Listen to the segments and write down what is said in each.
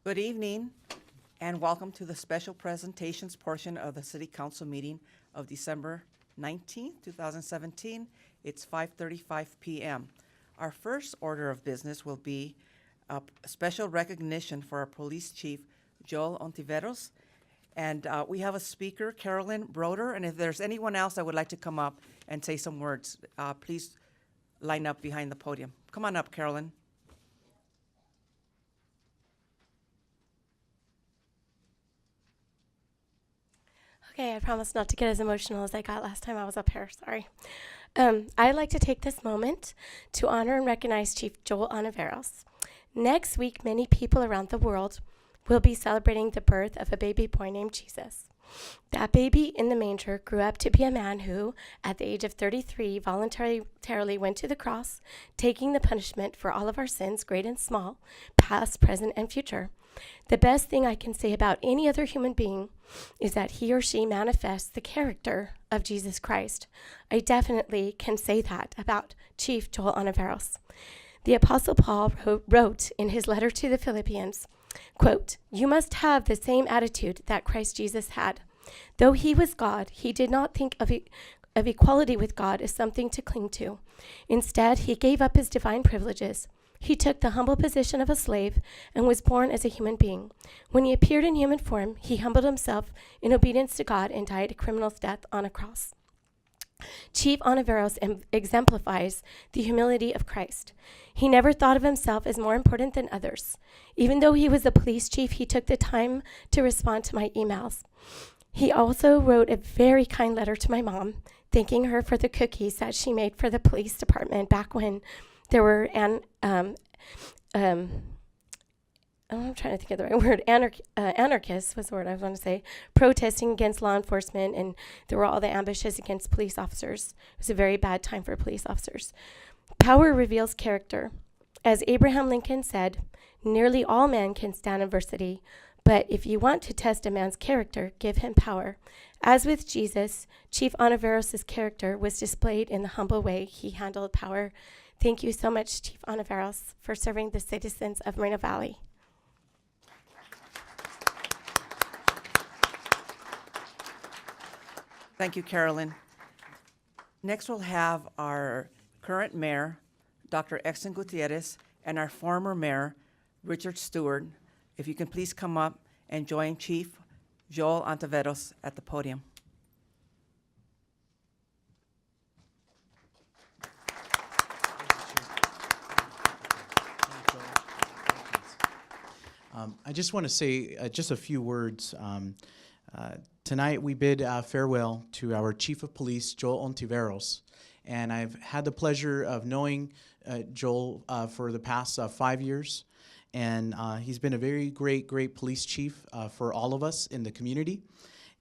Good evening, and welcome to the special presentations portion of the City Council meeting of December 19th, 2017. It's 5:35 p.m. Our first order of business will be a special recognition for our police chief, Joel Ontiveros. And we have a speaker, Carolyn Broder, and if there's anyone else that would like to come up and say some words, please line up behind the podium. Come on up, Carolyn. Okay, I promise not to get as emotional as I got last time I was up here. Sorry. I'd like to take this moment to honor and recognize Chief Joel Ontiveros. Next week, many people around the world will be celebrating the birth of a baby boy named Jesus. That baby in the manger grew up to be a man who, at the age of 33, voluntarily went to the cross, taking the punishment for all of our sins, great and small, past, present, and future. The best thing I can say about any other human being is that he or she manifests the character of Jesus Christ. I definitely can say that about Chief Joel Ontiveros. The Apostle Paul wrote in his letter to the Philippians, quote, "You must have the same attitude that Christ Jesus had. Though he was God, he did not think of equality with God as something to cling to. Instead, he gave up his divine privileges. He took the humble position of a slave and was born as a human being. When he appeared in human form, he humbled himself in obedience to God and died a criminal's death on a cross." Chief Ontiveros exemplifies the humility of Christ. He never thought of himself as more important than others. Even though he was a police chief, he took the time to respond to my emails. He also wrote a very kind letter to my mom, thanking her for the cookies that she made for the police department back when there were I'm trying to think of the right word. Anarchists was the word I was going to say, protesting against law enforcement, and there were all the ambushes against police officers. It was a very bad time for police officers. Power reveals character. As Abraham Lincoln said, "Nearly all men can stand adversity, but if you want to test a man's character, give him power." As with Jesus, Chief Ontiveros' character was displayed in the humble way he handled power. Thank you so much, Chief Ontiveros, for serving the citizens of Moreno Valley. Thank you, Carolyn. Next, we'll have our current mayor, Dr. Exton Gutierrez, and our former mayor, Richard Stewart. If you can please come up and join Chief Joel Ontiveros at the podium. I just want to say just a few words. Tonight we bid farewell to our Chief of Police, Joel Ontiveros, and I've had the pleasure of knowing Joel for the past 5 years, and he's been a very great police chief for all of us in the community.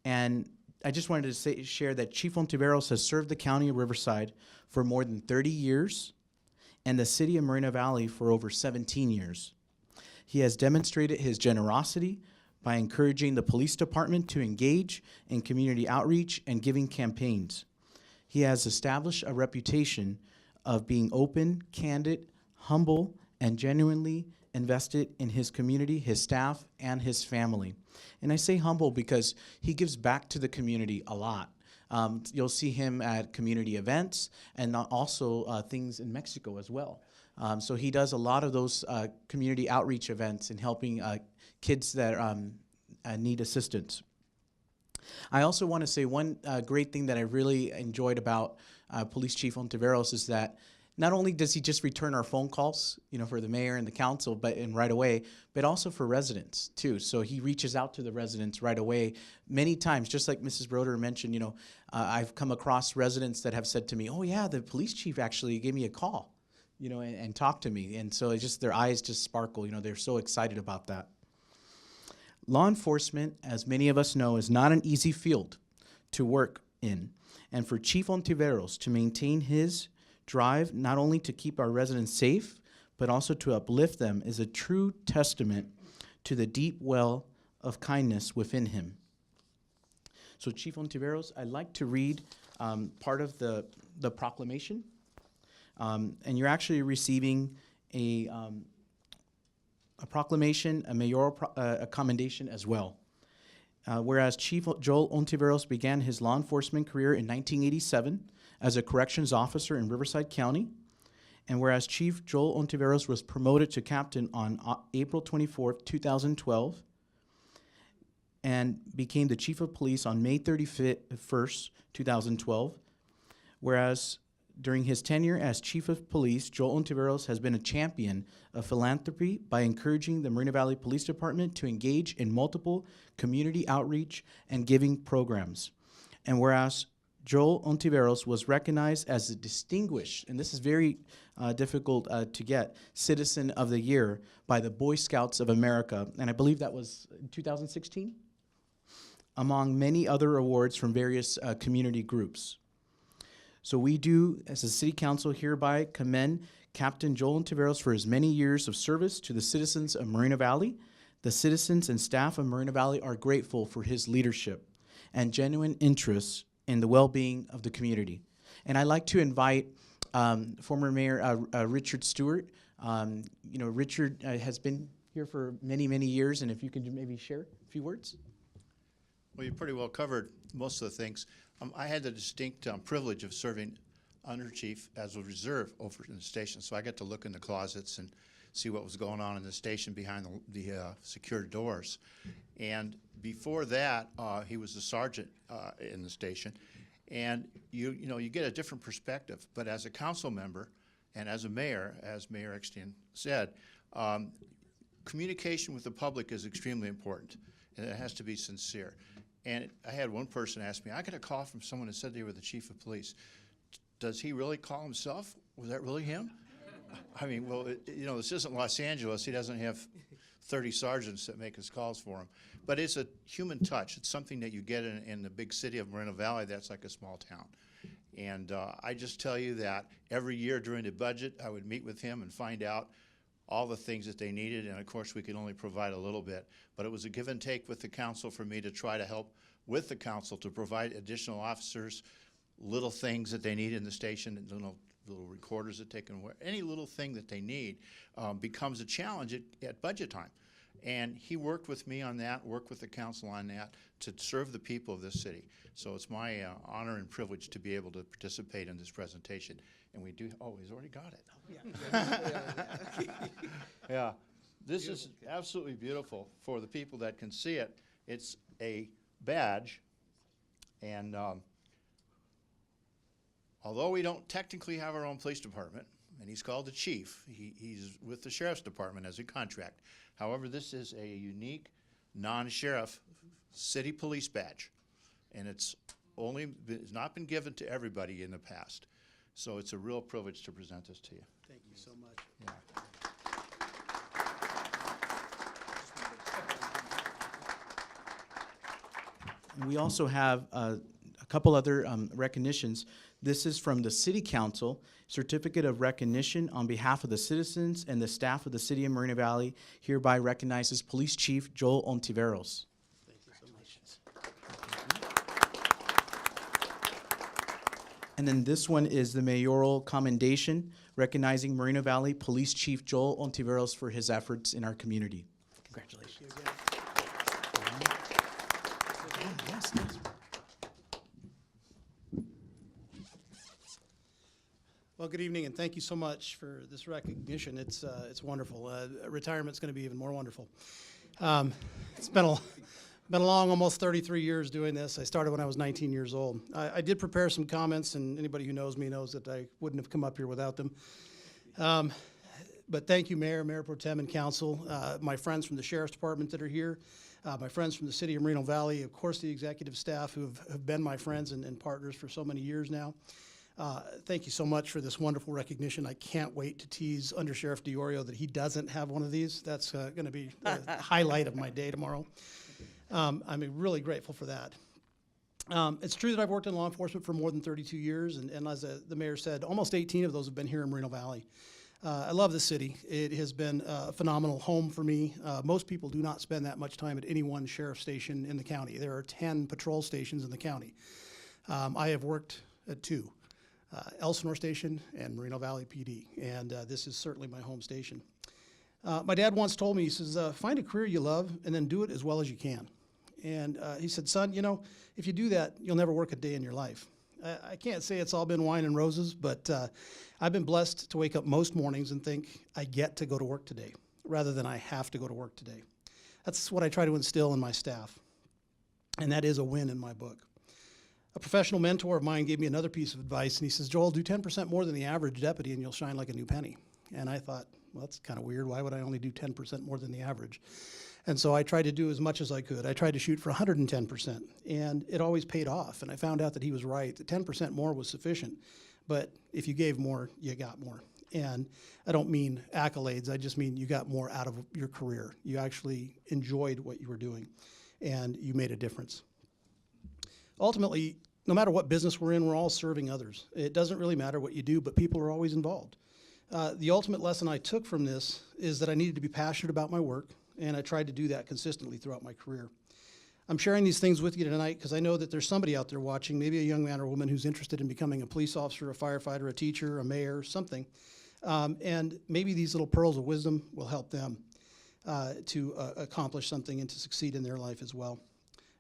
And I just wanted to share that Chief Ontiveros has served the county of Riverside for more than 30 years and the city of Moreno Valley for over 17 years. He has demonstrated his generosity by encouraging the police department to engage in community outreach and giving campaigns. He has established a reputation of being open, candid, humble, and genuinely invested in his community, his staff, and his family. And I say humble because he gives back to the community a lot. You'll see him at community events and also things in Mexico as well. So he does a lot of those community outreach events and helping kids that need assistance. I also want to say one great thing that I really enjoyed about Police Chief Ontiveros is that not only does he just return our phone calls, for the mayor and the council, and right away, but also for residents too. So he reaches out to the residents right away. Many times, just like Mrs. Broder mentioned, I've come across residents that have said to me, "Oh yeah, the police chief actually gave me a call, and talked to me." And so it's just their eyes just sparkle. They're so excited about that. Law enforcement, as many of us know, is not an easy field to work in. And for Chief Ontiveros to maintain his drive, not only to keep our residents safe, but also to uplift them, is a true testament to the deep well of kindness within him. So Chief Ontiveros, I'd like to read part of the proclamation. And you're actually receiving a a proclamation, a mayoral a commendation as well. Whereas Chief Joel Ontiveros began his law enforcement career in 1987 as a corrections officer in Riverside County, and whereas Chief Joel Ontiveros was promoted to captain on April 24th, 2012, and became the chief of police on May 31st, 2012, whereas during his tenure as chief of police, Joel Ontiveros has been a champion of philanthropy by encouraging the Moreno Valley Police Department to engage in multiple community outreach and giving programs. And whereas Joel Ontiveros was recognized as a distinguished, and this is very difficult to get, Citizen of the Year by the Boy Scouts of America, and I believe that was in 2016, among many other awards from various community groups. So we do, as a city council, hereby commend Captain Joel Ontiveros for his many years of service to the citizens of Moreno Valley. The citizens and staff of Moreno Valley are grateful for his leadership and genuine interest in the well-being of the community. And I'd like to invite former Mayor Richard Stewart. Richard has been here for many, many years, and if you could maybe share a few words. Well, you pretty well covered most of the things. I had the distinct privilege of serving under chief as a reserve over in the station, so I got to look in the closets and see what was going on in the station behind the secured doors. And before that, he was a sergeant in the station, and you get a different perspective. But as a council member and as a mayor, as Mayor Eckstein said, communication with the public is extremely important, and it has to be sincere. And I had one person ask me, I got a call from someone that said they were the chief of police. Does he really call himself? Was that really him? I mean, well, this isn't Los Angeles. He doesn't have 30 sergeants that make his calls for him. But it's a human touch. It's something that you get in the big city of Moreno Valley that's like a small town. And I just tell you that every year during the budget, I would meet with him and find out all the things that they needed, and of course we could only provide a little bit. But it was a give and take with the council for me to try to help with the council to provide additional officers, little things that they need in the station, little recorders that they can wear, any little thing that they need becomes a challenge at budget time. And he worked with me on that, worked with the council on that to serve the people of this city. So it's my honor and privilege to be able to participate in this presentation. And we do, oh, he's already got it. Yeah, this is absolutely beautiful for the people that can see it. It's a badge, and although we don't technically have our own police department, and he's called the chief, he's with the sheriff's department as a contract. However, this is a unique non-sheriff city police badge, and it's not been given to everybody in the past. So it's a real privilege to present this to you. Thank you so much. Yeah. And we also have a couple other recognitions. This is from the City Council, Certificate of Recognition on behalf of the citizens and the staff of the City of Moreno Valley, hereby recognizes Police Chief Joel Ontiveros. Thank you so much. And then this one is the mayoral commendation, recognizing Moreno Valley Police Chief Joel Ontiveros for his efforts in our community. Congratulations. Yes, yes. Well, good evening, and thank you so much for this recognition. It's wonderful. Retirement's going to be even more wonderful. It's been a long, almost 33 years doing this. I started when I was 19 years old. I did prepare some comments, and anybody who knows me knows that I wouldn't have come up here without them. But thank you, Mayor Pro Tem, and Council, my friends from the Sheriff's Department that are here, my friends from the City of Moreno Valley, of course the executive staff who have been my friends and partners for so many years now. Thank you so much for this wonderful recognition. I can't wait to tease Under Sheriff DiOrio that he doesn't have one of these. That's going to be the highlight of my day tomorrow. I'm really grateful for that. It's true that I've worked in law enforcement for more than 32 years, and as the mayor said, almost 18 of those have been here in Moreno Valley. I love the city. It has been a phenomenal home for me. Most people do not spend that much time at any one sheriff station in the county. There are 10 patrol stations in the county. I have worked at 2. Elsinore Station and Moreno Valley PD, and this is certainly my home station. My dad once told me, he says, find a career you love and then do it as well as you can. And he said, son, you know, if you do that, you'll never work a day in your life. I can't say it's all been wine and roses, but I've been blessed to wake up most mornings and think I get to go to work today rather than I have to go to work today. That's what I try to instill in my staff, and that is a win in my book. A professional mentor of mine gave me another piece of advice, and he says, Joel, do 10% more than the average deputy and you'll shine like a new penny. And I thought, well, that's kind of weird. Why would I only do 10% more than the average? And so I tried to do as much as I could. I tried to shoot for 110%, and it always paid off. And I found out that he was right. The 10% more was sufficient, but if you gave more, you got more. And I don't mean accolades. I just mean you got more out of your career. You actually enjoyed what you were doing, and you made a difference. Ultimately, no matter what business we're in, we're all serving others. It doesn't really matter what you do, but people are always involved. The ultimate lesson I took from this is that I needed to be passionate about my work, and I tried to do that consistently throughout my career. I'm sharing these things with you tonight because I know that there's somebody out there watching, maybe a young man or woman who's interested in becoming a police officer, a firefighter, a teacher, a mayor, something. And maybe these little pearls of wisdom will help them to accomplish something and to succeed in their life as well.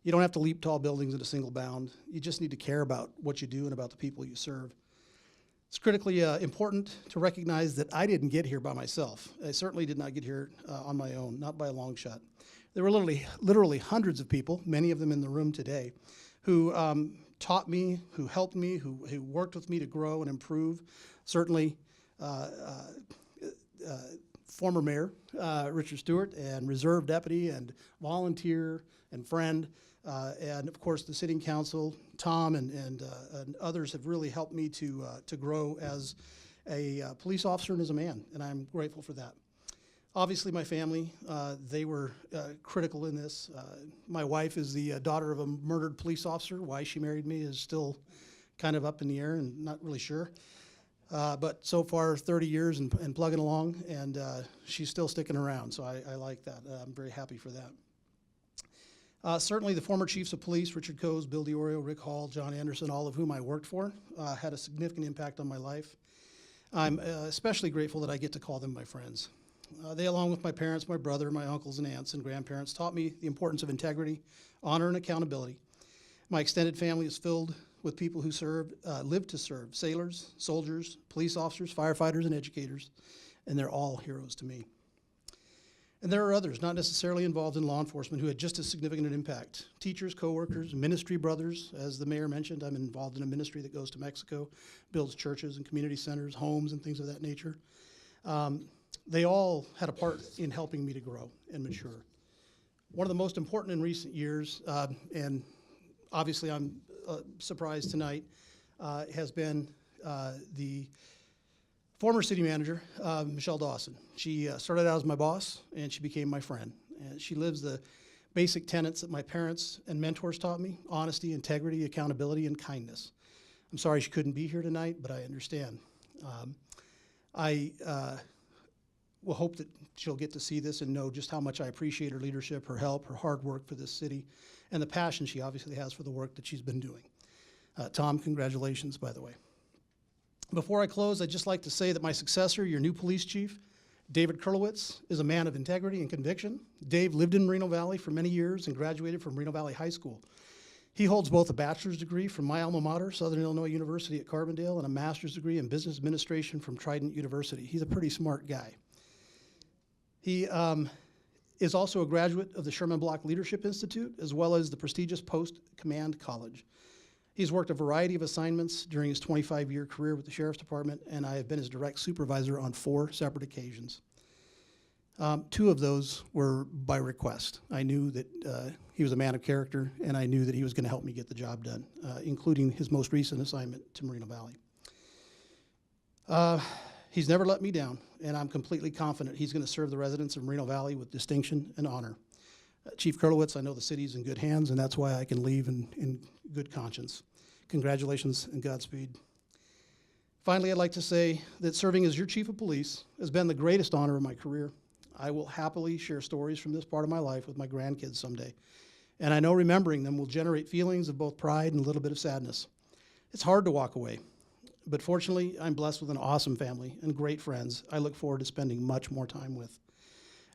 You don't have to leap tall buildings at a single bound. You just need to care about what you do and about the people you serve. It's critically important to recognize that I didn't get here by myself. I certainly did not get here on my own, not by a long shot. There were literally hundreds of people, many of them in the room today, who taught me, who helped me, who worked with me to grow and improve. Certainly, former Mayor Richard Stewart and Reserve Deputy and volunteer and friend, and of course the Sitting Council, Tom and others have really helped me to grow as a police officer and as a man, and I'm grateful for that. Obviously, my family, they were critical in this. My wife is the daughter of a murdered police officer. Why she married me is still kind of up in the air and not really sure. But so far, 30 years and plugging along, and she's still sticking around, so I like that. I'm very happy for that. Certainly the former chiefs of police, Richard Coase, Bill DiOrio, Rick Hall, John Anderson, all of whom I worked for, had a significant impact on my life. I'm especially grateful that I get to call them my friends. They, along with my parents, my brother, my uncles and aunts and grandparents, taught me the importance of integrity, honor, and accountability. My extended family is filled with people who live to serve, sailors, soldiers, police officers, firefighters, and educators, and they're all heroes to me. And there are others, not necessarily involved in law enforcement, who had just as significant an impact. Teachers, coworkers, ministry brothers. As the mayor mentioned, I'm involved in a ministry that goes to Mexico, builds churches and community centers, homes, and things of that nature. They all had a part in helping me to grow and mature. One of the most important in recent years, and obviously I'm surprised tonight, has been the former city manager, Michelle Dawson. She started out as my boss, and she became my friend. And she lives the basic tenets that my parents and mentors taught me: honesty, integrity, accountability, and kindness. I'm sorry she couldn't be here tonight, but I understand. I will hope that she'll get to see this and know just how much I appreciate her leadership, her help, her hard work for this city, and the passion she obviously has for the work that she's been doing. Tom, congratulations, by the way. Before I close, I'd just like to say that my successor, your new police chief, David Kurlowitz, is a man of integrity and conviction. Dave lived in Moreno Valley for many years and graduated from Moreno Valley High School. He holds both a bachelor's degree from my alma mater, Southern Illinois University at Carbondale, and a master's degree in business administration from Trident University. He's a pretty smart guy. He is also a graduate of the Sherman Block Leadership Institute, as well as the prestigious Post Command College. He's worked a variety of assignments during his 25-year career with the Sheriff's Department, and I have been his direct supervisor on 4 separate occasions. 2 of those were by request. I knew that he was a man of character, and I knew that he was going to help me get the job done, including his most recent assignment to Moreno Valley. He's never let me down, and I'm completely confident he's going to serve the residents of Moreno Valley with distinction and honor. Chief Kurlowitz, I know the city's in good hands, and that's why I can leave in good conscience. Congratulations and Godspeed. Finally, I'd like to say that serving as your chief of police has been the greatest honor of my career. I will happily share stories from this part of my life with my grandkids someday, and I know remembering them will generate feelings of both pride and a little bit of sadness. It's hard to walk away, but fortunately, I'm blessed with an awesome family and great friends I look forward to spending much more time with.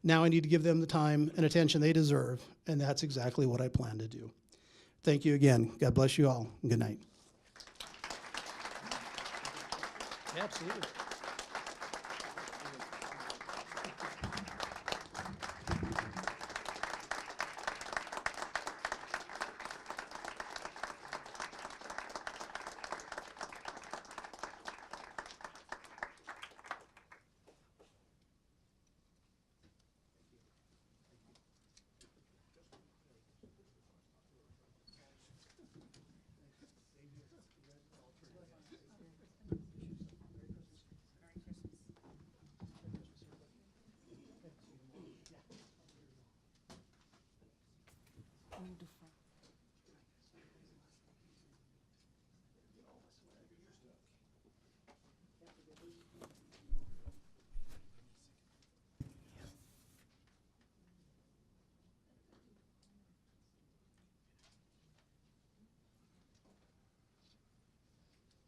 Now I need to give them the time and attention they deserve, and that's exactly what I plan to do. Thank you again. God bless you all, and good night. Absolutely.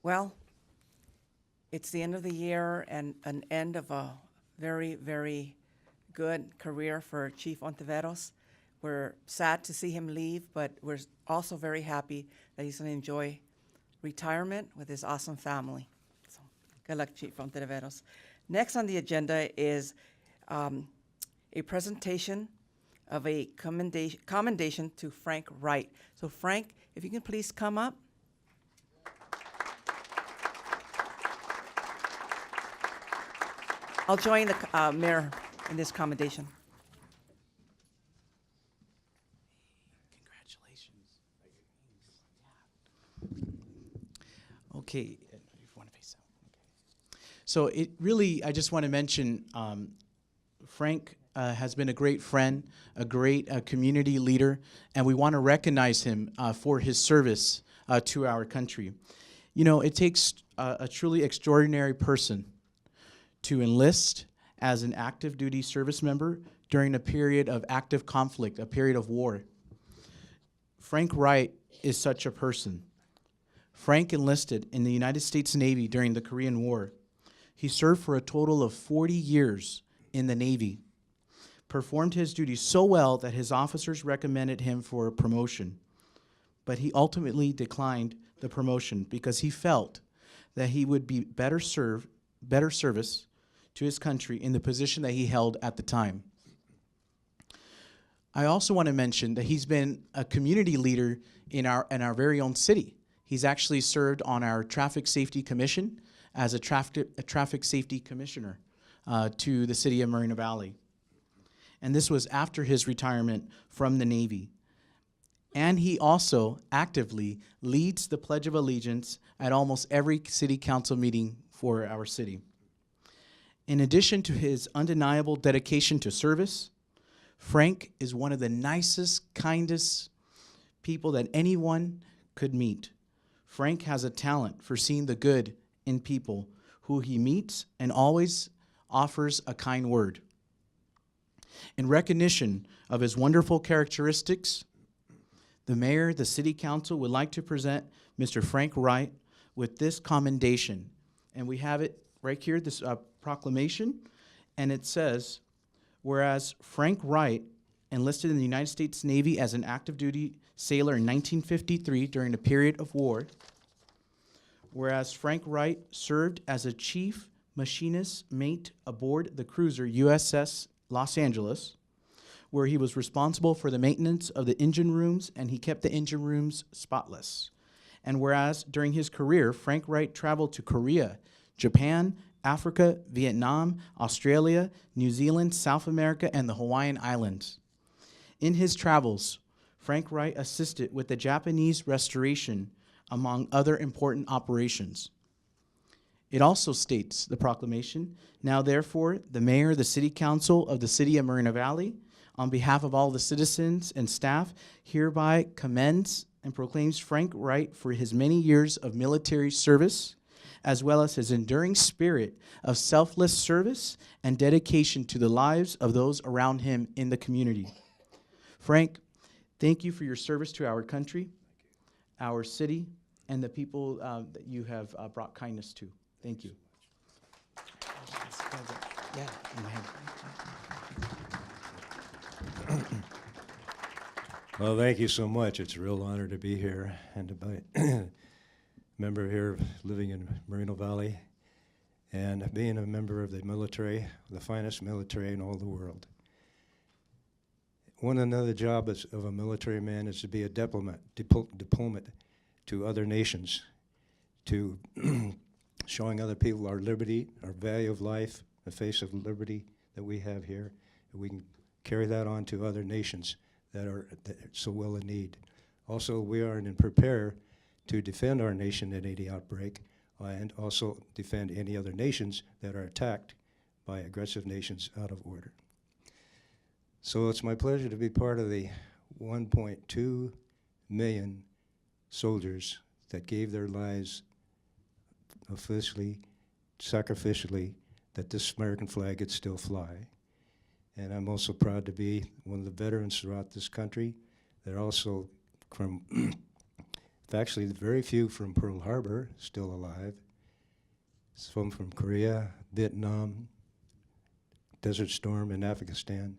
Well, it's the end of the year and an end of a very, very good career for Chief Ontiveros. We're sad to see him leave, but we're also very happy that he's going to enjoy retirement with his awesome family. So, good luck, Chief Ontiveros. Next on the agenda is a presentation of a commendation to Frank Wright. So, Frank, if you can please come up. I'll join the mayor in this commendation. Congratulations. Okay, if you want to face out. Okay. So it really, I just want to mention, Frank has been a great friend, a great community leader, and we want to recognize him for his service to our country. You know, it takes a truly extraordinary person to enlist as an active duty service member during a period of active conflict, a period of war. Frank Wright is such a person. Frank enlisted in the United States Navy during the Korean War. He served for a total of 40 years in the Navy, performed his duties so well that his officers recommended him for a promotion. But he ultimately declined the promotion because he felt that he would be better service to his country in the position that he held at the time. I also want to mention that he's been a community leader in our very own city. He's actually served on our Traffic Safety Commission as a traffic safety commissioner to the city of Moreno Valley. And this was after his retirement from the Navy. And he also actively leads the Pledge of Allegiance at almost every city council meeting for our city. In addition to his undeniable dedication to service, Frank is one of the nicest, kindest people that anyone could meet. Frank has a talent for seeing the good in people who he meets and always offers a kind word. In recognition of his wonderful characteristics, the mayor, the city council would like to present Mr. Frank Wright with this commendation. And we have it right here, this proclamation, and it says, whereas Frank Wright enlisted in the United States Navy as an active duty sailor in 1953 during a period of war, whereas Frank Wright served as a chief machinist mate aboard the cruiser USS Los Angeles, where he was responsible for the maintenance of the engine rooms and he kept the engine rooms spotless. And whereas during his career, Frank Wright traveled to Korea, Japan, Africa, Vietnam, Australia, New Zealand, South America, and the Hawaiian Islands. In his travels, Frank Wright assisted with the Japanese restoration, among other important operations. It also states, the proclamation, now therefore, the mayor, the city council of the city of Moreno Valley, on behalf of all the citizens and staff, hereby commends and proclaims Frank Wright for his many years of military service, as well as his enduring spirit of selfless service and dedication to the lives of those around him in the community. Frank, thank you for your service to our country, our city, and the people that you have brought kindness to. Thank you. Yeah, Well, thank you so much. It's a real honor to be here and to be member here living in Moreno Valley and being a member of the military, the finest military in all the world. One another job of a military man is to be a diplomat to other nations, to showing other people our liberty, our value of life, the face of liberty that we have here, and we can carry that on to other nations that are so well in need. Also, we are prepared to defend our nation at any outbreak and also defend any other nations that are attacked by aggressive nations out of order. So it's my pleasure to be part of the 1.2 million soldiers that gave their lives officially, sacrificially, that this American flag could still fly. And I'm also proud to be one of the veterans throughout this country. They're also from, actually very few from Pearl Harbor still alive. Some from Korea, Vietnam, Desert Storm in Afghanistan.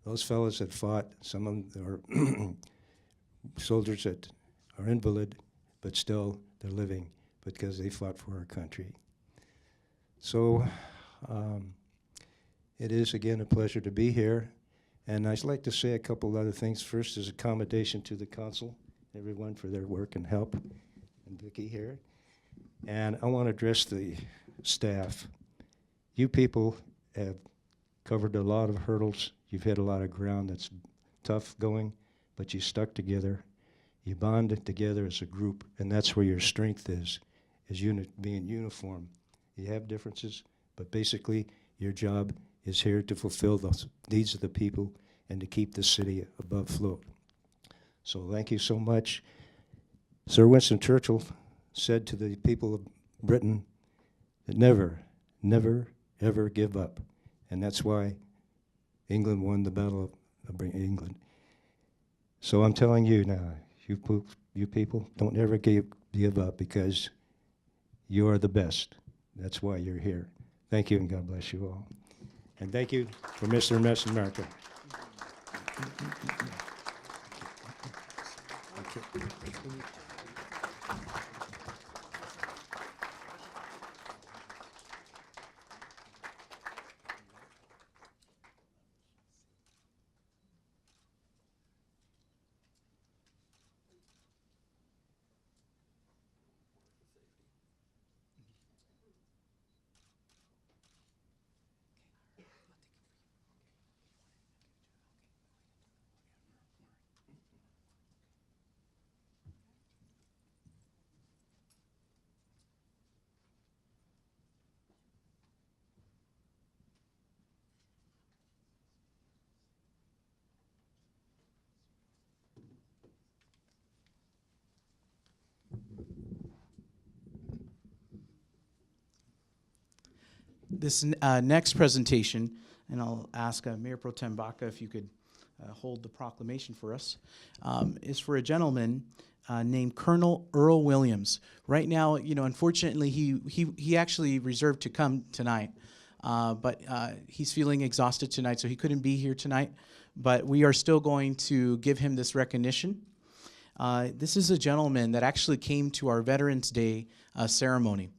Those fellows that fought, some of them are soldiers that are invalid, but still they're living because they fought for our country. So it is again a pleasure to be here. And I'd like to say a couple other things. First is accommodation to the council, everyone for their work and help, and Vicki here. And I want to address the staff. You people have covered a lot of hurdles. You've hit a lot of ground that's tough going, but you stuck together. You bonded together as a group, and that's where your strength is being uniform. You have differences, but basically your job is here to fulfill the needs of the people and to keep the city above float. So thank you so much. Sir Winston Churchill said to the people of Britain that never, never, ever give up. And that's why England won the Battle of England. So I'm telling you now, you people, don't ever give up because you are the best. That's why you're here. Thank you, and God bless you all. And thank you for Mr. and Miss America. This next presentation, and I'll ask Mayor Pro Tem Baca if you could hold the proclamation for us, is for a gentleman named Colonel Earl Williams. Right now, you know, unfortunately, he actually reserved to come tonight, but he's feeling exhausted tonight, so he couldn't be here tonight. But we are still going to give him this recognition. This is a gentleman that actually came to our Veterans Day ceremony.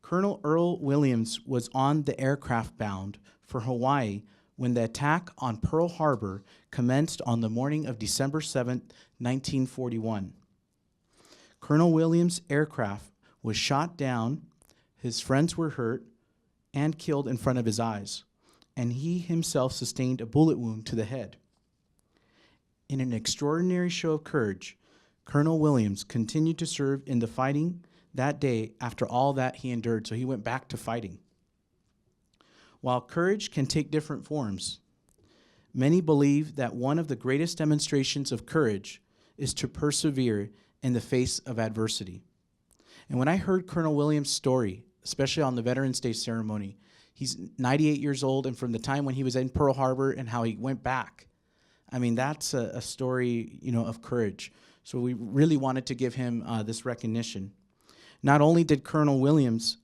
Colonel Earl Williams was on the aircraft bound for Hawaii when the attack on Pearl Harbor commenced on the morning of December 7, 1941. Colonel Williams' aircraft was shot down, his friends were hurt and killed in front of his eyes, and he himself sustained a bullet wound to the head. In an extraordinary show of courage, Colonel Williams continued to serve in the fighting that day after all that he endured, so he went back to fighting. While courage can take different forms, many believe that one of the greatest demonstrations of courage is to persevere in the face of adversity. And when I heard Colonel Williams' story, especially on the Veterans Day ceremony, he's 98 years old, and from the time when he was in Pearl Harbor and how he went back, I mean, that's a story, you know, of courage. So we really wanted to give him this recognition. Not only did Colonel Williams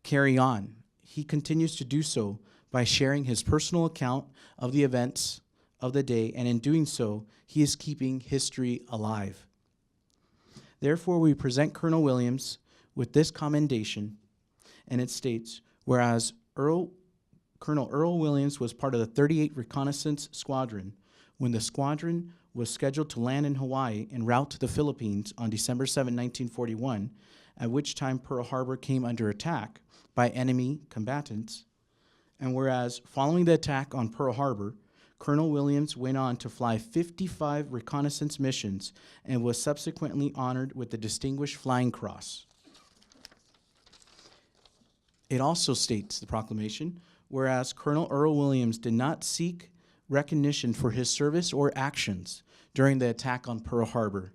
carry on, he continues to do so by sharing his personal account of the events of the day, and in doing so, he is keeping history alive. Therefore, we present Colonel Williams with this commendation, and it states, whereas Colonel Earl Williams was part of the 38th Reconnaissance Squadron when the squadron was scheduled to land in Hawaii en route to the Philippines on December 7, 1941, at which time Pearl Harbor came under attack by enemy combatants. And whereas following the attack on Pearl Harbor, Colonel Williams went on to fly 55 reconnaissance missions and was subsequently honored with the Distinguished Flying Cross. It also states, the proclamation, whereas Colonel Earl Williams did not seek recognition for his service or actions during the attack on Pearl Harbor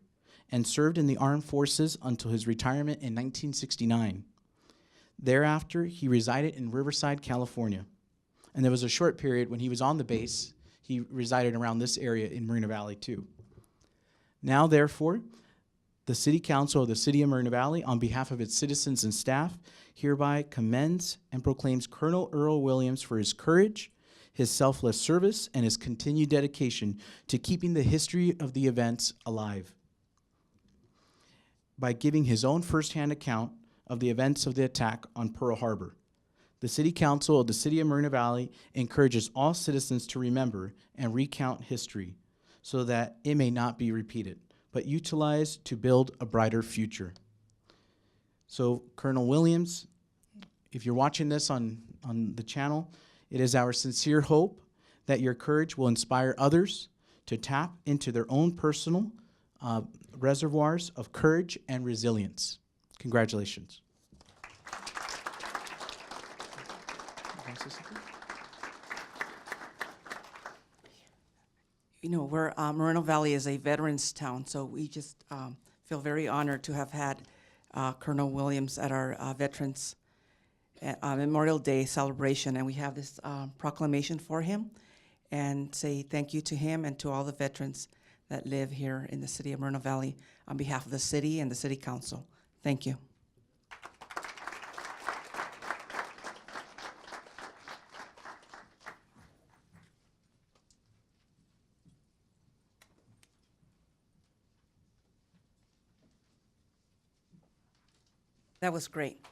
and served in the armed forces until his retirement in 1969. Thereafter, he resided in Riverside, California. And there was a short period when he was on the base, he resided around this area in Moreno Valley too. Now, therefore, the City Council of the City of Moreno Valley, on behalf of its citizens and staff, hereby commends and proclaims Colonel Earl Williams for his courage, his selfless service, and his continued dedication to keeping the history of the events alive. By giving his own firsthand account of the events of the attack on Pearl Harbor, the City Council of the City of Moreno Valley encourages all citizens to remember and recount history so that it may not be repeated, but utilized to build a brighter future. So, Colonel Williams, if you're watching this on the channel, it is our sincere hope that your courage will inspire others to tap into their own personal reservoirs of courage and resilience. Congratulations. You know, Moreno Valley is a veterans town, so we just feel very honored to have had Colonel Williams at our Veterans Memorial Day celebration, and we have this proclamation for him, and say thank you to him and to all the veterans that live here in the city of Moreno Valley on behalf of the city and the City Council. Thank you. That was great.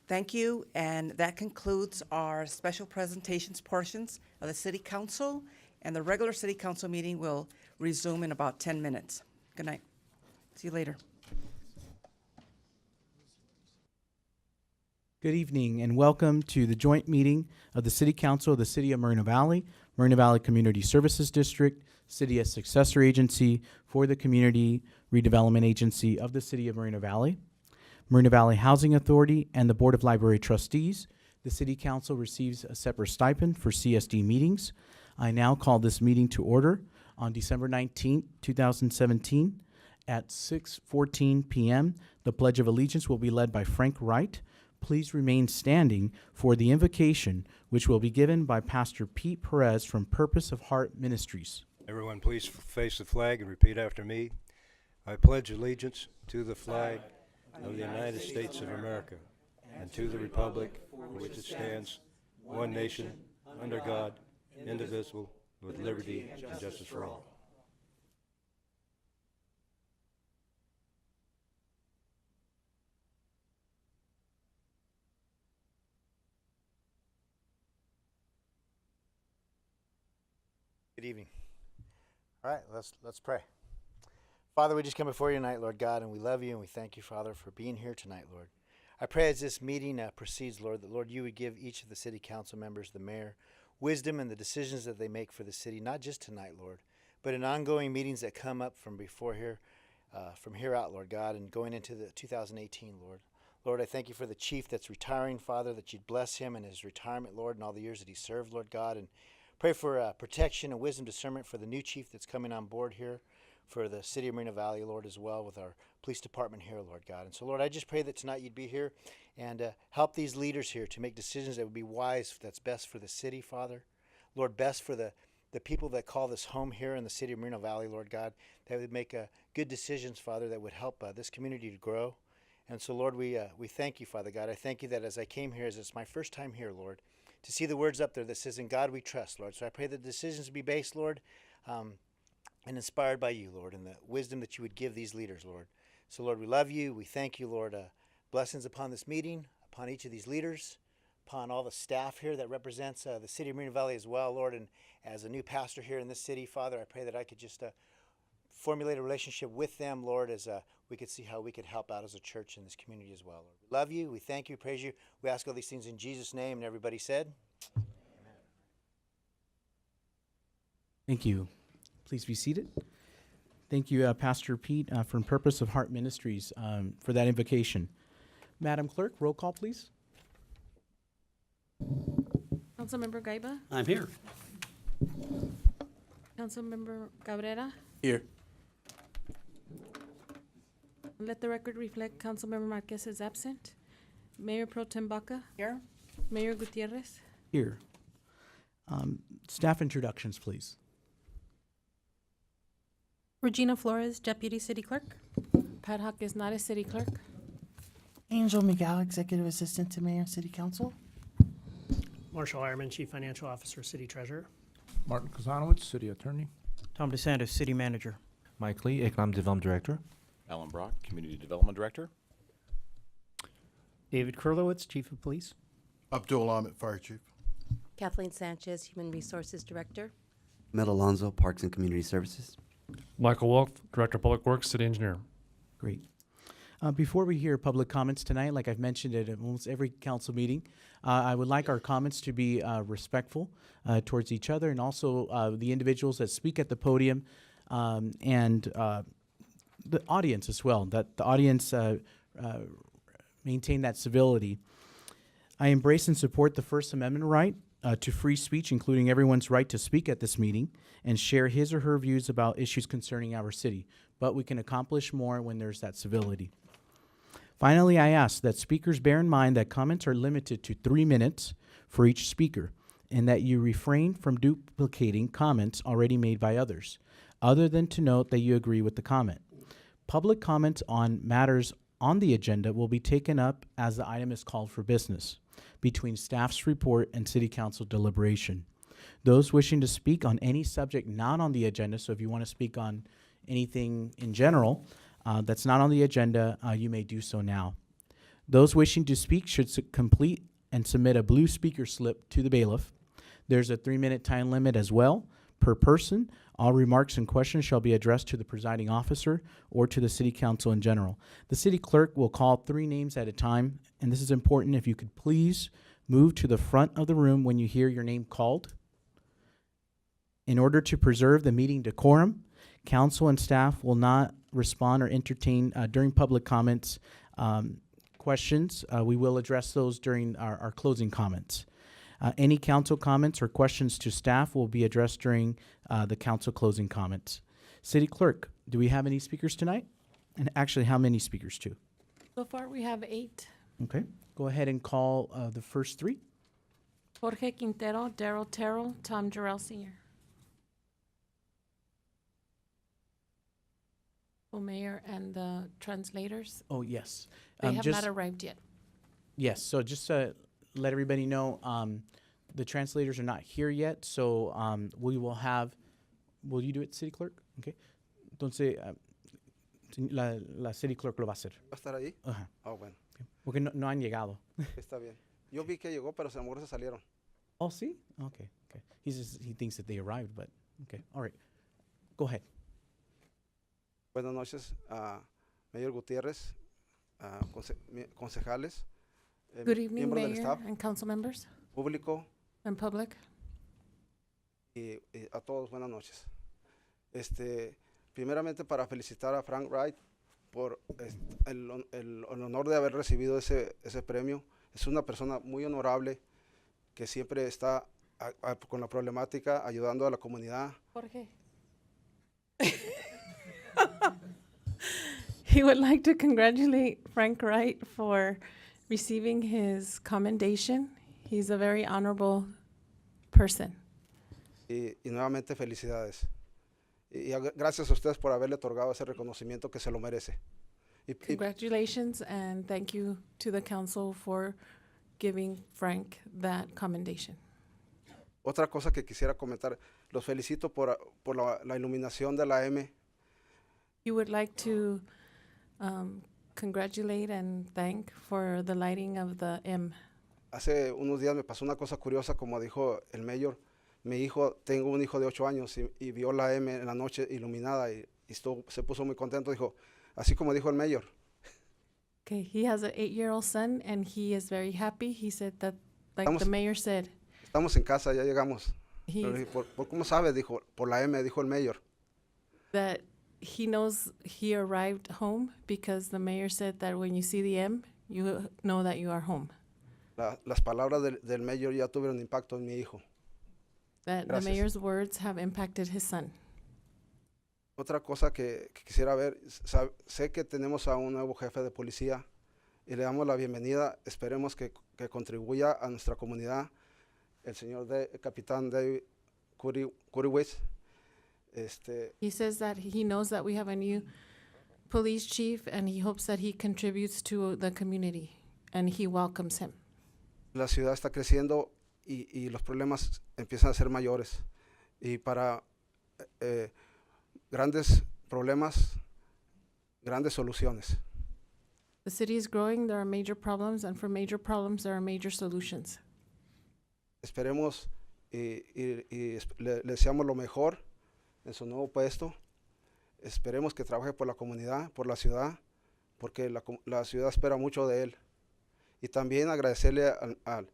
Thank you, and that concludes our special presentations portions of the City Council, and the regular City Council meeting will resume in about 10 minutes. Good night. See you later. Good evening and welcome to the joint meeting of the City Council of the City of Moreno Valley Community Services District, City as Successor Agency for the Community Redevelopment Agency of the City of Moreno Valley, Moreno Valley Housing Authority, and the Board of Library Trustees. The City Council receives a separate stipend for CSD meetings. I now call this meeting to order on December 19, 2017 at 6:14 p.m. The Pledge of Allegiance will be led by Frank Wright. Please remain standing for the invocation, which will be given by Pastor Pete Perez from Purpose of Heart Ministries. Everyone please face the flag and repeat after me. I pledge allegiance to the flag of the United States of America and to the republic for which it stands, one nation, under God, indivisible, with liberty and justice for all. Good evening. All right, let's pray. Father, we just come before you tonight, Lord God, and we love you and we thank you, Father, for being here tonight, Lord. I pray as this meeting proceeds, Lord, that, Lord, you would give each of the city council members, the mayor, wisdom in the decisions that they make for the city, not just tonight, Lord, but in ongoing meetings that come up from before here, from here out, Lord God, and going into the 2018, Lord. Lord, I thank you for the chief that's retiring, Father, that you'd bless him in his retirement, Lord, and all the years that he served, Lord God, and pray for protection and wisdom discernment for the new chief that's coming on board here, for the city of Moreno Valley, Lord, as well, with our police department here, Lord God. And so, Lord, I just pray that tonight you'd be here and help these leaders here to make decisions that would be wise, that's best for the city, Father. Lord, best for the people that call this home here in the city of Moreno Valley, Lord God, that would make good decisions, Father, that would help this community to grow. And so, Lord, we thank you, Father God. I thank you that as I came here, as it's my first time here, Lord, to see the words up there that says, "In God we trust," Lord. So I pray that decisions be based, Lord, and inspired by you, Lord, and the wisdom that you would give these leaders, Lord. So, Lord, we love you. We thank you, Lord. Blessings upon this meeting, upon each of these leaders, upon all the staff here that represents the city of Moreno Valley as well, Lord. And as a new pastor here in this city, Father, I pray that I could just formulate a relationship with them, Lord, as we could see how we could help out as a church in this community as well, Lord. We love you. We thank you. Praise you. We ask all these things in Jesus' name. And everybody said, Thank you. Please be seated. Thank you, Pastor Pete, from Purpose of Heart Ministries, for that invocation. Madam Clerk, roll call, please. Councilmember Gaiba, I'm here. Councilmember Cabrera. Here. Let the record reflect Councilmember Marquez is absent. Mayor Pro Tem Baca, Here? Mayor Gutierrez. Here. Staff introductions, please. Regina Flores, Deputy City Clerk. Pat Hawk is not a city clerk. Angel Miguel, Executive Assistant to Mayor, City Council. Marshall Ironman, Chief Financial Officer, City Treasurer. Martin Kazanowicz, City Attorney. Tom DeSantis, City Manager. Mike Lee, Economic Development Director. Alan Brock, Community Development Director. David Kurlowitz, Chief of Police. Abdul Ahmed, Fire Chief. Kathleen Sanchez, Human Resources Director. Mel Alonzo, Parks and Community Services. Michael Wolf, Director of Public Works, City Engineer. Great. Before we hear public comments tonight, like I've mentioned at almost every council meeting, I would like our comments to be respectful towards each other and also the individuals that speak at the podium and the audience as well, that the audience maintain that civility. I embrace and support the First Amendment right to free speech, including everyone's right to speak at this meeting and share his or her views about issues concerning our city. But we can accomplish more when there's that civility. Finally, I ask that speakers bear in mind that comments are limited to 3 minutes for each speaker and that you refrain from duplicating comments already made by others, other than to note that you agree with the comment. Public comments on matters on the agenda will be taken up as the item is called for business between staff's report and city council deliberation. Those wishing to speak on any subject not on the agenda, so if you want to speak on anything in general that's not on the agenda, you may do so now. Those wishing to speak should complete and submit a blue speaker slip to the bailiff. There's a 3-minute time limit as well per person. All remarks and questions shall be addressed to the presiding officer or to the city council in general. The city clerk will call 3 names at a time, and this is important. If you could please move to the front of the room when you hear your name called. In order to preserve the meeting decorum, council and staff will not respond or entertain during public comments questions. We will address those during our closing comments. Any council comments or questions to staff will be addressed during the council closing comments. City Clerk, do we have any speakers tonight? And actually, how many speakers too? So far, we have 8. Okay, go ahead and call the first 3. Jorge Quintero, Darrell Terrell, Tom Jarrell Sr. Mayor and the translators, Oh, yes. they have not arrived yet. Yes, so just to let everybody know, the translators are not here yet, so we will have, will you do it, City Clerk? Okay. Entonces, la City Clerk lo va a hacer. ¿Va a estar ahí? Ajá. Ah, bueno. Porque no han llegado. Está bien. Yo vi que llegó, pero a lo mejor se salieron. Oh, sí? Okay, okay. He thinks that they arrived, but, okay, all right. Go ahead. Buenas noches, Mayor Gutiérrez, concejales, Good evening, miembros del Mayor staff, and council members público and public. y a todos buenas noches. Primeramente para felicitar a Frank Wright por el honor de haber recibido ese premio. Es una persona muy honorable que siempre está con la problemática, ayudando a la comunidad. Jorge. He would like to congratulate Frank Wright for receiving his commendation. He's a very honorable person. Y nuevamente felicidades. Y gracias a ustedes por haberle otorgado ese reconocimiento que se lo merece. Congratulations and thank you to the council for giving Frank that commendation. Otra cosa que quisiera comentar, los felicito por la iluminación de la M. He would like to congratulate and thank for the lighting of the M. Hace unos días me pasó una cosa curiosa, como dijo el mayor. Tengo un hijo de 8 años y vio la M en la noche iluminada y se puso muy contento. Dijo, así como dijo el mayor. Okay, he has an 8-year-old son and he is very happy. He said that, like the mayor said. Estamos en casa, ya llegamos. He, Pero dije, ¿por cómo sabe? Dijo, por la M, dijo el mayor. that he knows he arrived home because the mayor said that when you see the M, you know that you are home. Las palabras del mayor ya tuvieron impacto en mi hijo. That Gracias. the mayor's words have impacted his son. Otra cosa que quisiera ver, sé que tenemos a un nuevo jefe de policía y le damos la bienvenida. Esperemos que contribuya a nuestra comunidad, el señor capitán David Curiwitz. He says that he knows that we have a new police chief and he hopes that he contributes to the community and he welcomes him. La ciudad está creciendo y los problemas empiezan a ser mayores. Y para grandes problemas, grandes soluciones. The city is growing, there are major problems, and for major problems, there are major solutions. Esperemos y le deseamos lo mejor en su nuevo puesto. Esperemos que trabaje por la comunidad, por la ciudad, porque la ciudad espera mucho de él. Y también agradecerle al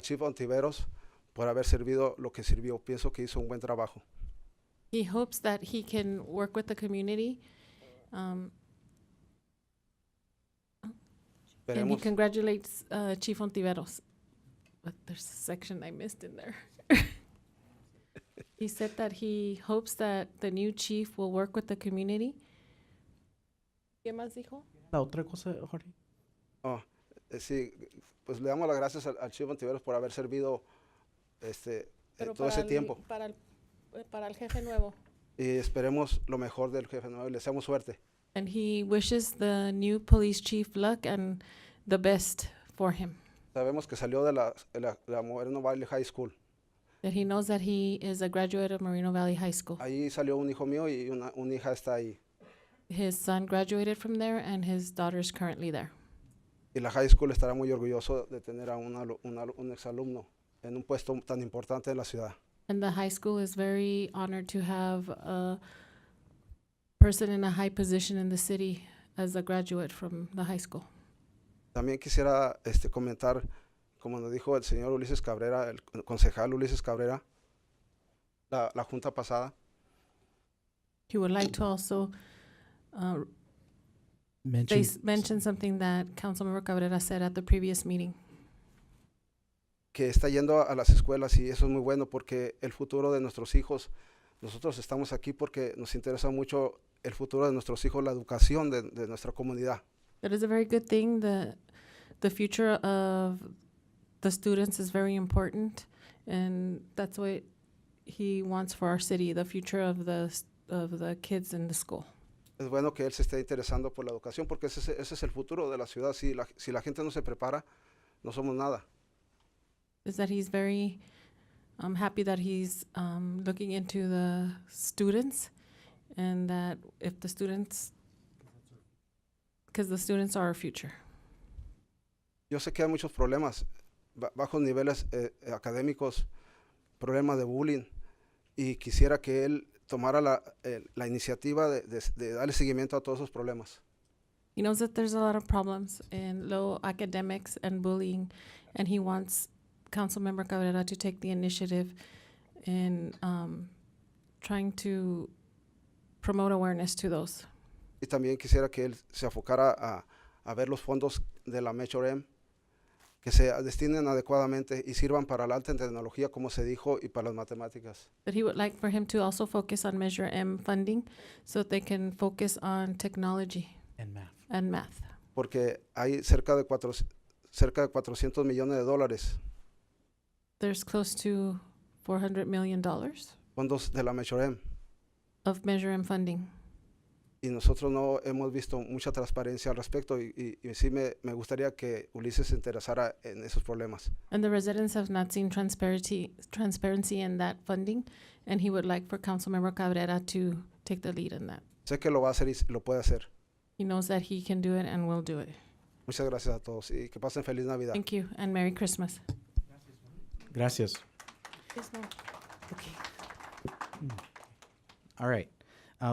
Chief Ontiveros por haber servido lo que sirvió. Pienso que hizo un buen trabajo. He hopes that he can work with the community. And he congratulates Chief Ontiveros. But there's a section I missed in there. He said that he hopes that the new chief will work with the community. ¿Qué más dijo? La otra cosa, Jorge. Sí, pues le damos las gracias al Chief Ontiveros por haber servido todo ese tiempo. Para el jefe nuevo. Y esperemos lo mejor del jefe nuevo y le deseamos suerte. And he wishes the new police chief luck and the best for him. Sabemos que salió de la Moreno Valley High School. That he knows that he is a graduate of Moreno Valley High School. Ahí salió un hijo mío y una hija está ahí. His son graduated from there and his daughter is currently there. Y la high school estará muy orgulloso de tener a un exalumno en un puesto tan importante en la ciudad. And the high school is very honored to have a person in a high position in the city as a graduate from the high school. También quisiera comentar, como nos dijo el señor Ulises Cabrera, el concejal Ulises Cabrera, la junta pasada. He would like to also mention something that Councilmember Cabrera said at the previous meeting. Que está yendo a las escuelas y eso es muy bueno porque el futuro de nuestros hijos, nosotros estamos aquí porque nos interesa mucho el futuro de nuestros hijos, la educación de nuestra comunidad. That is a very good thing. The future of the students is very important, and that's what he wants for our city, the future of the kids in the school. Es bueno que él se esté interesando por la educación porque ese es el futuro de la ciudad. Si la gente no se prepara, no somos nada. Is that he's very happy that he's looking into the students, and that if the students, because the students are our future. Yo sé que hay muchos problemas, bajos niveles académicos, problemas de bullying, y quisiera que él tomara la iniciativa de darle seguimiento a todos esos problemas. He knows that there's a lot of problems in low academics and bullying, and he wants Councilmember Cabrera to take the initiative in trying to promote awareness to those. Y también quisiera que él se enfocara a ver los fondos de la Metro M, que se destinen adecuadamente y sirvan para la alta tecnología, como se dijo, y para las matemáticas. But he would like for him to also focus on Measure M funding so that they can focus on technology and math. Porque hay cerca de 400 millones de dólares. There's close to $400 million Fondos de la Metro M. of Measure M funding. y nosotros no hemos visto mucha transparencia al respecto y sí me gustaría que Ulises se interesara en esos problemas. And the residents have not seen transparency in that funding, and he would like for Councilmember Cabrera to take the lead in that. Sé que lo va a hacer y lo puede hacer. He knows that he can do it and will do it. Muchas gracias a todos y que pasen feliz Navidad. Thank you, and Merry Christmas. Gracias. Yes, ma'am. All right.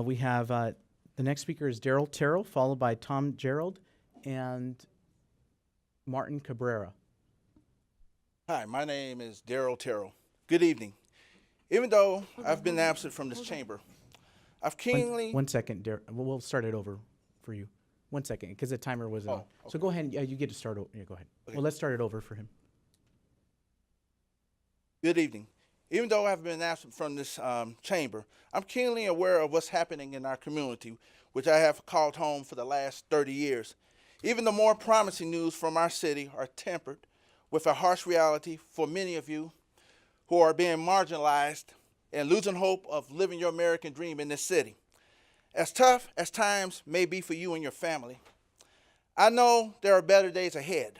We have the next speaker is Daryl Terrell, followed by Tom Gerald and Martin Cabrera. Hi, my name is Daryl Terrell. Good evening. Even though I've been absent from this chamber, I've keenly... One second, Daryl. We'll start it over for you. 1 second, because the timer was on. Okay. So go ahead. You get to start over. Yeah, go ahead. Okay. Well, let's start it over for him. Good evening. Even though I've been absent from this chamber, I'm keenly aware of what's happening in our community, which I have called home for the last 30 years. Even the more promising news from our city are tempered with a harsh reality for many of you who are being marginalized and losing hope of living your American dream in this city. As tough as times may be for you and your family, I know there are better days ahead.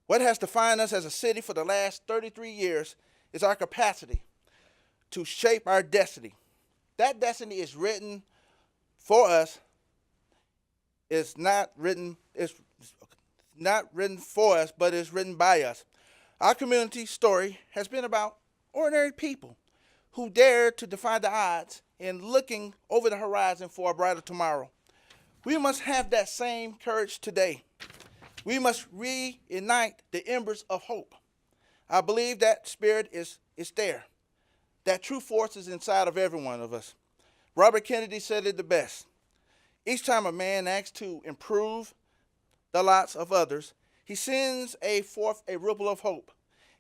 What has defined us as a city for the last 33 years is our capacity to shape our destiny. That destiny is written for us. It's not written for us, but it's written by us. Our community story has been about ordinary people who dared to defy the odds in looking over the horizon for a brighter tomorrow. We must have that same courage today. We must reignite the embers of hope. I believe that spirit is there. That true force is inside of every one of us. Robert Kennedy said it the best. Each time a man acts to improve the lots of others, he sends forth a ripple of hope,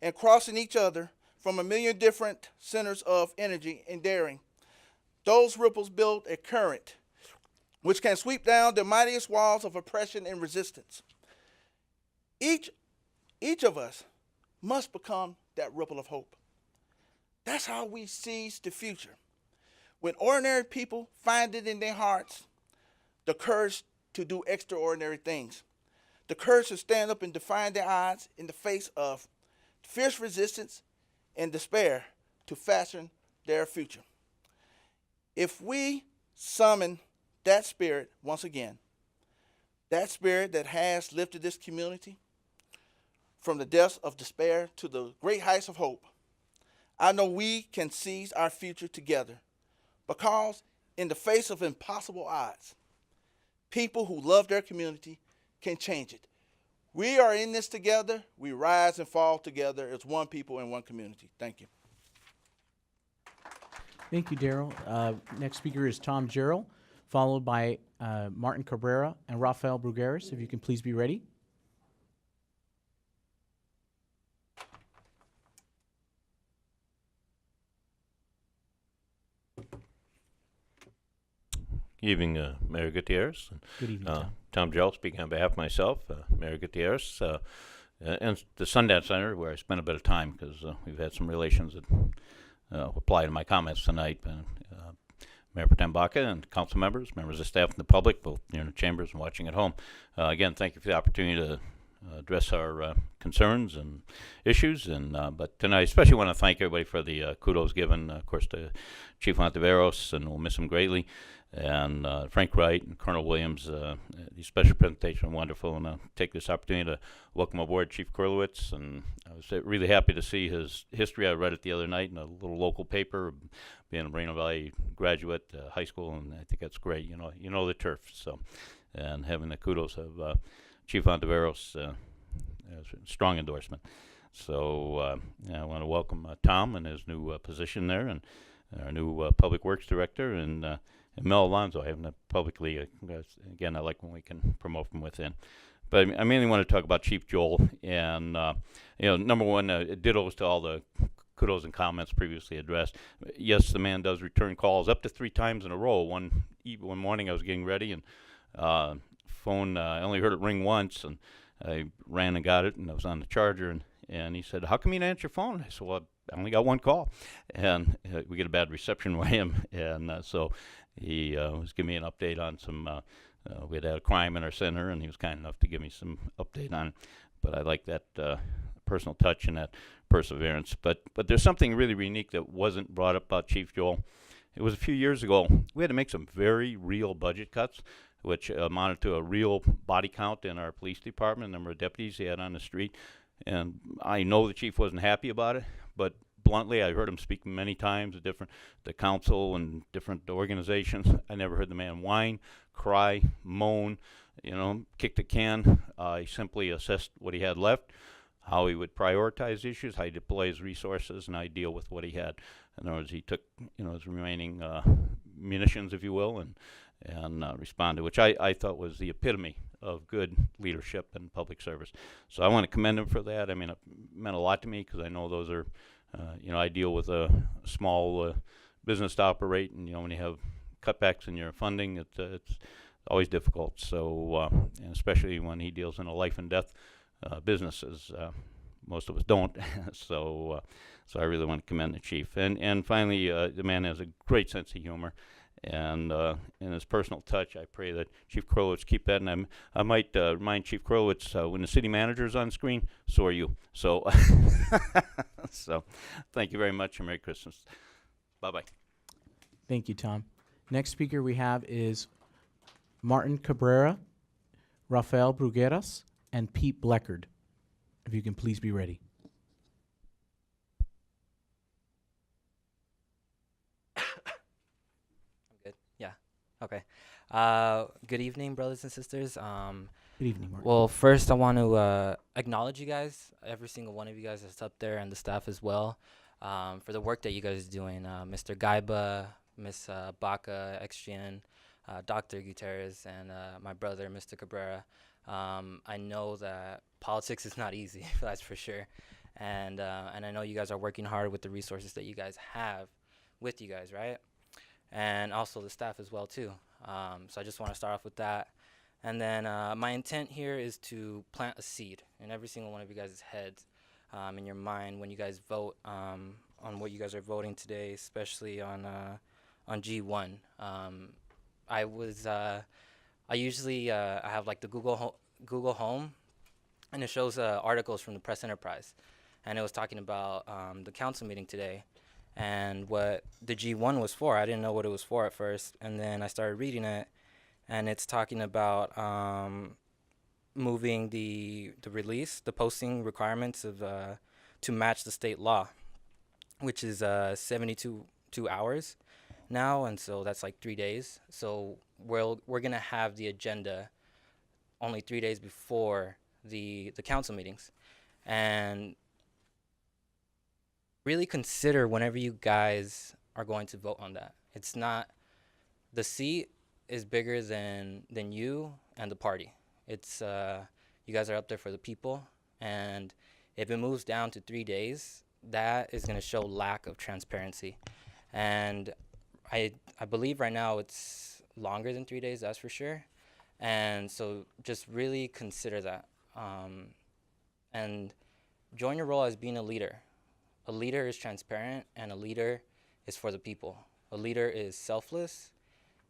and crossing each other from a million different centers of energy and daring. Those ripples build a current which can sweep down the mightiest walls of oppression and resistance. Each of us must become that ripple of hope. That's how we seize the future. When ordinary people find it in their hearts, the courage to do extraordinary things, the courage to stand up and defy their odds in the face of fierce resistance and despair to fashion their future. If we summon that spirit once again, that spirit that has lifted this community from the depths of despair to the great heights of hope, I know we can seize our future together, because in the face of impossible odds, people who love their community can change it. We are in this together. We rise and fall together as one people in one community. Thank you. Thank you, Daryl. Next speaker is Tom Gerald, followed by Martin Cabrera and Rafael Brugueras. If you can please be ready. Good evening, Mayor Gutierrez. Good evening, Tom. Tom Gerald speaking on behalf of myself, Mayor Gutierrez, and the Sundance Center, where I spent a bit of time because we've had some relations that apply to my comments tonight. Mayor Pro Tem Baca and council members, members of staff, and the public, both here in the chambers and watching at home. Again, thank you for the opportunity to address our concerns and issues. But tonight, I especially want to thank everybody for the kudos given, of course, to Chief Ontiveros, and we'll miss him greatly. And Frank Wright and Colonel Williams, the special presentation, wonderful. And I'll take this opportunity to welcome aboard Chief Kurlowitz. And I was really happy to see his history. I read it the other night in a little local paper, being a Moreno Valley graduate, high school, and I think that's great. You know the turf. So, and having the kudos of Chief Ontiveros, strong endorsement. So I want to welcome Tom in his new position there, and our new Public Works Director, and Mel Alonzo. I haven't publicly, again, I like when we can promote from within. But I mainly want to talk about Chief Joel. And, number one, dittos to all the kudos and comments previously addressed. Yes, the man does return calls up to 3 times in a row. One morning I was getting ready, and phone, I only heard it ring once, and I ran and got it, and I was on the charger, and he said, "How come you didn't answer your phone?" I said, "Well, I only got one call," and we get a bad reception with him, and so He was giving me an update on some. We had a crime in our center, and he was kind enough to give me some update on it. But I like that personal touch and that perseverance. But there's something really unique that wasn't brought up about Chief Joel. It was a few years ago. We had to make some very real budget cuts, which amounted to a real body count in our police department, the number of deputies he had on the street. And I know the chief wasn't happy about it, but bluntly, I heard him speak many times at the council and different organizations. I never heard the man whine, cry, moan, kick the can. He simply assessed what he had left, how he would prioritize issues, how he deploy his resources, and how he deal with what he had. In other words, he took his remaining munitions, if you will, and responded, which I thought was the epitome of good leadership and public service. So I want to commend him for that. I mean, it meant a lot to me because I know those are, I deal with a small business to operate, and when you have cutbacks in your funding, it's always difficult. So, and especially when he deals in a life and death businesses, most of us don't. So I really want to commend the chief. And finally, the man has a great sense of humor. And in his personal touch, I pray that Chief Krolowitz keep that. And I might remind Chief Krolowitz, when the city manager is on screen, so are you. So, so thank you very much, and Merry Christmas. Bye-bye. Thank you, Tom. Next speaker we have is Martin Cabrera, Rafael Brugueras, and Pete Bleckard. If you can please be ready. Okay. Good evening, brothers and sisters. Good evening, Mark. Well, first I want to acknowledge you guys, every single one of you guys that's up there, and the staff as well, for the work that you guys are doing. Mr. Gaiba, Miss Baca, XGN, Dr. Gutierrez, and my brother, Mr. Cabrera. I know that politics is not easy, that's for sure. And I know you guys are working hard with the resources that you guys have with you guys, right? And also the staff as well too. So I just want to start off with that. And then my intent here is to plant a seed in every single one of you guys' heads, in your mind when you guys vote on what you guys are voting today, especially on G1. I usually have like the Google Home, and it shows articles from the Press Enterprise, and it was talking about the council meeting today. And what the G1 was for. I didn't know what it was for at first, and then I started reading it, and it's talking about moving the posting requirements of to match the state law, which is 72 hours now, and so that's like 3 days. So we're gonna have the agenda only 3 days before the council meetings, and really consider whenever you guys are going to vote on that. It's not, the seat is bigger than you and the party. It's you guys are up there for the people, and if it moves down to 3 days, that is going to show lack of transparency. And I believe right now it's longer than 3 days, that's for sure. And so just really consider that, and join your role as being a leader. A leader is transparent, and a leader is for the people. A leader is selfless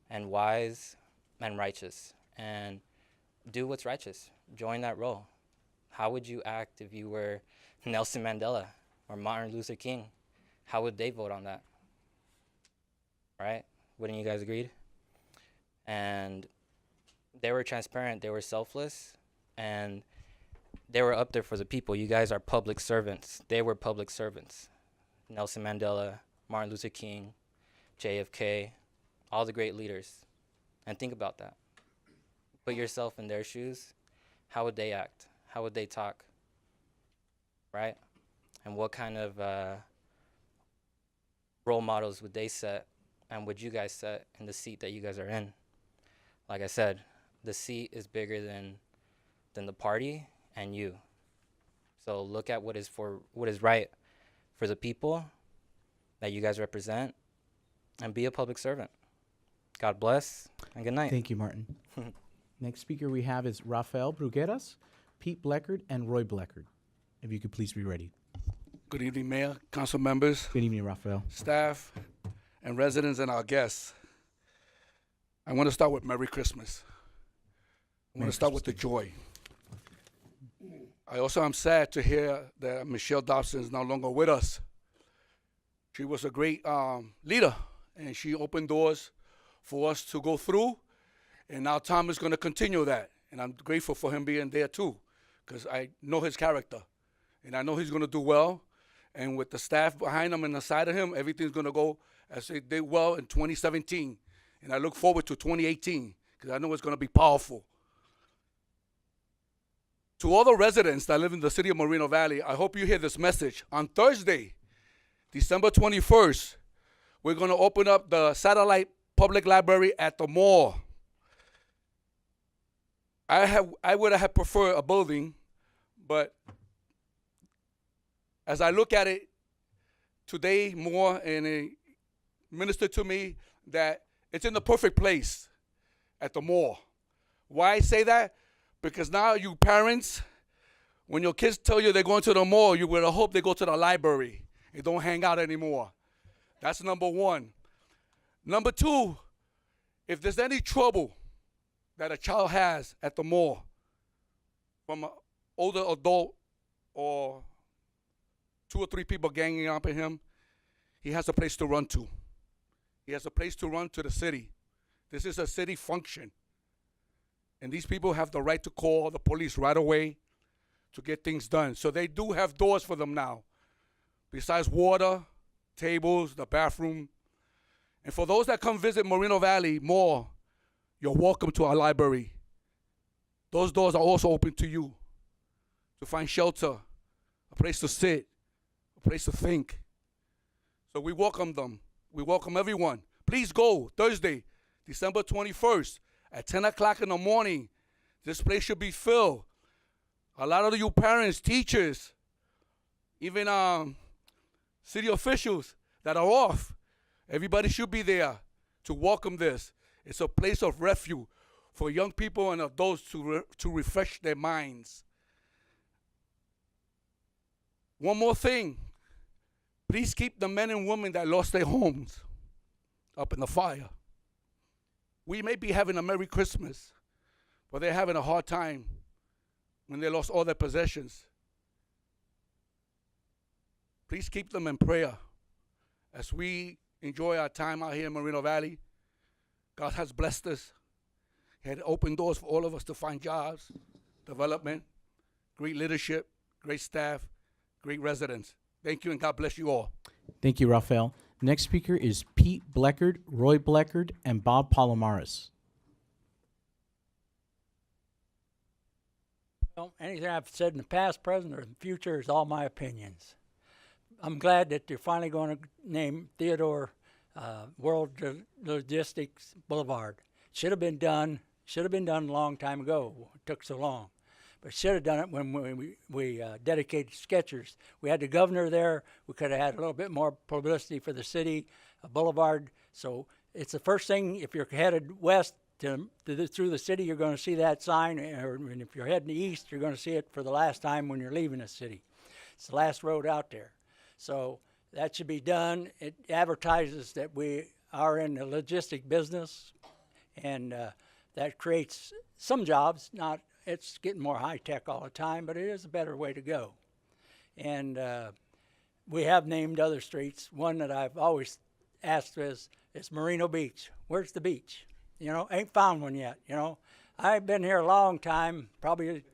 and wise and righteous, and do what's righteous. Join that role. How would you act if you were Nelson Mandela or Martin Luther King? How would they vote on that? Right? Wouldn't you guys agree? And they were transparent, they were selfless, and they were up there for the people. You guys are public servants. They were public servants. Nelson Mandela, Martin Luther King, JFK, all the great leaders. And think about that. Put yourself in their shoes. How would they act? How would they talk? Right? And what kind of role models would they set, and would you guys set in the seat that you guys are in? Like I said, the seat is bigger than the party and you. So look at what is right for the people that you guys represent, and be a public servant. God bless, and good night. Thank you, Martin. Next speaker we have is Rafael Brugueras, Pete Bleckard, and Roy Bleckard. If you could please be ready. Good evening, Mayor, council members. Good evening, Rafael. Staff, and residents, and our guests. I want to start with Merry Christmas. I want to start with the joy. I also am sad to hear that Michelle Dobson is no longer with us. She was a great leader, and she opened doors for us to go through, and now Tom is going to continue that. And I'm grateful for him being there too, because I know his character, and I know he's going to do well. And with the staff behind him and the side of him, everything's going to go as they did well in 2017. And I look forward to 2018, because I know it's going to be powerful. To all the residents that live in the city of Moreno Valley, I hope you hear this message. On Thursday, December 21st, we're going to open up the satellite public library at the mall. I would have preferred a building, but as I look at it today more, and it ministered to me that it's in the perfect place at the mall. Why I say that? Because now you parents, when your kids tell you they're going to the mall, you would hope they go to the library and don't hang out anymore. That's number one. Number two, if there's any trouble that a child has at the mall from an older adult or 2 or 3 people ganging up on him, he has a place to run to. He has a place to run to the city. This is a city function. And these people have the right to call the police right away to get things done. So they do have doors for them now. Besides water, tables, the bathroom. And for those that come visit Moreno Valley Mall, you're welcome to our library. Those doors are also open to you to find shelter, a place to sit, a place to think. So we welcome them. We welcome everyone. Please go Thursday, December 21st at 10 o'clock in the morning. This place should be filled. A lot of you parents, teachers, even city officials that are off, everybody should be there to welcome this. It's a place of refuge for young people and adults to refresh their minds. One more thing. Please keep the men and women that lost their homes up in the fire. We may be having a Merry Christmas, but they're having a hard time when they lost all their possessions. Please keep them in prayer as we enjoy our time out here in Moreno Valley. God has blessed us. He had opened doors for all of us to find jobs, development, great leadership, great staff, great residents. Thank you, and God bless you all. Thank you, Rafael. Next speaker is Pete Bleckard, Roy Bleckard, and Bob Palomares. Well, anything I've said in the past, present, or future is all my opinions. I'm glad that you're finally going to name Theodore World Logistics Boulevard. Should have been done a long time ago. It took so long. But should have done it when we dedicated Skechers. We had the governor there. We could have had a little bit more publicity for the city, boulevard. So it's the first thing, if you're headed west through the city, you're going to see that sign. And if you're heading east, you're going to see it for the last time when you're leaving the city. It's the last road out there. So that should be done. It advertises that we are in the logistic business, and that creates some jobs. It's getting more high-tech all the time, but it is a better way to go. And we have named other streets. One that I've always asked is Moreno Beach. Where's the beach? Ain't found one yet, I've been here a long time, probably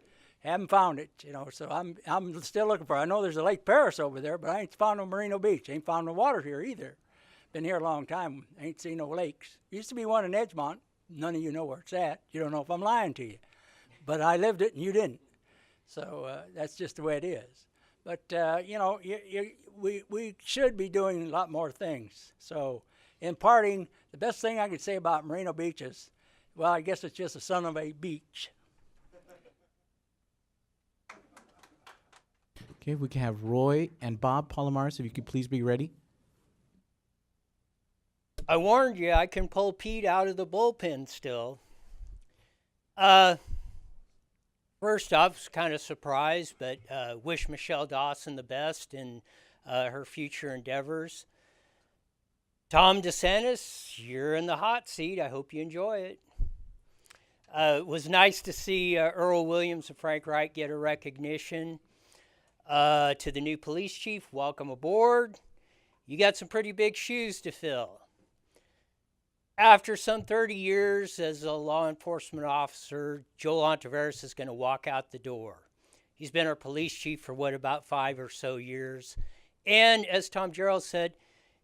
haven't found it, so I'm still looking for it. I know there's a Lake Paris over there, but I ain't found no Moreno Beach. Ain't found no water here either. Been here a long time, ain't seen no lakes. Used to be one in Edgemont. None of you know where it's at. You don't know if I'm lying to you. But I lived it and you didn't. So that's just the way it is. But, we should be doing a lot more things. So in parting, the best thing I could say about Moreno Beach is, well, I guess it's just a son of a beach. Okay, we can have Roy and Bob Palomares, if you could please be ready. I warned you, I can pull Pete out of the bullpen still. First off, I was kind of surprised, but wish Michelle Dawson the best in her future endeavors. Tom DeSantis, you're in the hot seat. I hope you enjoy it. It was nice to see Earl Williams and Frank Wright get a recognition. To the new police chief, welcome aboard. You got some pretty big shoes to fill. After some 30 years as a law enforcement officer, Joel Ontiveros is going to walk out the door. He's been our police chief for about 5 or so years. And as Tom Gerald said,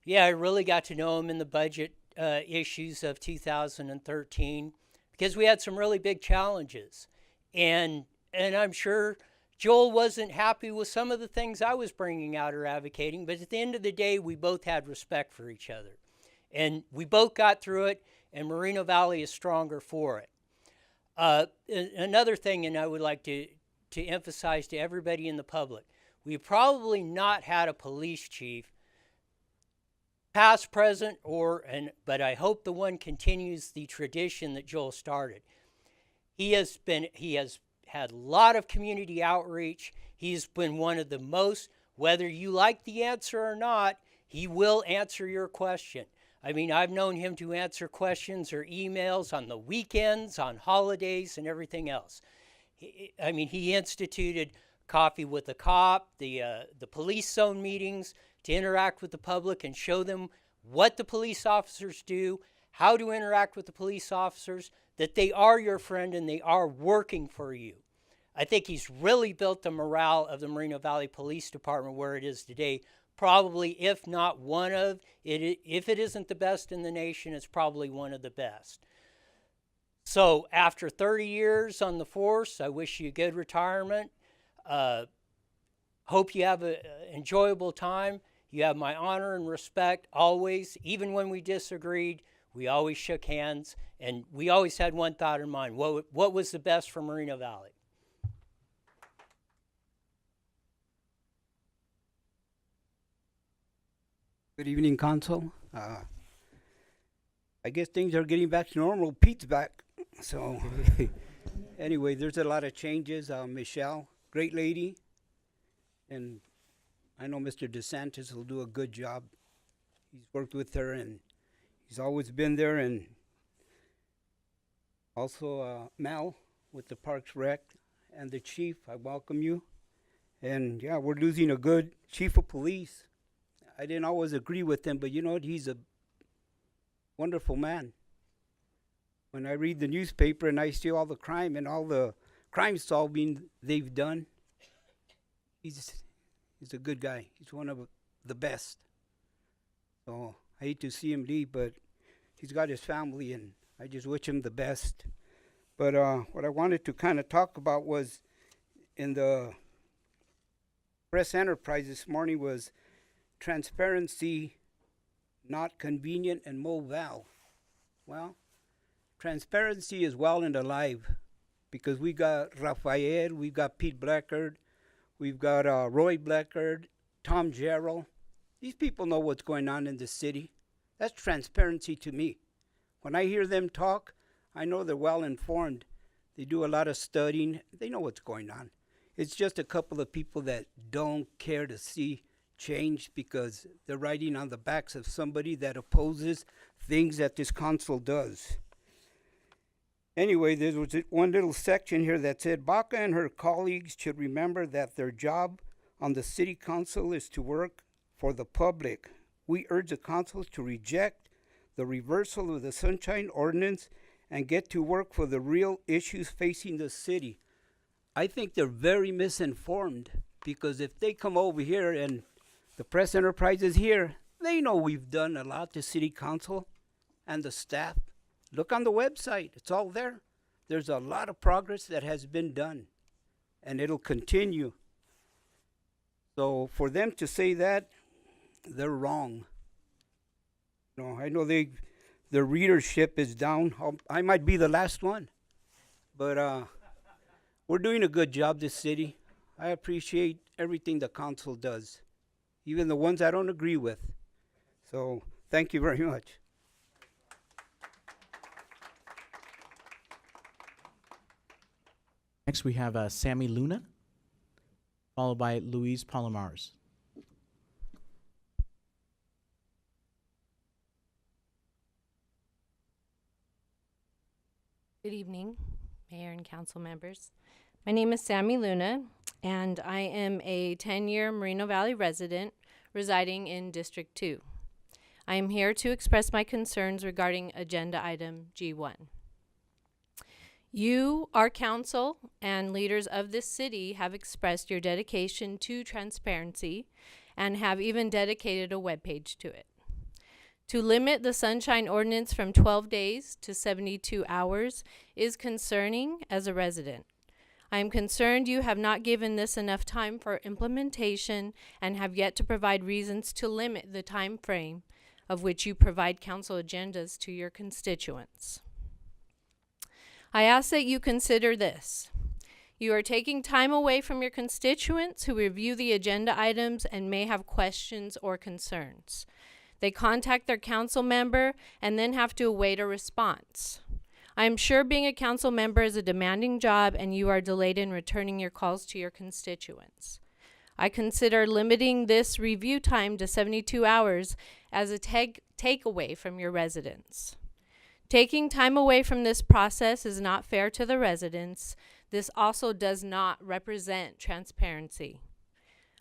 yeah, I really got to know him in the budget issues of 2013 because we had some really big challenges. And I'm sure Joel wasn't happy with some of the things I was bringing out or advocating, but at the end of the day, we both had respect for each other. And we both got through it, and Moreno Valley is stronger for it. Another thing, and I would like to emphasize to everybody in the public, we probably not had a police chief, past, present, but I hope the one continues the tradition that Joel started. He has had a lot of community outreach. He's been one of the most, whether you like the answer or not, he will answer your question. I mean, I've known him to answer questions or emails on the weekends, on holidays, and everything else. He instituted Coffee with a Cop, the police zone meetings to interact with the public and show them what the police officers do, how to interact with the police officers, that they are your friend and they are working for you. I think he's really built the morale of the Moreno Valley Police Department where it is today. Probably, if not one of it, if it isn't the best in the nation, it's probably one of the best. So after 30 years on the force, I wish you a good retirement. Hope you have an enjoyable time. You have my honor and respect always. Even when we disagreed, we always shook hands, and we always had one thought in mind: what was the best for Moreno Valley? Good evening, Council. I guess things are getting back to normal. Pete's back. So, anyway, there's a lot of changes. Michelle, great lady. And I know Mr. DeSantis will do a good job. He's worked with her, and he's always been there. And also, Mel with the Parks Rec and the chief, I welcome you. And, yeah, we're losing a good chief of police. I didn't always agree with him, but you know what? He's a wonderful man. When I read the newspaper and I see all the crime and all the crime solving they've done, he's a good guy. He's one of the best. So I hate to see him leave, but he's got his family, and I just wish him the best. But what I wanted to kind of talk about was in the press enterprise this morning was transparency, not convenient, and Mo-Val. Well, transparency is well and alive because we got Rafael, we've got Pete Blackard, we've got Roy Blackard, Tom Gerald. These people know what's going on in the city. That's transparency to me. When I hear them talk, I know they're well informed. They do a lot of studying. They know what's going on. It's just a couple of people that don't care to see change because they're riding on the backs of somebody that opposes things that this council does. Anyway, there was one little section here that said Baca and her colleagues should remember that their job on the city council is to work for the public. We urge the council to reject the reversal of the Sunshine Ordinance and get to work for the real issues facing the city. I think they're very misinformed because if they come over here and the press enterprise is here, they know we've done a lot to city council and the staff. Look on the website, it's all there. There's a lot of progress that has been done, and it'll continue. So for them to say that, they're wrong. No, I know their readership is down. I might be the last one, but we're doing a good job this city. I appreciate everything the council does, even the ones I don't agree with. So thank you very much. Next, we have Sammy Luna, followed by Luis Palomares. Good evening, Mayor and council members. My name is Sammy Luna, and I am a 10-year Moreno Valley resident residing in District 2. I am here to express my concerns regarding agenda item G1. You, our council, and leaders of this city have expressed your dedication to transparency and have even dedicated a webpage to it. To limit the sunshine ordinance from 12 days to 72 hours is concerning as a resident. I am concerned you have not given this enough time for implementation and have yet to provide reasons to limit the time frame of which you provide council agendas to your constituents. I ask that you consider this. You are taking time away from your constituents who review the agenda items and may have questions or concerns. They contact their council member and then have to await a response. I am sure being a council member is a demanding job and you are delayed in returning your calls to your constituents. I consider limiting this review time to 72 hours as a takeaway from your residents. Taking time away from this process is not fair to the residents. This also does not represent transparency.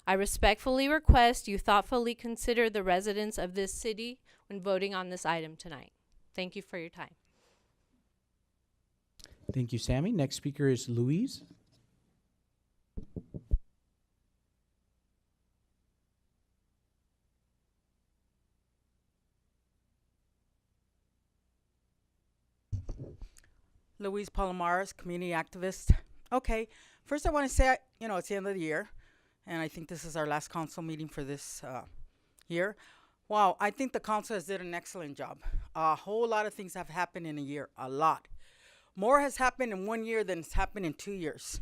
I respectfully request you thoughtfully consider the residents of this city when voting on this item tonight. Thank you for your time. Thank you, Sammy. Next speaker is Louise. Louise Palomares, community activist. Okay, first I want to say, it's the end of the year, and I think this is our last council meeting for this year. Wow, I think the council has did an excellent job. A whole lot of things have happened in a year, a lot. More has happened in 1 year than it's happened in 2 years.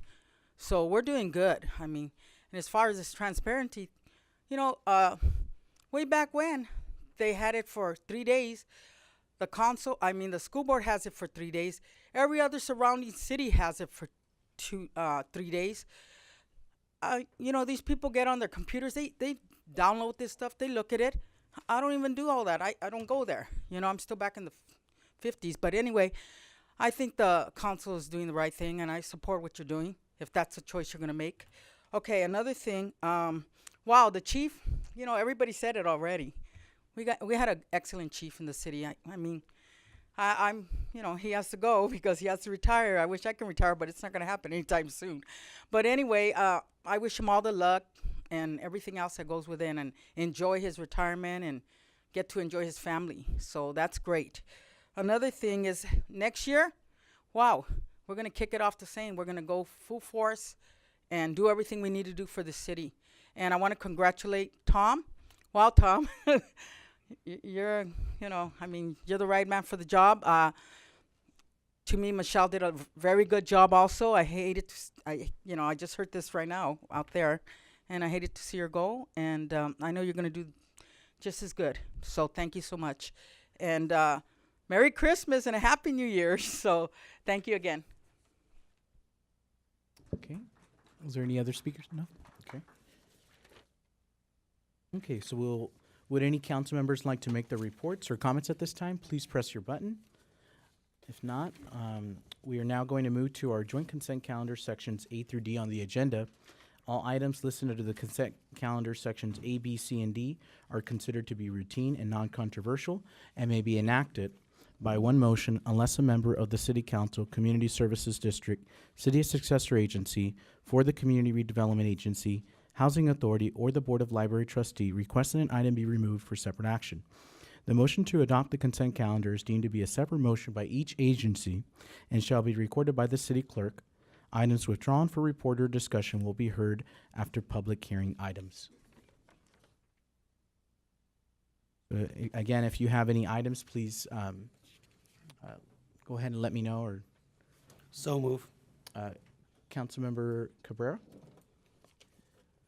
So we're doing good. I mean, and as far as this transparency, way back when, they had it for 3 days. The school board has it for 3 days. Every other surrounding city has it for 3 days. These people get on their computers, they download this stuff, they look at it. I don't even do all that. I don't go there. I'm still back in the 50s. But anyway, I think the council is doing the right thing, and I support what you're doing, if that's the choice you're going to make. Okay, another thing. Wow, the chief, everybody said it already. We had an excellent chief in the city. I'm he has to go because he has to retire. I wish I can retire, but it's not going to happen anytime soon. But anyway, I wish him all the luck and everything else that goes within, and enjoy his retirement and get to enjoy his family. So that's great. Another thing is next year, wow, we're going to kick it off the same. We're going to go full force and do everything we need to do for the city. And I want to congratulate Tom. Wow, Tom. You're the right man for the job. To me, Michelle did a very good job also. I just heard this right now out there, and I hated to see her go. And I know you're going to do just as good. So thank you so much. And Merry Christmas and a Happy New Year. So thank you again. Okay. Is there any other speakers? No? Okay. Okay, so would any council members like to make their reports or comments at this time? Please press your button. If not, we are now going to move to our joint consent calendar sections A through D on the agenda. All items listed under the consent calendar sections A, B, C, and D are considered to be routine and non-controversial and may be enacted by one motion unless a member of the City Council, Community Services District, City Successor Agency, for the Community Redevelopment Agency, Housing Authority, or the Board of Library Trustee requests that an item be removed for separate action. The motion to adopt the consent calendar is deemed to be a separate motion by each agency and shall be recorded by the city clerk. Items withdrawn for report or discussion will be heard after public hearing items. Again, if you have any items, please go ahead and let me know. Or so move. Councilmember Cabrera?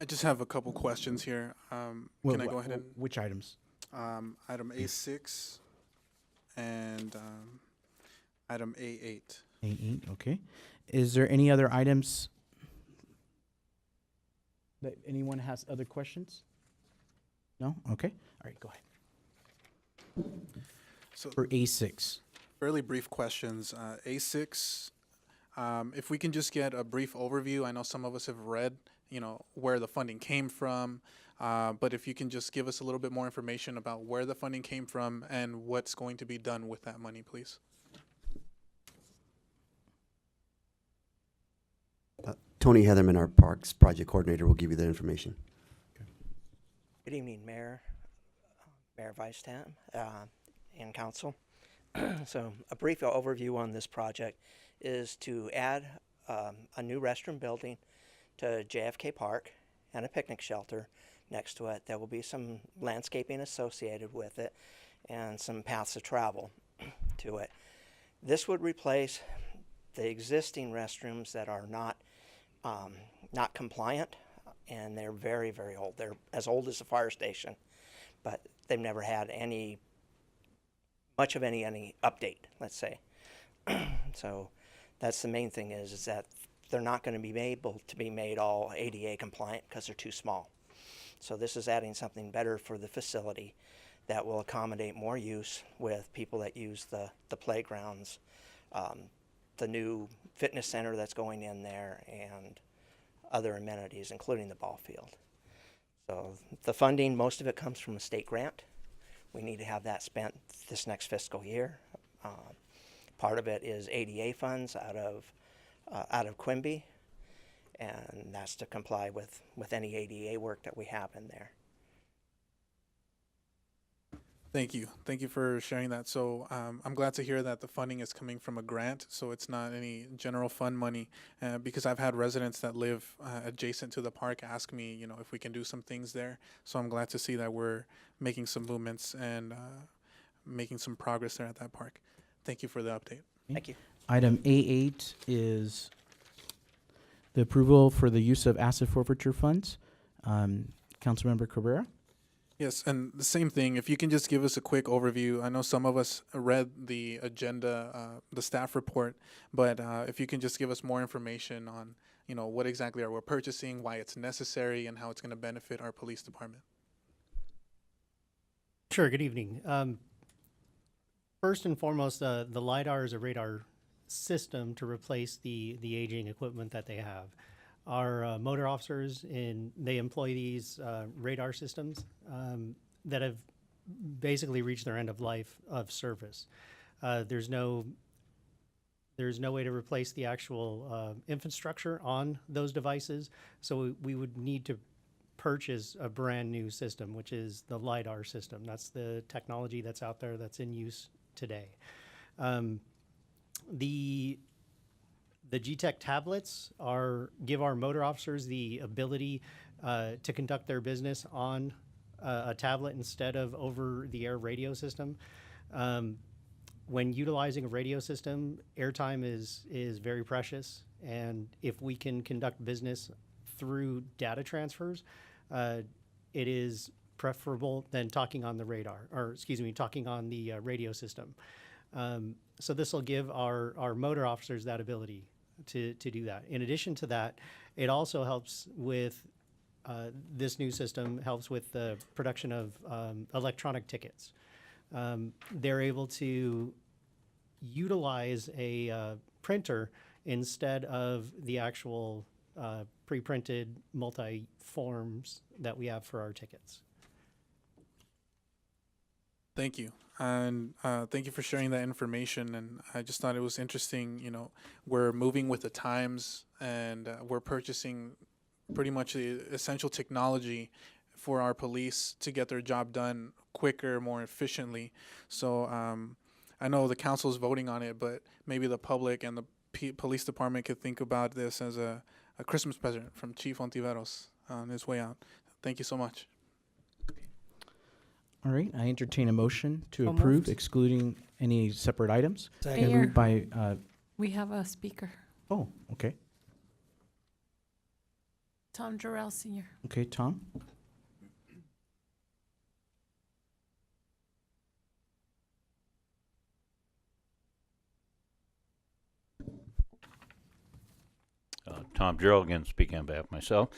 I just have a couple questions here. Can I go ahead and... Which items? Item A6 and item A8. A8, okay. Is there any other items that anyone has other questions? No? Okay. All right, go ahead. So for A6. Fairly brief questions. A6, if we can just get a brief overview. I know some of us have read, where the funding came from, but if you can just give us a little bit more information about where the funding came from and what's going to be done with that money, please. Tony Heatherman, our Parks Project Coordinator, will give you that information. Good evening, Mayor, Mayor Vice Tam, and Council. So a brief overview on this project is to add a new restroom building to JFK Park and a picnic shelter next to it. There will be some landscaping associated with it and some paths of travel to it. This would replace the existing restrooms that are not compliant, and they're very, very old. They're as old as the fire station, but they've never had much of any update, let's say. So that's the main thing is that they're not going to be able to be made all ADA compliant because they're too small. So this is adding something better for the facility that will accommodate more use with people that use the playgrounds, the new fitness center that's going in there, and other amenities, including the ball field. So the funding, most of it comes from a state grant. We need to have that spent this next fiscal year. Part of it is ADA funds out of Quimby, and that's to comply with any ADA work that we have in there. Thank you. Thank you for sharing that. So I'm glad to hear that the funding is coming from a grant, so it's not any general fund money, because I've had residents that live adjacent to the park ask me, if we can do some things there. So I'm glad to see that we're making some movements and making some progress there at that park. Thank you for the update. Thank you. Item A8 is the approval for the use of asset forfeiture funds. Councilmember Cabrera? Yes, and the same thing, if you can just give us a quick overview. I know some of us read the agenda, the staff report, but if you can just give us more information on, what exactly are we purchasing, why it's necessary, and how it's going to benefit our police department. Sure, good evening. First and foremost, the LiDAR is a radar system to replace the aging equipment that they have. Our motor officers, they employ these radar systems that have basically reached their end of life of service. There's no way to replace the actual infrastructure on those devices, so we would need to purchase a brand new system, which is the LiDAR system. That's the technology that's out there that's in use today. The GTEC tablets give our motor officers the ability to conduct their business on a tablet instead of over-the-air radio system. When utilizing a radio system, airtime is very precious, and if we can conduct business through data transfers, it is preferable than talking on the talking on the radio system. So this will give our motor officers that ability to do that. In addition to that, it also helps with this new system helps with the production of electronic tickets. They're able to utilize a printer instead of the actual pre-printed multi-forms that we have for our tickets. Thank you. And thank you for sharing that information. And I just thought it was interesting, we're moving with the times, and we're purchasing pretty much the essential technology for our police to get their job done quicker, more efficiently. So I know the council is voting on it, but maybe the public and the police department could think about this as a Christmas present from Chief Ontiveros on his way out. Thank you so much. All right, I entertain a motion to So approve, moved. excluding any separate items. Second. Moved by, We have a speaker, oh, okay. Tom Jarrell Sr. Okay, Tom? Tom Gerald again speaking on behalf of myself.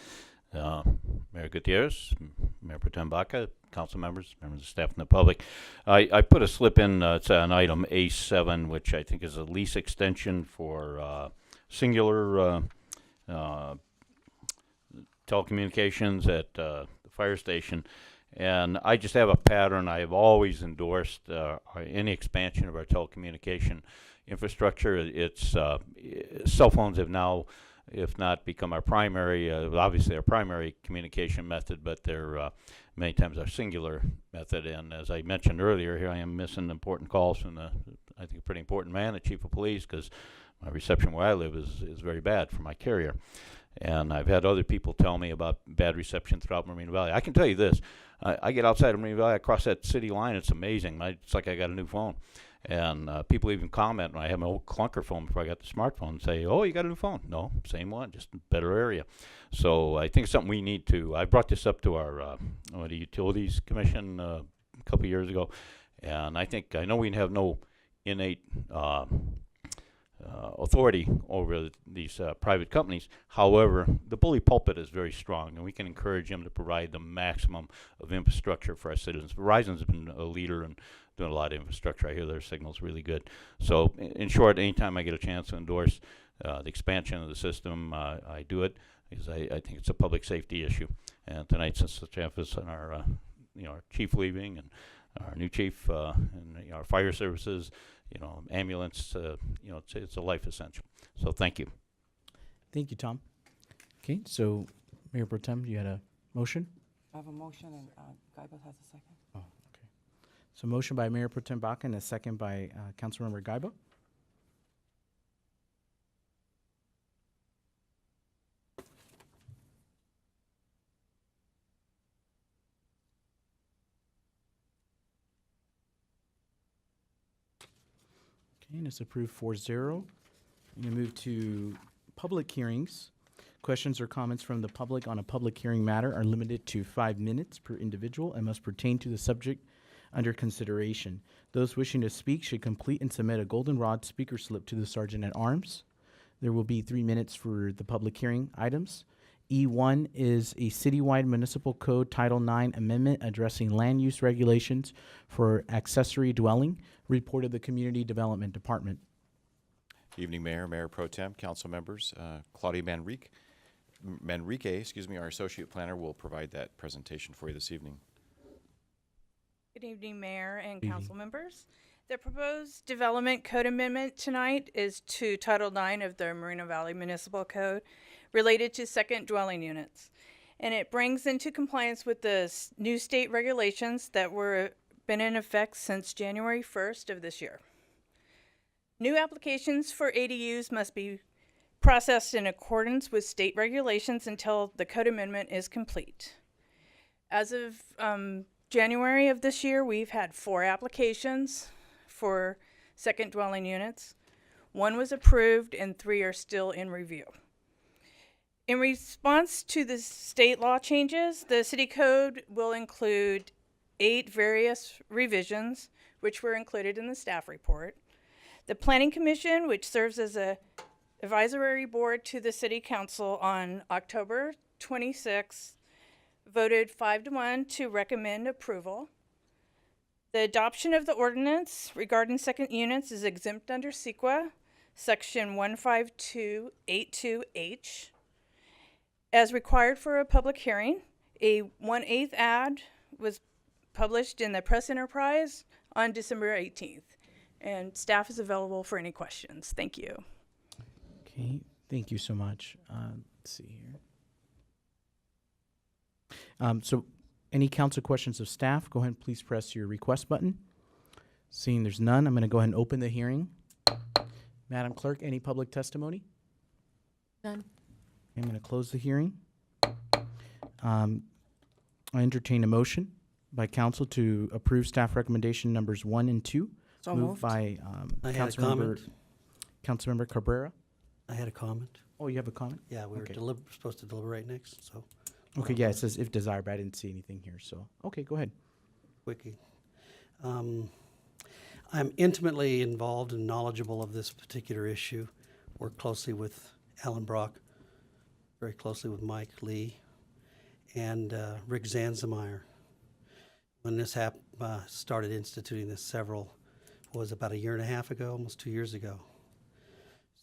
Mayor Gutierrez, Mayor Pro Tem Baca, council members, members of staff, and the public. I put a slip in, it's on item A7, which I think is a lease extension for Singular telecommunications at the fire station. And I just have a pattern. I have always endorsed any expansion of our telecommunication infrastructure. It's cell phones have now, if not become our primary, obviously our primary communication method, but they're many times our singular method. And as I mentioned earlier, here I am missing important calls from I think a pretty important man, the chief of police, because my reception where I live is very bad for my carrier. And I've had other people tell me about bad reception throughout Moreno Valley. I can tell you this, I get outside of Moreno Valley, I cross that city line, it's amazing. It's like I got a new phone. And people even comment when I had my old clunker phone before I got the smartphone and say, oh, you got a new phone. No, same one, just a better area. So I think it's something we need to, I brought this up to our the Utilities Commission a couple years ago. And I know we have no innate authority over these private companies. However, the bully pulpit is very strong, and we can encourage them to provide the maximum of infrastructure for our citizens. Verizon's been a leader in doing a lot of infrastructure. I hear their signal's really good. So, in short, anytime I get a chance to endorse the expansion of the system, I do it because I think it's a public safety issue. And tonight, since such emphasis on our, our chief leaving and our new chief and our fire services, ambulance, it's a life essential. So thank you. Thank you, Tom. Okay, so Mayor Pro Tem, you had a motion? I have a motion, and Guybel has a second. Oh, okay. So motion by Mayor Pro Tem Baca and a second by Councilmember Guybel. And it's approved 4-0. I'm going to move to public hearings. Questions or comments from the public on a public hearing matter are limited to 5 minutes per individual and must pertain to the subject under consideration. Those wishing to speak should complete and submit a goldenrod speaker slip to the Sergeant at Arms. There will be 3 minutes for the public hearing items. E1 is a citywide municipal code Title IX amendment addressing land use regulations for accessory dwelling, reported the Community Development Department. Evening, Mayor, Mayor Pro Tem, council members. Claudia Manrique, our associate planner, will provide that presentation for you this evening. Good evening, Mayor and council members. The proposed development code amendment tonight is to Title IX of the Moreno Valley Municipal Code related to second dwelling units. And it brings into compliance with the new state regulations that were been in effect since January 1st of this year. New applications for ADUs must be processed in accordance with state regulations until the code amendment is complete. As of January of this year, we've had 4 applications for second dwelling units. 1 was approved and 3 are still in review. In response to the state law changes, the city code will include 8 various revisions, which were included in the staff report. The Planning Commission, which serves as a advisory board to the City Council on October 26th, voted 5-1 to recommend approval. The adoption of the ordinance regarding second units is exempt under CEQA, Section 15282H. As required for a public hearing, a 1/8 ad was published in the Press Enterprise on December 18th, and staff is available for any questions. Thank you. Okay, thank you so much. Let's see here. So any council questions of staff, go ahead and please press your request button. Seeing there's none, I'm going to go ahead and open the hearing. Madam Clerk, any public testimony? None. I'm going to close the hearing. I entertain a motion by council to approve staff recommendation numbers 1 and 2. So moved by Councilmember Cabrera. I had a comment. Oh, you have a comment? Yeah, we were supposed to deliberate next, so. Okay, yeah, it says if desired, but I didn't see anything here, so. Okay, go ahead. Quickie. I'm intimately involved and knowledgeable of this particular issue. Work closely with Alan Brock, very closely with Mike Lee, and Rick Zanzemeyer. when this started instituting this was about a year and a half ago, almost 2 years ago.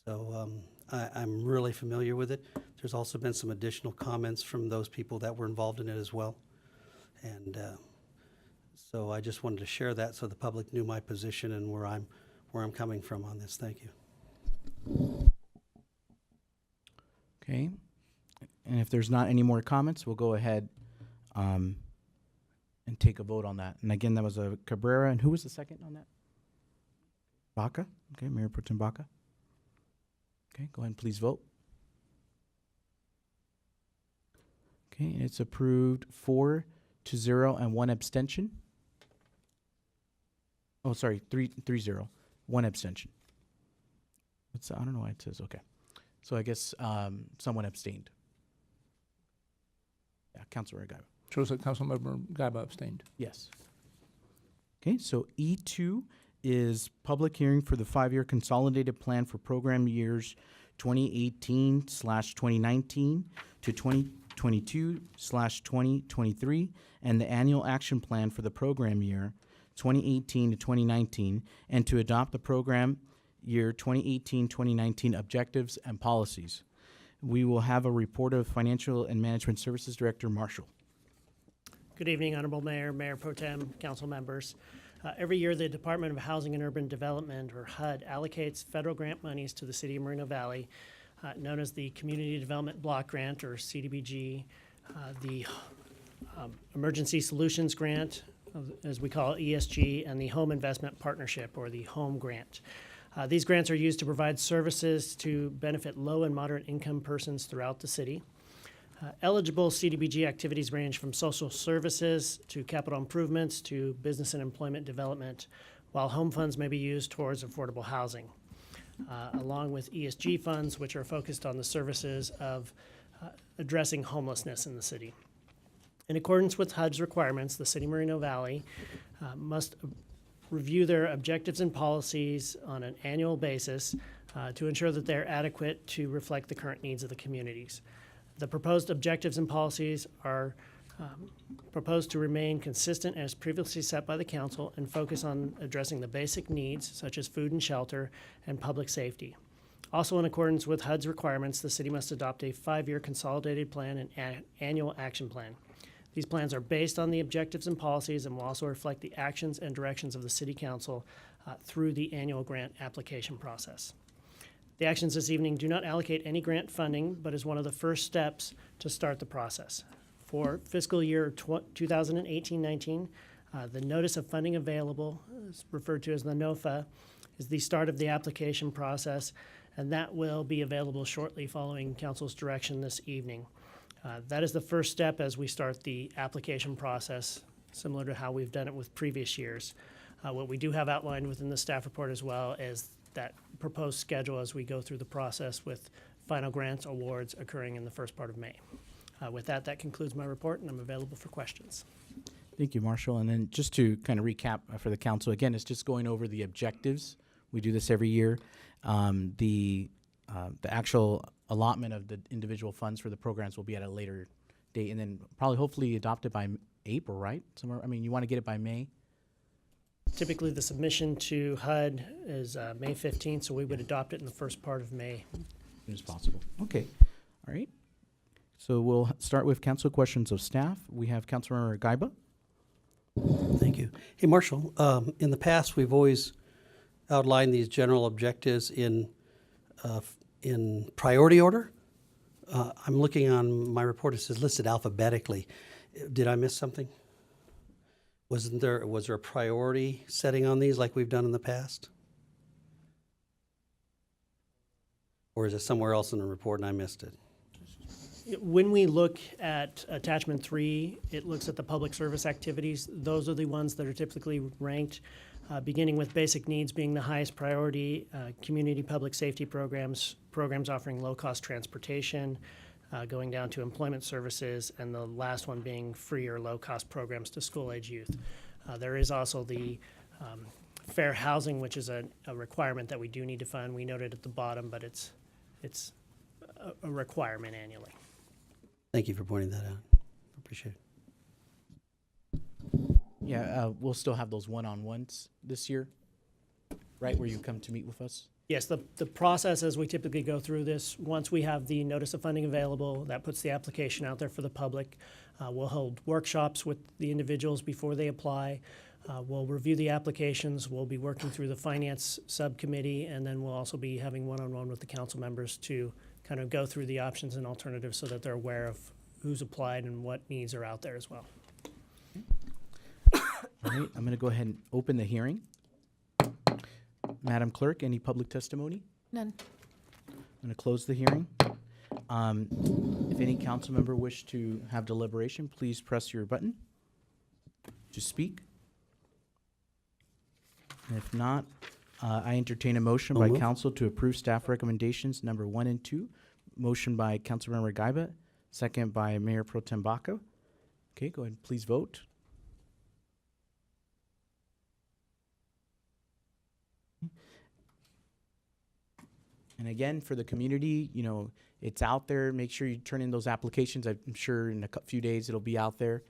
So I'm really familiar with it. There's also been some additional comments from those people that were involved in it as well. And so I just wanted to share that so the public knew my position and where I'm coming from on this. Thank you. Okay. And if there's not any more comments, we'll go ahead and take a vote on that. And again, that was a Cabrera. And who was the second on that? Baca. Okay, Mayor Pro Tem Baca. Okay, go ahead and please vote. Okay, and it's approved 4-0 and 1 abstention. Oh, sorry, 3-0, 1 abstention. I don't know why it says, okay. So I guess someone abstained. Yeah, Councilor Gaiba. Shows that Councilmember Gaiba abstained. Yes. Okay, so E2 is public hearing for the 5-year consolidated plan for program years 2018/2019 to 2022/2023, and the annual action plan for the program year 2018 to 2019, and to adopt the program year 2018-2019 objectives and policies. We will have a report of Financial and Management Services Director Marshall. Good evening, Honorable Mayor, Mayor Pro Tem, council members. Every year, the Department of Housing and Urban Development, or HUD, allocates federal grant monies to the City of Moreno Valley, known as the Community Development Block Grant, or CDBG, the Emergency Solutions Grant, as we call it, ESG, and the Home Investment Partnership, or the HOME Grant. These grants are used to provide services to benefit low and moderate income persons throughout the city. Eligible CDBG activities range from social services to capital improvements to business and employment development, while home funds may be used towards affordable housing, along with ESG funds, which are focused on the services of addressing homelessness in the city. In accordance with HUD's requirements, the City of Moreno Valley must review their objectives and policies on an annual basis to ensure that they're adequate to reflect the current needs of the communities. The proposed objectives and policies are proposed to remain consistent as previously set by the council and focus on addressing the basic needs such as food and shelter and public safety. Also in accordance with HUD's requirements, the city must adopt a 5-year consolidated plan and annual action plan. These plans are based on the objectives and policies and will also reflect the actions and directions of the City Council through the annual grant application process. The actions this evening do not allocate any grant funding, but is one of the first steps to start the process. For fiscal year 2018-19, the Notice of Funding Available, is referred to as the NOFA, is the start of the application process, and that will be available shortly following Council's direction this evening. That is the first step as we start the application process, similar to how we've done it with previous years. What we do have outlined within the staff report as well is that proposed schedule as we go through the process, with final grants awards occurring in the first part of May. With that concludes my report, and I'm available for questions. Thank you, Marshall. And then just to kind of recap for the council, again, it's just going over the objectives. We do this every year. The actual allotment of the individual funds for the programs will be at a later date, and then probably hopefully adopted by April, right? Somewhere. I mean, you want to get it by May? Typically, the submission to HUD is May 15th, so we would adopt it in the first part of May. As soon as possible. Okay. All right. So we'll start with council questions of staff. We have Councilmember Gaiba. Thank you. Hey, Marshall, in the past, we've always outlined these general objectives in priority order. I'm looking on my report, it says listed alphabetically. Did I miss something? Was there a priority setting on these like we've done in the past? Or is it somewhere else in the report and I missed it? When we look at attachment 3, it looks at the public service activities. Those are the ones that are typically ranked, beginning with basic needs being the highest priority, community public safety programs offering low-cost transportation, going down to employment services, and the last one being free or low-cost programs to school-age youth. There is also the fair housing, which is a requirement that we do need to fund. We noted at the bottom, but it's a requirement annually. Thank you for pointing that out. Appreciate it. Yeah, we'll still have those one-on-ones this year, right, where you come to meet with us? Yes, the process as we typically go through this, once we have the notice of funding available, that puts the application out there for the public. We'll hold workshops with the individuals before they apply. We'll review the applications. We'll be working through the finance subcommittee, and then we'll also be having one-on-one with the council members to kind of go through the options and alternatives so that they're aware of who's applied and what needs are out there as well. All right, I'm going to go ahead and open the hearing. Madam Clerk, any public testimony? None. I'm going to close the hearing. If any council member wish to have deliberation, please press your button to speak. And if not, I entertain a motion by council to approve staff recommendations number 1 and 2. Motion by Councilmember Gaiba, second by Mayor Pro Tem Baca. Okay, go ahead, please vote. And again, for the community, you know, it's out there. Make sure you turn in those applications. I'm sure in a few days it'll be out there.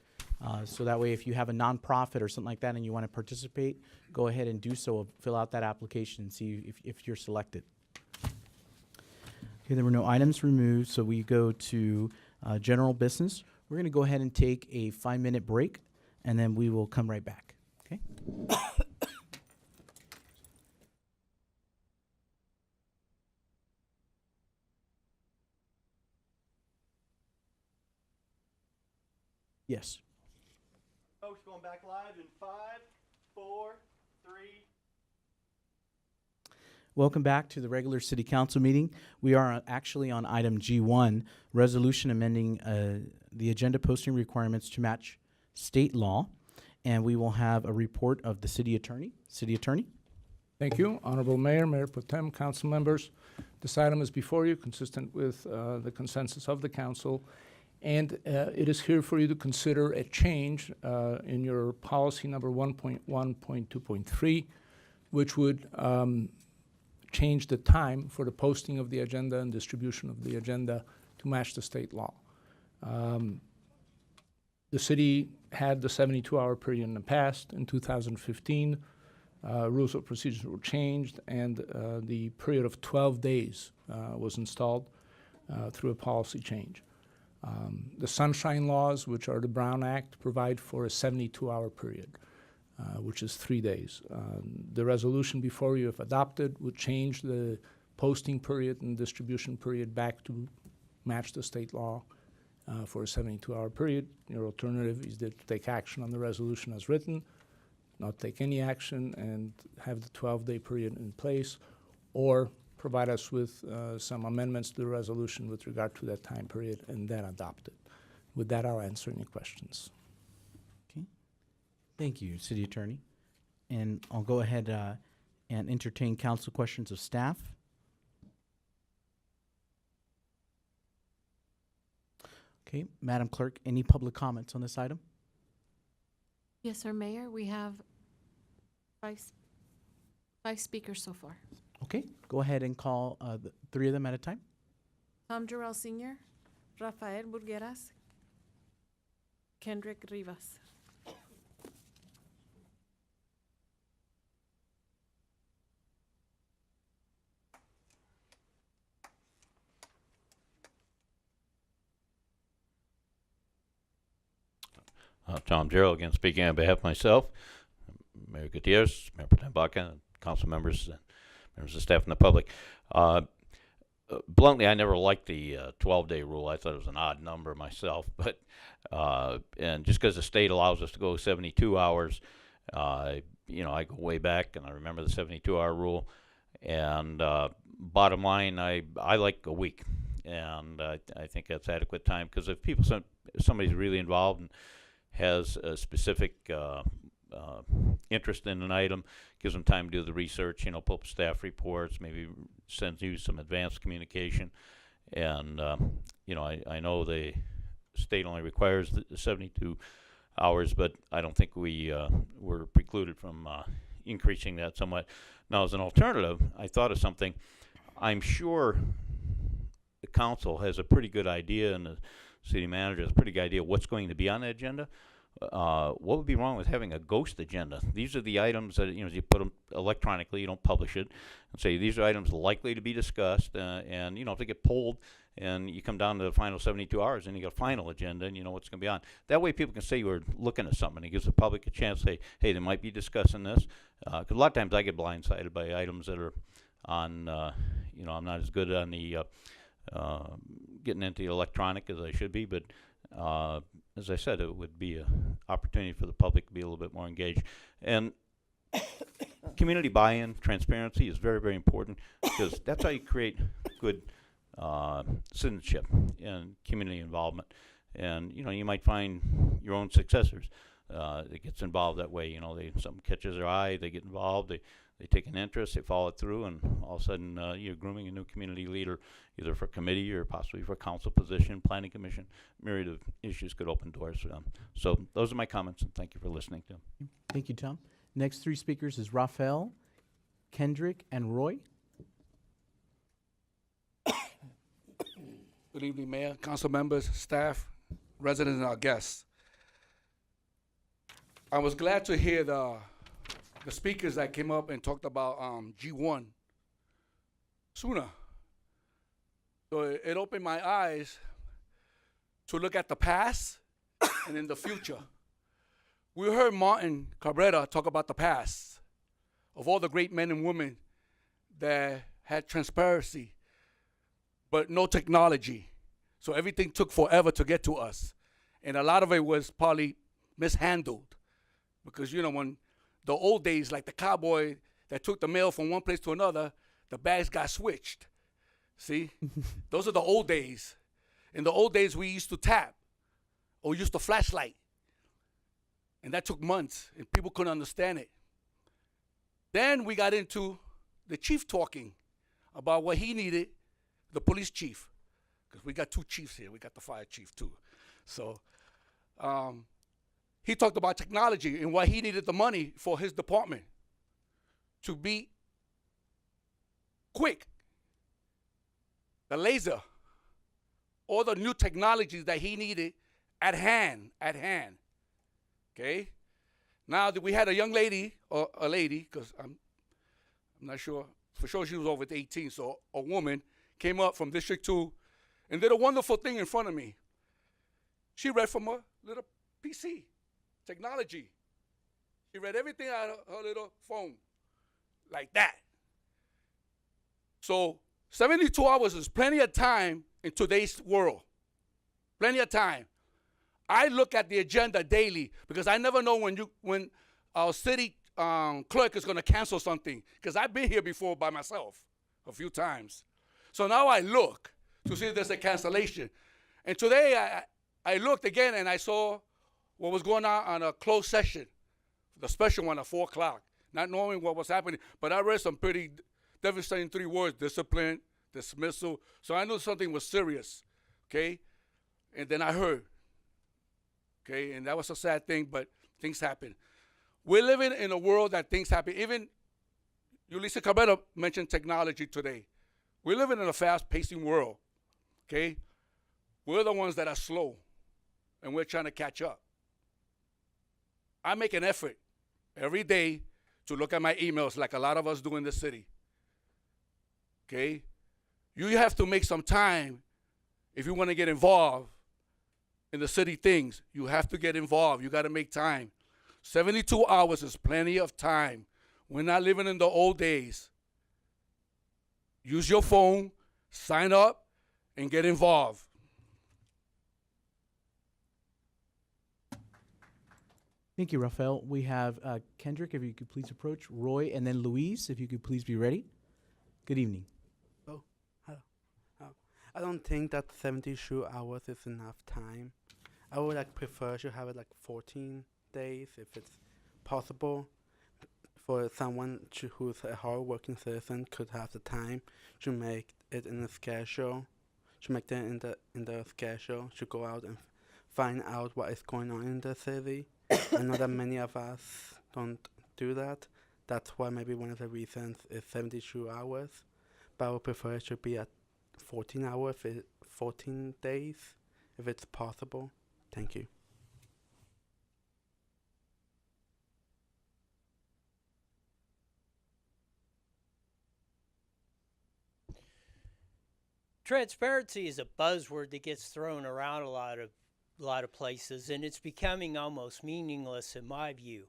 So that way, if you have a nonprofit or something like that and you want to participate, go ahead and do so. Fill out that application and see if you're selected. Okay, there were no items removed, so we go to general business. We're going to go ahead and take a 5-minute break, and then we will come right back. Okay? Yes. Folks, going back live in 5, 4, 3. Welcome back to the regular city council meeting. We are actually on item G1, resolution amending the agenda posting requirements to match state law. And we will have a report of the city attorney. City attorney. Thank you. Honorable Mayor, Mayor Pro Tem, council members. This item is before you, consistent with the consensus of the council. And it is here for you to consider a change in your policy number 1.1.2.3, which would change the time for the posting of the agenda and distribution of the agenda to match the state law. The city had the 72-hour period in the past. In 2015, rules of procedure were changed, and the period of 12 days was installed through a policy change. The sunshine laws, which are the Brown Act, provide for a 72-hour period, which is 3 days. The resolution before you, if adopted, would change the posting period and distribution period back to match the state law for a 72-hour period. Your alternative is to take action on the resolution as written, not take any action, and have the 12-day period in place, or provide us with some amendments to the resolution with regard to that time period and then adopt it. With that, I'll answer any questions. Okay. Thank you, City Attorney. And I'll go ahead and entertain council questions of staff. Okay, Madam Clerk, any public comments on this item? Yes, sir, Mayor. We have five speakers so far. Okay, go ahead and call the 3 of them at a time. Tom Jarrell Sr., Rafael Burgueras, Kendrick Rivas. Tom Jarrell again speaking on behalf of myself, Mayor Gutierrez, Mayor Pro Tem Baca, council members, and members of staff and the public. Bluntly, I never liked the 12-day rule. I thought it was an odd number myself, but and just because the state allows us to go 72 hours, you know, I go way back and I remember the 72-hour rule. And bottom line, I like a week, and I think that's adequate time, because if somebody's really involved and has a specific interest in an item, gives them time to do the research, you know, pull up staff reports, maybe sends you some advanced communication. And, you know, I know the state only requires the 72 hours, but I don't think we're precluded from increasing that somewhat. Now, as an alternative, I thought of something. I'm sure the council has a pretty good idea, and the city manager has a pretty good idea what's going to be on the agenda. what would be wrong with having a ghost agenda? These are the items that, you put them electronically, you don't publish it, and say these are items likely to be discussed, and, if they get pulled and you come down to the final 72 hours and you got a final agenda and you know what's going to be on. That way people can say you were looking at something. It gives the public a chance to say, hey, they might be discussing this. Because a lot of times I get blindsided by items that are on, I'm not as good on the getting into the electronic as I should be, but as I said, it would be an opportunity for the public to be a little bit more engaged. And community buy-in, transparency is very, very important, because that's how you create good citizenship and community involvement. And, you might find your own successors that gets involved that way. Something catches their eye, they get involved, they take an interest, they follow it through, and all of a sudden you're grooming a new community leader, either for committee or possibly for council position, planning commission. Myriad of issues could open doors for them. So those are my comments, and thank you for listening to them. Thank you, Tom. Next three speakers is Raphael, Kendrick, and Roy. Good evening, Mayor, council members, staff, residents, and our guests. I was glad to hear the speakers that came up and talked about G1 sooner. So it opened my eyes to look at the past and in the future. We heard Martin Cabrera talk about the past of all the great men and women that had transparency, but no technology. So everything took forever to get to us. And a lot of it was probably mishandled. Because, when the old days, like the cowboy that took the mail from one place to another, the bags got switched. See? Those are the old days. In the old days, we used to tap or used the flashlight. And that took months, and people couldn't understand it. Then we got into the chief talking about what he needed, the police chief, because we got two chiefs here. We got the fire chief, too. So he talked about technology and why he needed the money for his department to be quick. The laser, all the new technologies that he needed at hand. Okay? Now that we had a young lady, or a lady, because I'm not sure, for sure she was over 18, so a woman came up from District 2 and did a wonderful thing in front of me. She read from a little PC, technology. She read everything out of her little phone, like that. So 72 hours is plenty of time in today's world. Plenty of time. I look at the agenda daily because I never know when our city clerk is going to cancel something, because I've been here before by myself a few times. So now I look to see if there's a cancellation. And today I looked again and I saw what was going on a closed session, the special one at 4 o'clock, not knowing what was happening. But I read some pretty devastating 3 words: discipline, dismissal. So I knew something was serious, okay? And then I heard, okay? And that was a sad thing, but things happen. We're living in a world that things happen. Even Ulysses Cabrera mentioned technology today. We're living in a fast-pacing world, okay? We're the ones that are slow, and we're trying to catch up. I make an effort every day to look at my emails like a lot of us do in the city, okay? You have to make some time if you want to get involved in the city things. You have to get involved. You got to make time. 72 hours is plenty of time. We're not living in the old days. Use your phone, sign up, and get involved. Thank you, Raphael. We have Kendrick, if you could please approach, Roy, and then Louise, if you could please be ready. Good evening. I don't think that 72 hours is enough time. I would prefer to have it 14 days if it's possible. For someone who's a hard-working citizen could have the time to make it in the schedule, to make that in the schedule, to go out and find out what is going on in the city. I know that many of us don't do that. That's why maybe one of the reasons is 72 hours. But I would prefer it to be at 14 hours, 14 days, if it's possible. Thank you. transparency is a buzzword that gets thrown around a lot of places, and it's becoming almost meaningless in my view.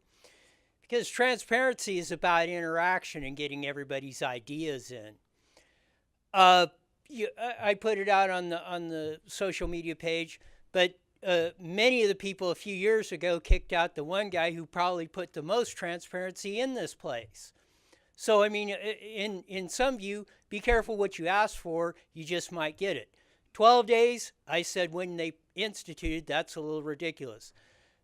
Because transparency is about interaction and getting everybody's ideas in. I put it out on the social media page, but many of the people a few years ago kicked out the one guy who probably put the most transparency in this place. So, I mean, in some view, be careful what you ask for. You just might get it. 12 days, I said when they instituted, that's a little ridiculous.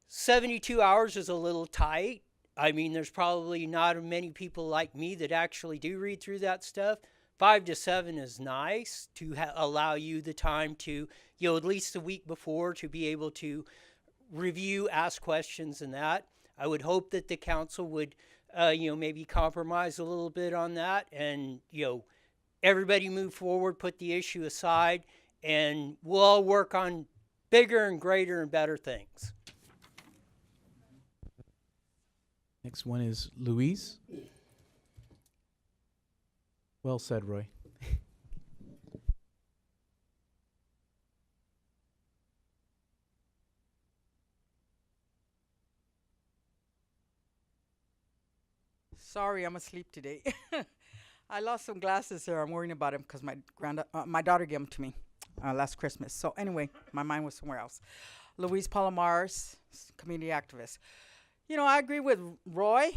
72 hours is a little tight. I mean, there's probably not many people like me that actually do read through that stuff. 5 to 7 is nice to allow you the time to, at least the week before, to be able to review, ask questions and that. I would hope that the council would, maybe compromise a little bit on that and, everybody move forward, put the issue aside, and we'll all work on bigger and greater and better things. Next one is Louise. Well said, Roy. Sorry, I'm asleep today. I lost some glasses here. I'm worrying about them because my daughter gave them to me last Christmas. So anyway, my mind was somewhere else. Louise Palomares, community activist. I agree with Roy,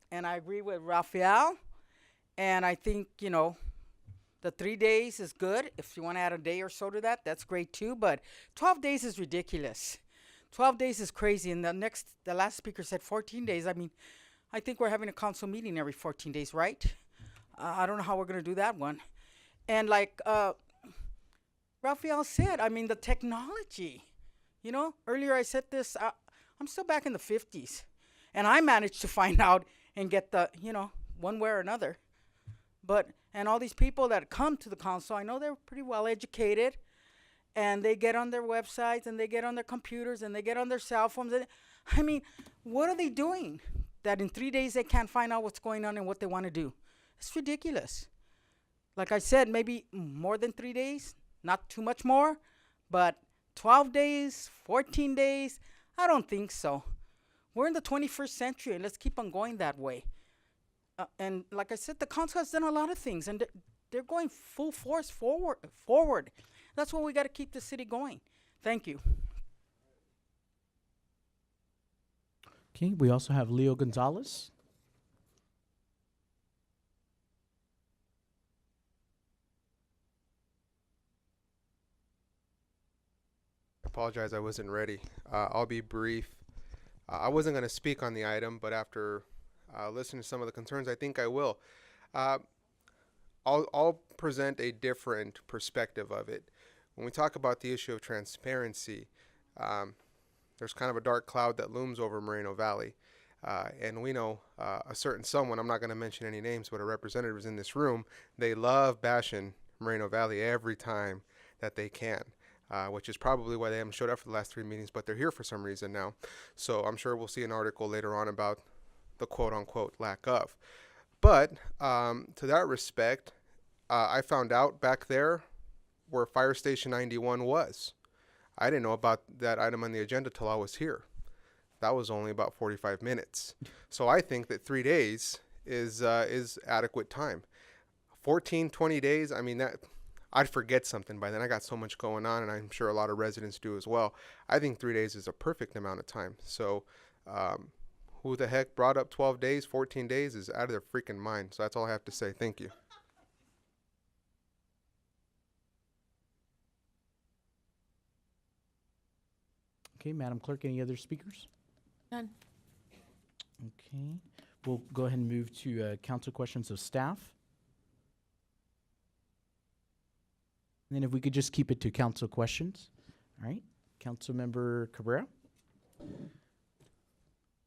and I agree with Rafael, and I think, the 3 days is good. If you want to add a day or so to that, that's great too, but 12 days is ridiculous. 12 days is crazy, and the last speaker said 14 days. I mean, I think we're having a council meeting every 14 days, right? I don't know how we're going to do that one. And like Rafael said, I mean, the technology, earlier I said this, I'm still back in the 50s, and I managed to find out and get the, one way or another. And all these people that come to the council, I know they're pretty well educated, and they get on their websites, and they get on their computers, and they get on their cell phones. I mean, what are they doing that in 3 days they can't find out what's going on and what they want to do? It's ridiculous. Like I said, maybe more than 3 days, not too much more, but 12 days, 14 days, I don't think so. We're in the 21st century, and let's keep on going that way. And like I said, the council has done a lot of things, and they're going full force forward. That's why we got to keep the city going. Thank you. Okay, we also have Leo Gonzalez. Apologize, I wasn't ready. I'll be brief. I wasn't going to speak on the item, but after listening to some of the concerns, I think I will. I'll present a different perspective of it. When we talk about the issue of transparency, there's kind of a dark cloud that looms over Moreno Valley. And we know a certain someone, I'm not going to mention any names, but a representative is in this room. They love bashing Moreno Valley every time that they can. Which is probably why they haven't showed up for the last 3 meetings, but they're here for some reason now. So I'm sure we'll see an article later on about the quote-unquote lack of. But to that respect, I found out back there where Fire Station 91 was. I didn't know about that item on the agenda till I was here. That was only about 45 minutes. So I think that 3 days is adequate time. 14, 20 days, I mean, that I'd forget something by then. I got so much going on, and I'm sure a lot of residents do as well. I think 3 days is a perfect amount of time. So who the heck brought up 12 days, 14 days is out of their freaking mind. So that's all I have to say. Thank you. Okay, Madam Clerk, any other speakers? None. Okay, we'll go ahead and move to council questions of staff. And then if we could just keep it to council questions. All right, Councilmember Cabrera.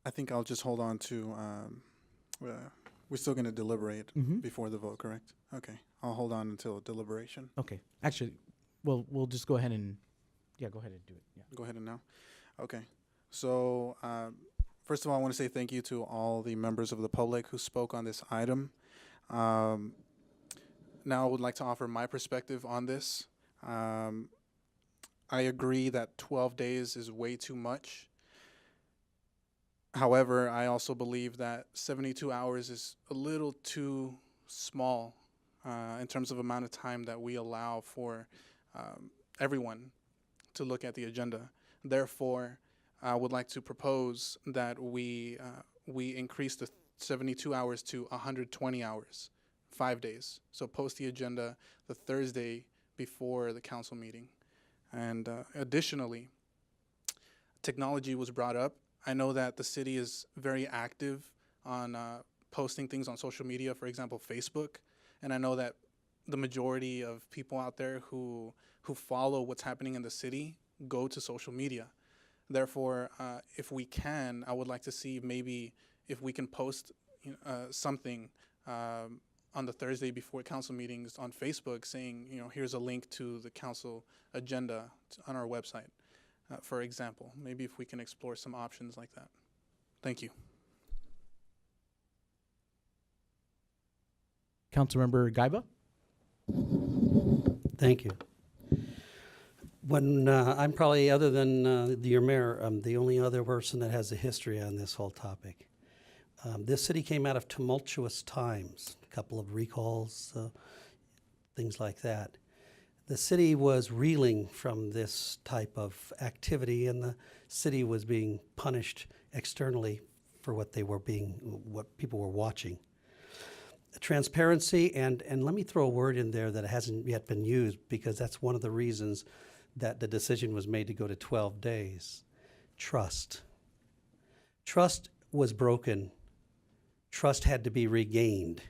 I think I'll just hold on to, we're still going to deliberate before the vote, correct? Okay, I'll hold on until deliberation. Okay, actually, we'll just go ahead and, go ahead and do it. Yeah. Go ahead and now. Okay, so first of all, I want to say thank you to all the members of the public who spoke on this item. now I would like to offer my perspective on this. I agree that 12 days is way too much. However, I also believe that 72 hours is a little too small in terms of amount of time that we allow for everyone to look at the agenda. Therefore, I would like to propose that we increase the 72 hours to 120 hours, 5 days. So post the agenda the Thursday before the council meeting. And additionally, technology was brought up. I know that the city is very active on posting things on social media, for example, Facebook. And I know that the majority of people out there who follow what's happening in the city go to social media. Therefore, if we can, I would like to see maybe if we can post something on the Thursday before council meetings on Facebook saying, here's a link to the council agenda on our website, for example. Maybe if we can explore some options like that. Thank you. Councilmember Gaiba? Thank you. When I'm probably, other than your mayor, the only other person that has a history on this whole topic. This city came out of tumultuous times, a couple of recalls, things like that. The city was reeling from this type of activity, and the city was being punished externally for what people were watching. Transparency, and let me throw a word in there that hasn't yet been used, because that's one of the reasons that the decision was made to go to 12 days. Trust. Trust was broken. Trust had to be regained.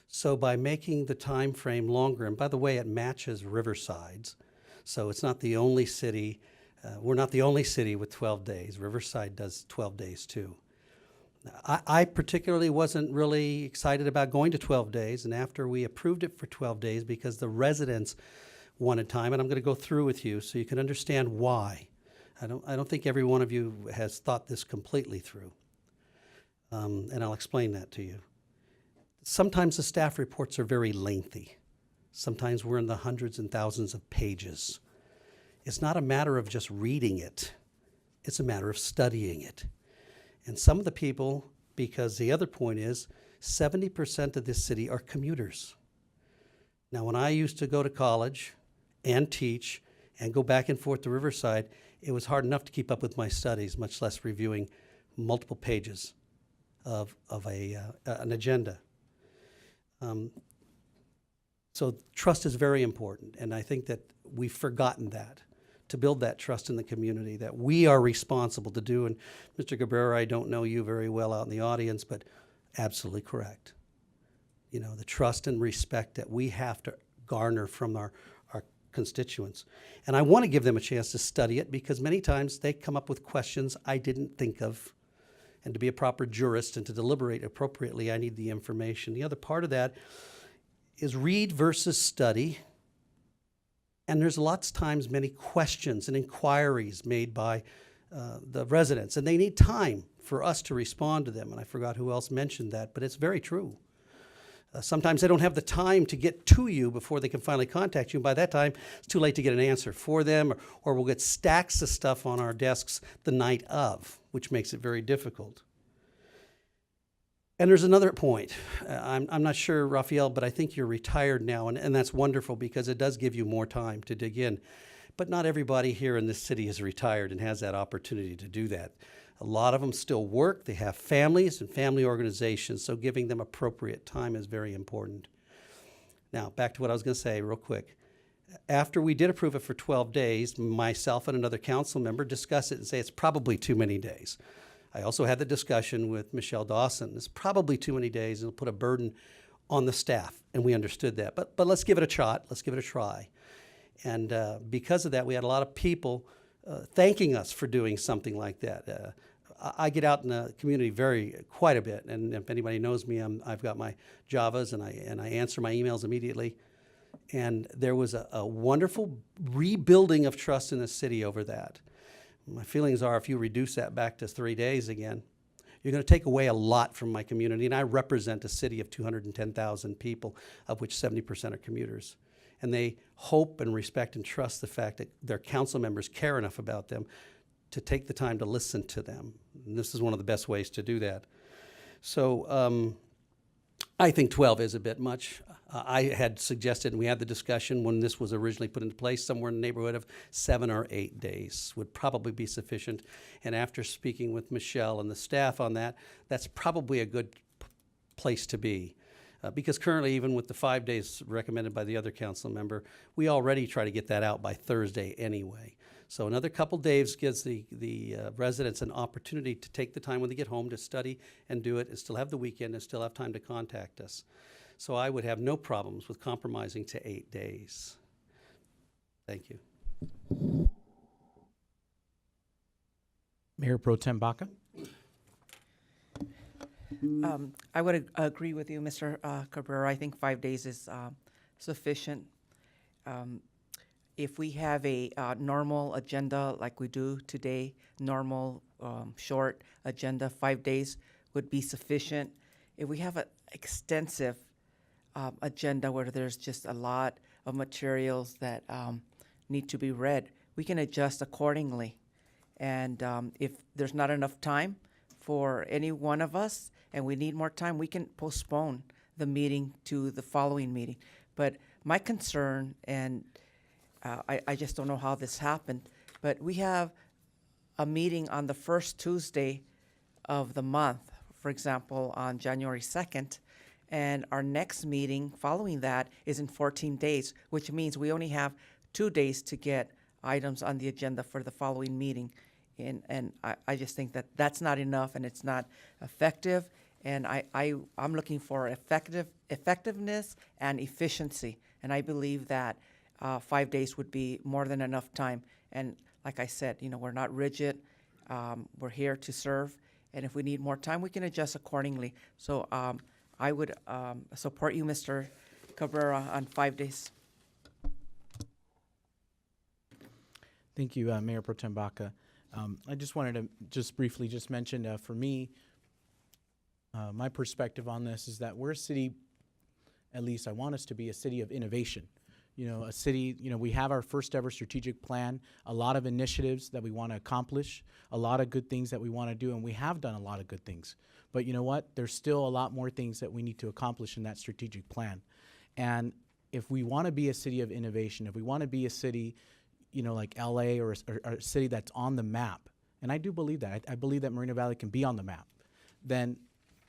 So by making the time frame longer, and by the way, it matches Riverside's, so it's not the only city, we're not the only city with 12 days. Riverside does 12 days too. I particularly wasn't really excited about going to 12 days, and after we approved it for 12 days because the residents wanted time, and I'm going to go through with you so you can understand why. I don't think every one of you has thought this completely through, and I'll explain that to you. Sometimes the staff reports are very lengthy. Sometimes we're in the hundreds and thousands of pages. It's not a matter of just reading it. It's a matter of studying it. And some of the people, because the other point is, 70% of this city are commuters. Now, when I used to go to college and teach and go back and forth to Riverside, it was hard enough to keep up with my studies, much less reviewing multiple pages of an agenda. So trust is very important, and I think that we've forgotten that, to build that trust in the community that we are responsible to do. And Mr. Cabrera, I don't know you very well out in the audience, but absolutely correct. You know, the trust and respect that we have to garner from our constituents. And I want to give them a chance to study it, because many times they come up with questions I didn't think of. And to be a proper jurist and to deliberate appropriately, I need the information. The other part of that is read versus study. And there's lots of times many questions and inquiries made by the residents, and they need time for us to respond to them. And I forgot who else mentioned that, but it's very true. Sometimes they don't have the time to get to you before they can finally contact you. And by that time, it's too late to get an answer for them, or we'll get stacks of stuff on our desks the night of, which makes it very difficult. And there's another point. I'm not sure, Rafael, but I think you're retired now, and that's wonderful, because it does give you more time to dig in. But not everybody here in this city is retired and has that opportunity to do that. A lot of them still work. They have families and family organizations, so giving them appropriate time is very important. Now, back to what I was going to say real quick. After we did approve it for 12 days, myself and another council member discussed it and say it's probably too many days. I also had the discussion with Michelle Dawson. It's probably too many days, and it'll put a burden on the staff, and we understood that. But let's give it a shot. Let's give it a try. And because of that, we had a lot of people thanking us for doing something like that. I get out in the community quite a bit, and if anybody knows me, I've got my Javas, and I answer my emails immediately. And there was a wonderful rebuilding of trust in the city over that. My feelings are, if you reduce that back to 3 days again, You're going to take away a lot from my community, and I represent a city of 210,000 people, of which 70% are commuters. And they hope and respect and trust the fact that their council members care enough about them to take the time to listen to them. And this is one of the best ways to do that. So I think 12 is a bit much. I had suggested, and we had the discussion when this was originally put into place, somewhere in the neighborhood of 7 or 8 days would probably be sufficient. And after speaking with Michelle and the staff on that, that's probably a good place to be. Because currently, even with the 5 days recommended by the other council member, we already try to get that out by Thursday anyway. So another couple days gives the residents an opportunity to take the time when they get home to study and do it, and still have the weekend and still have time to contact us. So I would have no problems with compromising to 8 days. Thank you. Mayor Pro Tem Baca. I would agree with you, Mr. Cabrera. I think 5 days is sufficient. If we have a normal agenda like we do today, normal short agenda, 5 days would be sufficient. If we have an extensive agenda where there's just a lot of materials that need to be read, we can adjust accordingly. And if there's not enough time for any one of us and we need more time, we can postpone the meeting to the following meeting. But my concern, and I just don't know how this happened, but we have a meeting on the first Tuesday of the month, for example, on January 2nd, and our next meeting following that is in 14 days, which means we only have 2 days to get items on the agenda for the following meeting. And I just think that that's not enough and it's not effective. And I'm looking for effectiveness and efficiency. And I believe that 5 days would be more than enough time. And like I said, we're not rigid. We're here to serve. And if we need more time, we can adjust accordingly. So I would support you, Mr. Cabrera, on 5 days. Thank you, Mayor Pro Tem Baca. I just wanted to just briefly mention, for me, my perspective on this is that we're a city, at least I want us to be a city of innovation. A city, we have our first ever strategic plan, a lot of initiatives that we want to accomplish, a lot of good things that we want to do, and we have done a lot of good things. But you know what? There's still a lot more things that we need to accomplish in that strategic plan. And if we want to be a city of innovation, if we want to be a city, like LA or a city that's on the map, and I do believe that. I believe that Moreno Valley can be on the map. Then,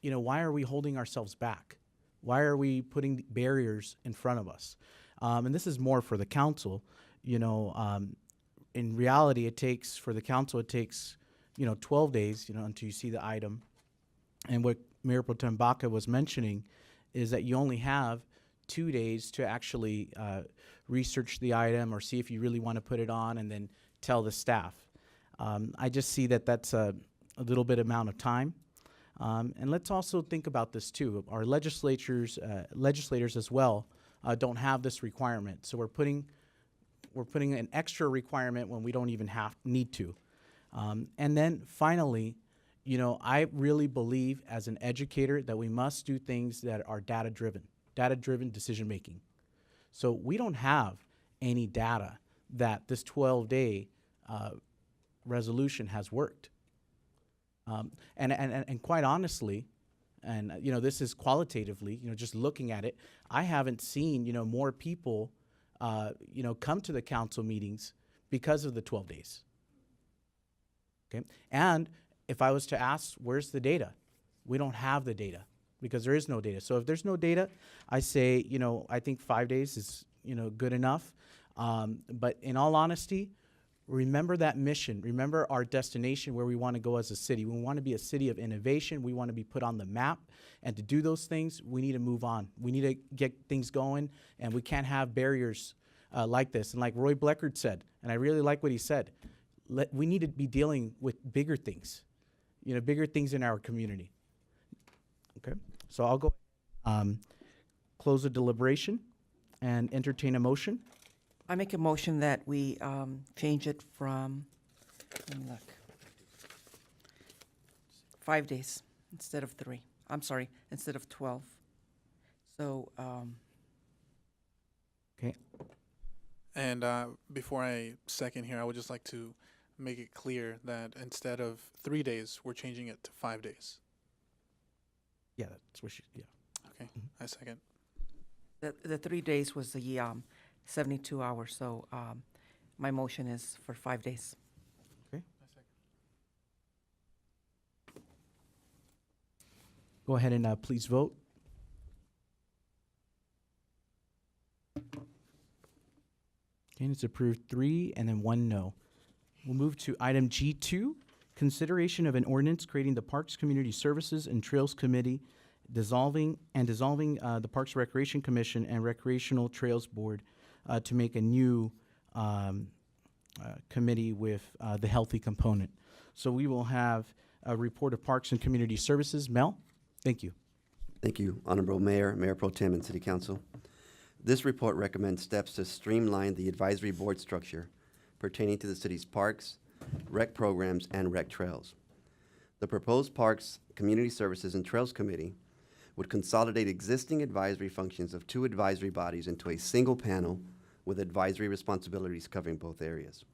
why are we holding ourselves back? Why are we putting barriers in front of us? And this is more for the council. In reality, for the council, it takes, 12 days, until you see the item. And what Mayor Pro Tem Baca was mentioning is that you only have 2 days to actually research the item or see if you really want to put it on and then tell the staff. I just see that that's a little bit amount of time. And let's also think about this too. Our legislators as well don't have this requirement. So we're putting an extra requirement when we don't even need to. And then finally, I really believe as an educator that we must do things that are data-driven decision-making. So we don't have any data that this 12-day resolution has worked. And quite honestly, and this is qualitatively, just looking at it, I haven't seen more people come to the council meetings because of the 12 days. Okay, and if I was to ask, where's the data? We don't have the data because there is no data. So if there's no data, I say I think 5 days is good enough. But in all honesty, remember that mission. Remember our destination where we want to go as a city. We want to be a city of innovation. We want to be put on the map. And to do those things, we need to move on. We need to get things going, and we can't have barriers like this. And like Roy Bleckert said, and I really like what he said, we need to be dealing with bigger things, bigger things in our community. Okay, so I'll go close the deliberation and entertain a motion. I make a motion that we change it from, let me look, 5 days instead of 3. I'm sorry, instead of 12. So, Okay. And before I second here, I would just like to make it clear that instead of 3 days, we're changing it to 5 days. Yeah, that's what yeah. Okay, I second. the 3 days was the 72 hours, so my motion is for 5 days. Go ahead and please vote. Okay, and it's approved 3 and then 1 no. We'll move to item G2, consideration of an ordinance creating the Parks Community Services and Trails Committee, dissolving the Parks Recreation Commission and Recreational Trails Board to make a new committee with the healthy component. So we will have a report of Parks and Community Services. Mel? Thank you. Thank you, Honorable Mayor, Mayor Pro Tem, and City Council. This report recommends steps to streamline the advisory board structure pertaining to the city's parks, rec programs, and rec trails. The proposed Parks, Community Services, and Trails Committee would consolidate existing advisory functions of 2 advisory bodies into a single panel with advisory responsibilities covering both areas.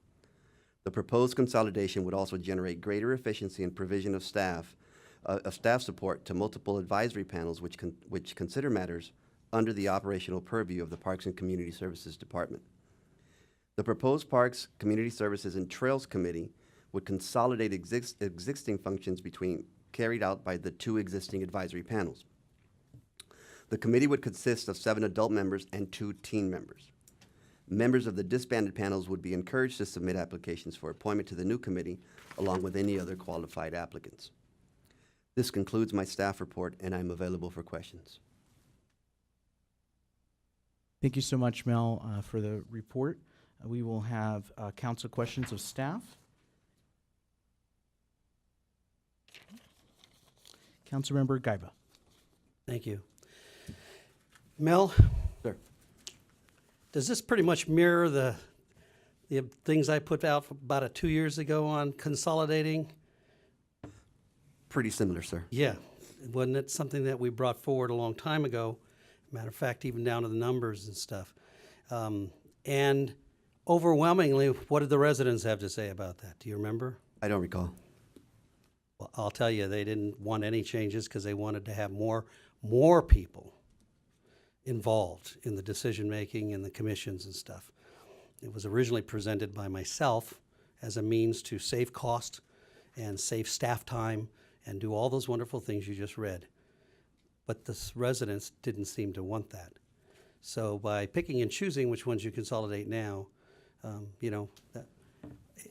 The proposed consolidation would also generate greater efficiency and provision of staff support to multiple advisory panels which consider matters under the operational purview of the Parks and Community Services Department. The proposed Parks, Community Services, and Trails Committee would consolidate existing functions carried out by the 2 existing advisory panels. The committee would consist of 7 adult members and 2 teen members. Members of the disbanded panels would be encouraged to submit applications for appointment to the new committee along with any other qualified applicants. This concludes my staff report, and I'm available for questions. Thank you so much, Mel, for the report. We will have council questions of staff. Councilmember Gaiba. Thank you. Mel? Sir. Does this pretty much mirror the things I put out about 2 years ago on consolidating? Pretty similar, sir. Yeah. Wasn't it something that we brought forward a long time ago? Matter of fact, even down to the numbers and stuff. And overwhelmingly, what did the residents have to say about that? Do you remember? I don't recall. Well, I'll tell you, they didn't want any changes because they wanted to have more people involved in the decision-making and the commissions and stuff. It was originally presented by myself as a means to save cost and save staff time and do all those wonderful things you just read. But the residents didn't seem to want that. So by picking and choosing which ones you consolidate now,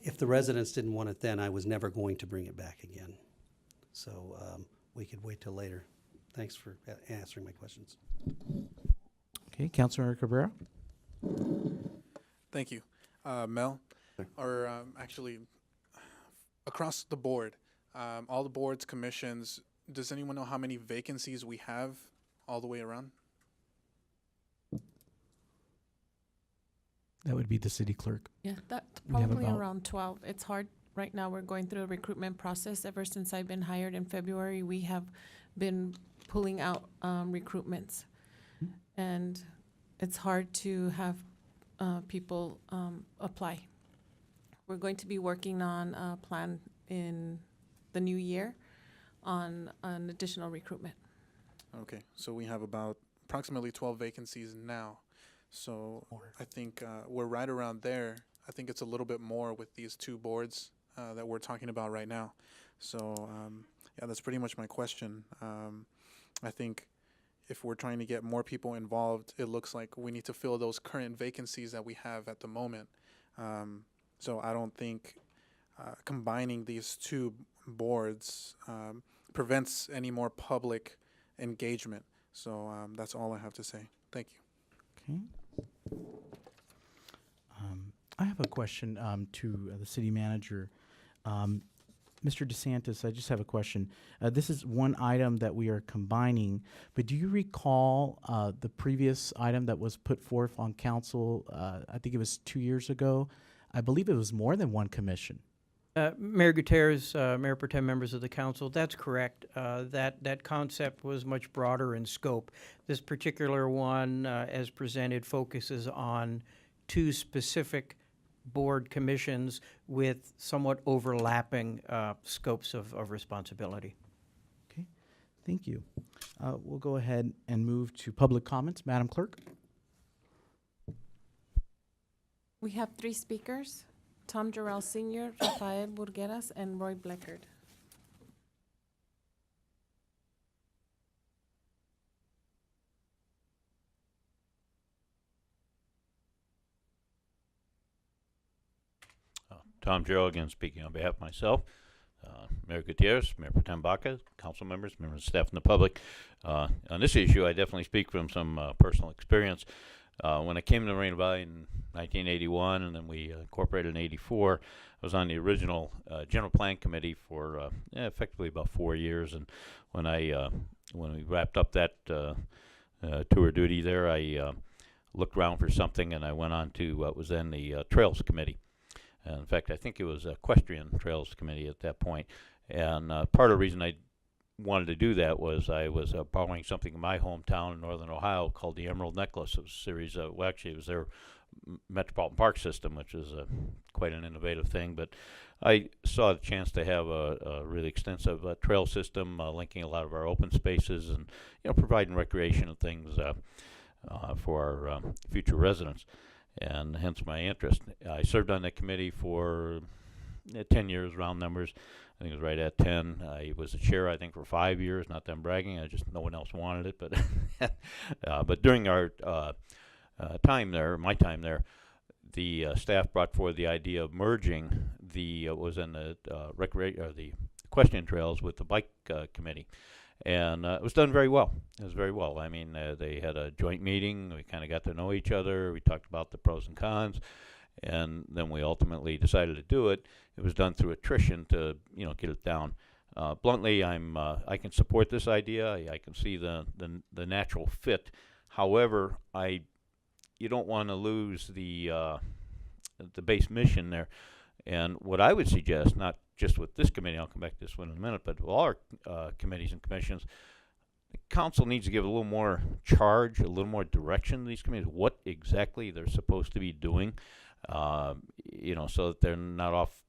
if the residents didn't want it then, I was never going to bring it back again. So we could wait till later. Thanks for answering my questions. Okay, Councilmember Cabrera. Thank you. Mel, or actually, across the board, all the boards, commissions, does anyone know how many vacancies we have all the way around? That would be the city clerk. Yeah, that's We have probably about- around 12. It's hard. Right now, we're going through a recruitment process. Ever since I've been hired in February, we have been pulling out recruitments. And it's hard to have people apply. We're going to be working on a plan in the new year on an additional recruitment. Okay, so we have about approximately 12 vacancies now. So I think we're right around there. I think it's a little bit more with these 2 boards that we're talking about right now. So yeah, that's pretty much my question. I think if we're trying to get more people involved, it looks like we need to fill those current vacancies that we have at the moment. So I don't think combining these 2 boards prevents any more public engagement. So that's all I have to say. Thank you. Okay. I have a question to the city manager. Mr. DeSantis, I just have a question. This is one item that we are combining, but do you recall the previous item that was put forth on council? I think it was 2 years ago. I believe it was more than one commission. Mayor Gutierrez, Mayor Pro Tem, members of the council, that's correct. That concept was much broader in scope. This particular one, as presented, focuses on two specific board commissions with somewhat overlapping scopes of responsibility. Okay, thank you. We'll go ahead and move to public comments. Madam Clerk? We have 3 speakers: Tom Jarrell Sr., Rafael Burgueras, and Roy Bleckert. Tom Jarrell again speaking on behalf of myself, Mayor Gutierrez, Mayor Pro Tem Baca, council members, members of staff, and the public. On this issue, I definitely speak from some personal experience. When I came to Moreno Valley in 1981, and then we incorporated in '84, I was on the original General Plan Committee for effectively about 4 years. And when we wrapped up that tour duty there, I looked around for something, and I went on to what was then the Trails Committee. In fact, I think it was Equestrian Trails Committee at that point. And part of the reason I wanted to do that was I was borrowing something in my hometown in northern Ohio called the Emerald Necklace. It was a series of, well, actually, it was their Metropolitan Park system, which is quite an innovative thing. But I saw the chance to have a really extensive trail system linking a lot of our open spaces and, providing recreation and things for our future residents. And hence my interest. I served on that committee for 10 years, round numbers. I think it was right at 10. I was the chair, I think, for 5 years. Not that I'm bragging. No one else wanted it. But during our time there, my time there, the staff brought forward the idea of merging the the equestrian trails with the bike committee. And it was done very well. It was very well. I mean, they had a joint meeting. We kind of got to know each other. We talked about the pros and cons. And then we ultimately decided to do it. It was done through attrition to, get it down. Bluntly, I can support this idea. I can see the natural fit. However, you don't want to lose the base mission there. And what I would suggest, not just with this committee, I'll come back to this one in a minute, but with all our committees and commissions, the council needs to give a little more charge, a little more direction to these committees, what exactly they're supposed to be doing, so that they're not off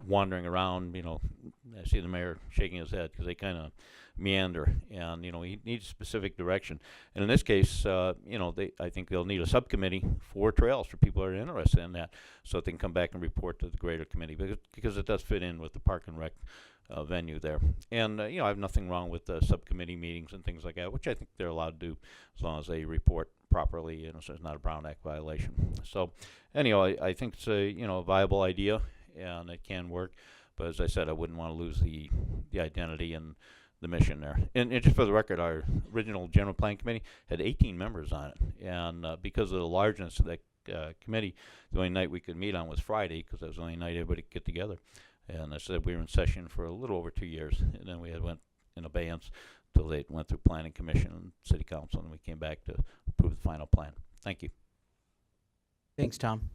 wandering around. I see the mayor shaking his head because they kind of meander, and he needs specific direction. And in this case, I think they'll need a subcommittee for trails for people who are interested in that, so that they can come back and report to the greater committee, because it does fit in with the Park and Rec venue there. And I have nothing wrong with subcommittee meetings and things like that, which I think they're allowed to do as long as they report properly, so it's not a Brown Act violation. So anyhow, I think it's a viable idea, and it can work. But as I said, I wouldn't want to lose the identity and the mission there. And just for the record, our original General Plan Committee had 18 members on it. And because of the largeness of that committee, the only night we could meet on was Friday, because that was the only night everybody could get together. And I said we were in session for a little over 2 years. And then we went in abeyance until they went through Planning Commission and City Council, and we came back to approve the final plan. Thank you. Thanks, Tom.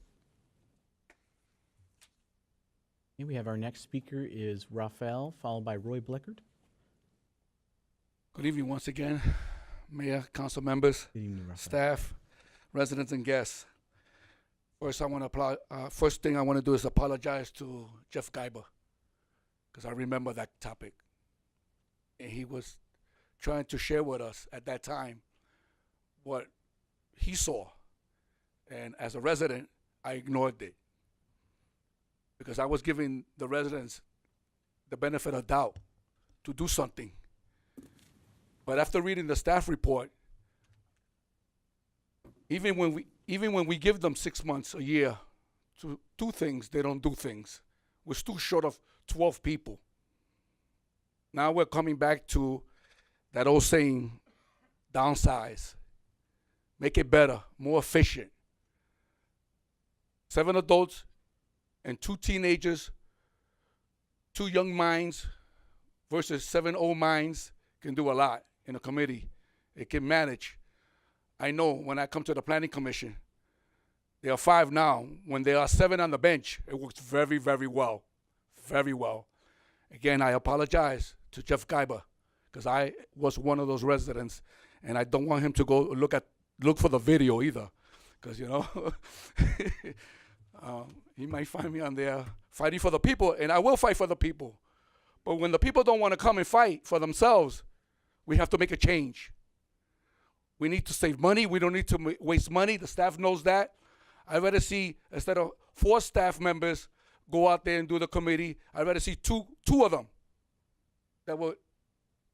Okay, we have our next speaker is Rafael, followed by Roy Bleckert. Good evening once again, Mayor, council members, staff, residents, and guests. First, first thing I want to do is apologize to Jeff Geiber, because I remember that topic. And he was trying to share with us at that time what he saw. And as a resident, I ignored it, because I was giving the residents the benefit of doubt to do something. But after reading the staff report, even when we give them 6 months, a year to do things, they don't do things. We're still short of 12 people. Now we're coming back to that old saying, downsize, make it better, more efficient. 7 adults and 2 teenagers, 2 young minds versus 7 old minds can do a lot in a committee. It can manage. I know when I come to the Planning Commission, There are 5 now. When there are 7 on the bench, it works very, very well. Very well. Again, I apologize to Jeff Geiber because I was one of those residents, and I don't want him to go look for the video either, because, you know, he might find me on there fighting for the people, and I will fight for the people. But when the people don't want to come and fight for themselves, we have to make a change. We need to save money. We don't need to waste money. The staff knows that. I'd rather see, instead of 4 staff members go out there and do the committee, I'd rather see two of them that will,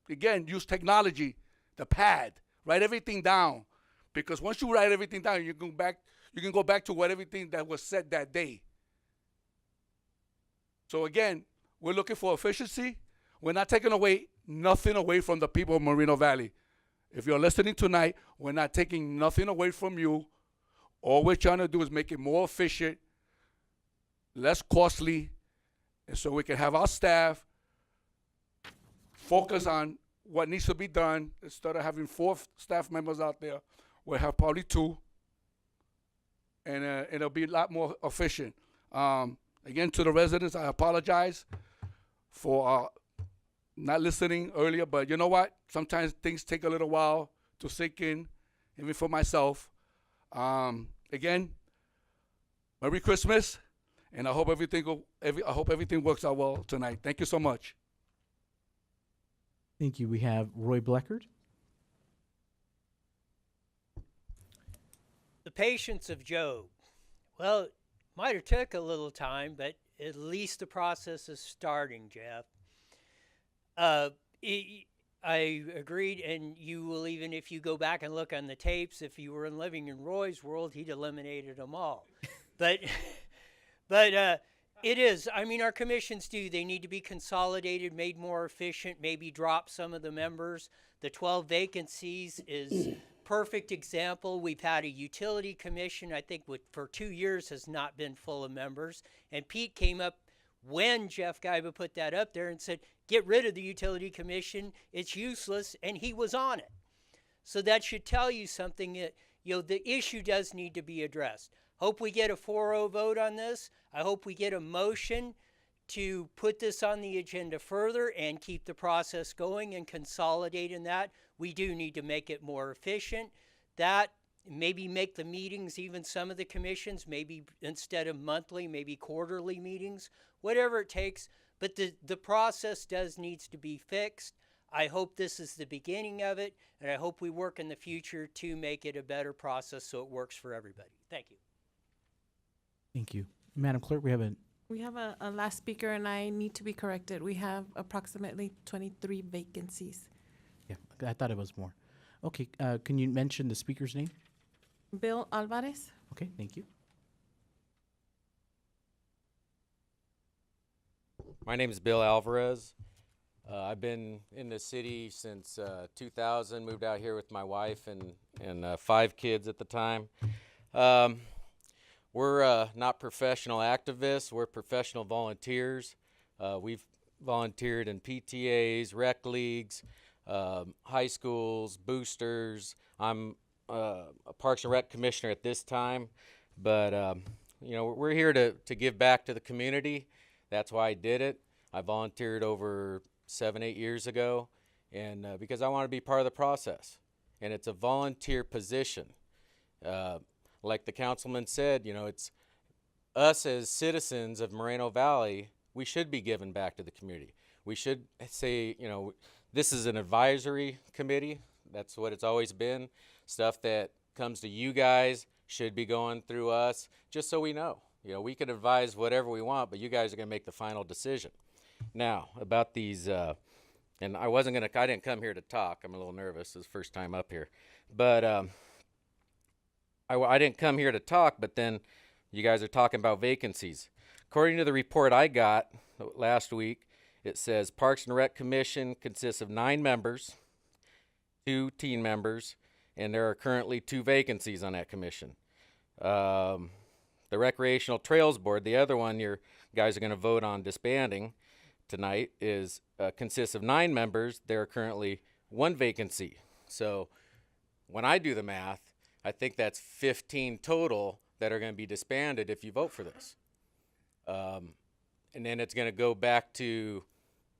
again, use technology, the pad, write everything down. Because once you write everything down, you can go back to what everything that was said that day. So again, we're looking for efficiency. We're not taking nothing away from the people of Moreno Valley. If you're listening tonight, we're not taking nothing away from you. All we're trying to do is make it more efficient, less costly, and so we can have our staff focus on what needs to be done. Instead of having 4 staff members out there, we'll have probably 2, and it'll be a lot more efficient. Again, to the residents, I apologize for not listening earlier, but you know what? Sometimes things take a little while to sink in, even for myself. Again, Merry Christmas, and I hope everything works out well tonight. Thank you so much. Thank you. We have Roy Bleckert. The patience of Job. Well, it might have took a little time, but at least the process is starting, Jeff. I agreed, and you will, even if you go back and look on the tapes, if you were living in Roy's world, he'd eliminated them all. But it is. I mean, our commissions they need to be consolidated, made more efficient, maybe drop some of the members. The 12 vacancies is perfect example. We've had a utility commission, I think, for 2 years has not been full of members. And Pete came up when Jeff Geiber put that up there and said, get rid of the utility commission, it's useless, and he was on it. So that should tell you something that, the issue does need to be addressed. Hope we get a 4-0 vote on this. I hope we get a motion to put this on the agenda further and keep the process going and consolidating that. We do need to make it more efficient. That maybe make the meetings, even some of the commissions, maybe instead of monthly, maybe quarterly meetings, whatever it takes. But the process needs to be fixed. I hope this is the beginning of it, and I hope we work in the future to make it a better process so it works for everybody. Thank you. Thank you. Madam Clerk, we have a last speaker, and I need to be corrected. We have approximately 23 vacancies. Yeah, I thought it was more. Okay, can you mention the speaker's name? Bill Alvarez. Okay, thank you. My name is Bill Alvarez. I've been in the city since 2000, moved out here with my wife and 5 kids at the time. We're not professional activists, we're professional volunteers. We've volunteered in PTAs, rec leagues, high schools, boosters. I'm a Parks and Rec commissioner at this time, but we're here to give back to the community. That's why I did it. I volunteered over 7-8 years ago, and because I want to be part of the process, and it's a volunteer position. Like the councilman said, it's us as citizens of Moreno Valley, we should be giving back to the community. We should say, this is an advisory committee. That's what it's always been. Stuff that comes to you guys should be going through us, just so we know. We can advise whatever we want, but you guys are going to make the final decision. Now, about these, and I didn't come here to talk. I'm a little nervous. This is the first time up here. But I didn't come here to talk, but then you guys are talking about vacancies. According to the report I got last week, it says Parks and Rec Commission consists of 9 members, 2 teen members, and there are currently 2 vacancies on that commission. The Recreational Trails Board, the other one you guys are going to vote on disbanding tonight, consists of 9 members. There are currently 1 vacancy. So when I do the math, I think that's 15 total that are going to be disbanded if you vote for this. And then it's going to go back to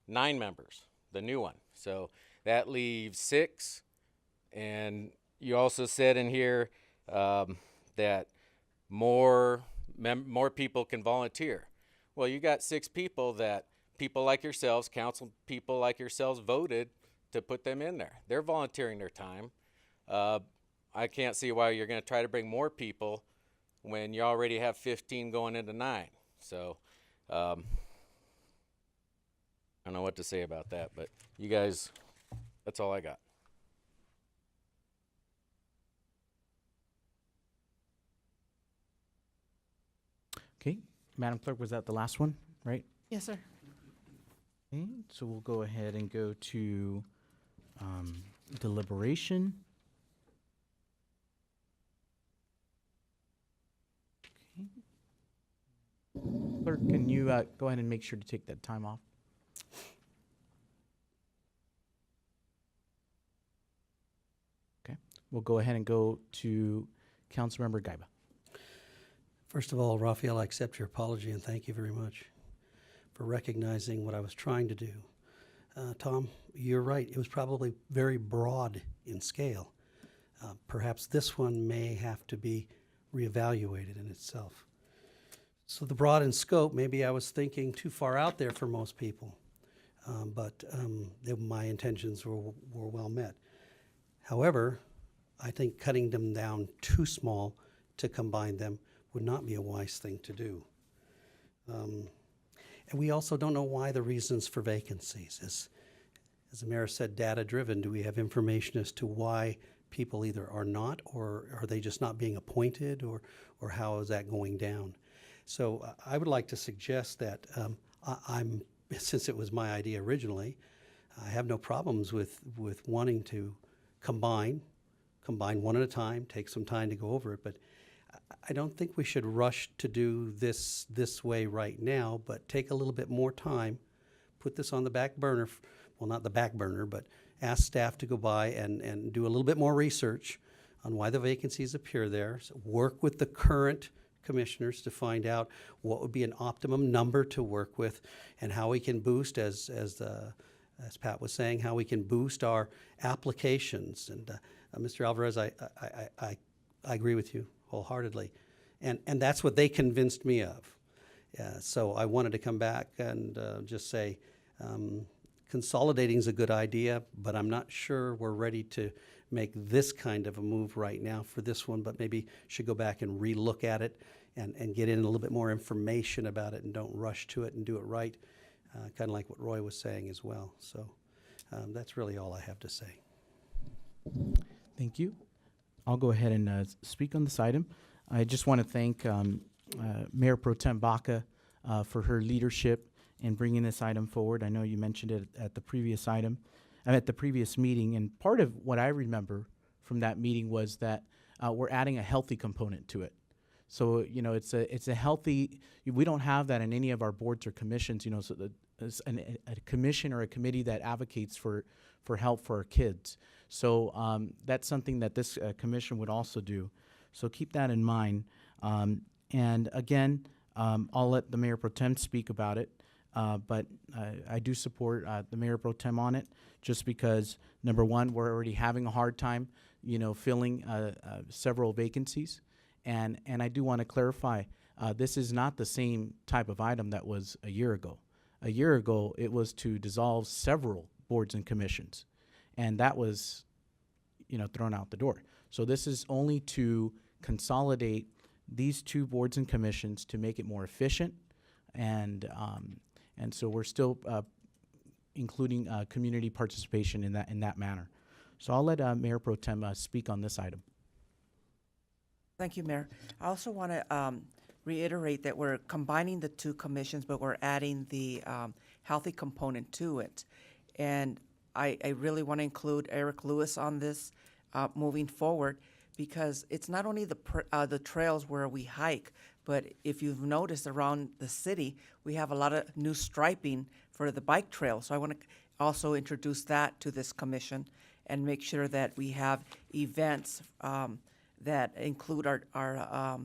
9 members, the new one. So that leaves 6. And you also said in here that more people can volunteer. Well, you got 6 people that people like yourselves, council people like yourselves, voted to put them in there. They're volunteering their time. I can't see why you're going to try to bring more people when you already have 15 going into 9. So I don't know what to say about that, but you guys, that's all I got. Okay, Madam Clerk, was that the last one, right? Yes, sir. Okay, so we'll go ahead and go to deliberation. Okay. Clerk, can you go ahead and make sure to take that time off? Okay, we'll go ahead and go to Councilmember Gaiba. First of all, Raphael, I accept your apology and thank you very much for recognizing what I was trying to do. Tom, you're right. It was probably very broad in scale. Perhaps this one may have to be reevaluated in itself. So the broad in scope, maybe I was thinking too far out there for most people, but my intentions were well met. However, I think cutting them down too small to combine them would not be a wise thing to do. And we also don't know why the reasons for vacancies. As the mayor said, data-driven. Do we have information as to why people either are not, or are they just not being appointed, or how is that going down? So I would like to suggest that since it was my idea originally, I have no problems with wanting to combine one at a time, take some time to go over it, but I don't think we should rush to do this way right now, but take a little bit more time, put this on the back burner, well, not the back burner, but ask staff to go by and do a little bit more research on why the vacancies appear there, so work with the current commissioners to find out what would be an optimum number to work with and how we can boost, as Pat was saying, how we can boost our applications. And Mr. Alvarez, I agree with you wholeheartedly. And that's what they convinced me of. So I wanted to come back and just say, consolidating is a good idea, but I'm not sure we're ready to make this kind of a move right now for this one, but maybe should go back and relook at it and get in a little bit more information about it and don't rush to it and do it right, kind of like what Roy was saying as well. So that's really all I have to say. Thank you. I'll go ahead and speak on this item. I just want to thank Mayor Pro Tem Baca for her leadership in bringing this item forward. I know you mentioned it at the previous meeting, and part of what I remember from that meeting was that we're adding a healthy component to it. So it's a healthy. We don't have that in any of our boards or commissions. So it's a commission or a committee that advocates for help for our kids. So that's something that this commission would also do. So keep that in mind. And again, I'll let the Mayor Pro Tem speak about it. But I do support the Mayor Pro Tem on it, just because, number one, we're already having a hard time, filling several vacancies. And I do want to clarify, this is not the same type of item that was a year ago. A year ago, it was to dissolve several boards and commissions. And that was, thrown out the door. So this is only to consolidate these 2 boards and commissions to make it more efficient. And so we're still including community participation in that manner. So I'll let Mayor Pro Tem speak on this item. Thank you, Mayor. I also want to reiterate that we're combining the 2 commissions, but we're adding the healthy component to it. And I really want to include Eric Lewis on this moving forward, because it's not only the trails where we hike, but if you've noticed around the city, we have a lot of new striping for the bike trail. So I want to also introduce that to this commission and make sure that we have events that include our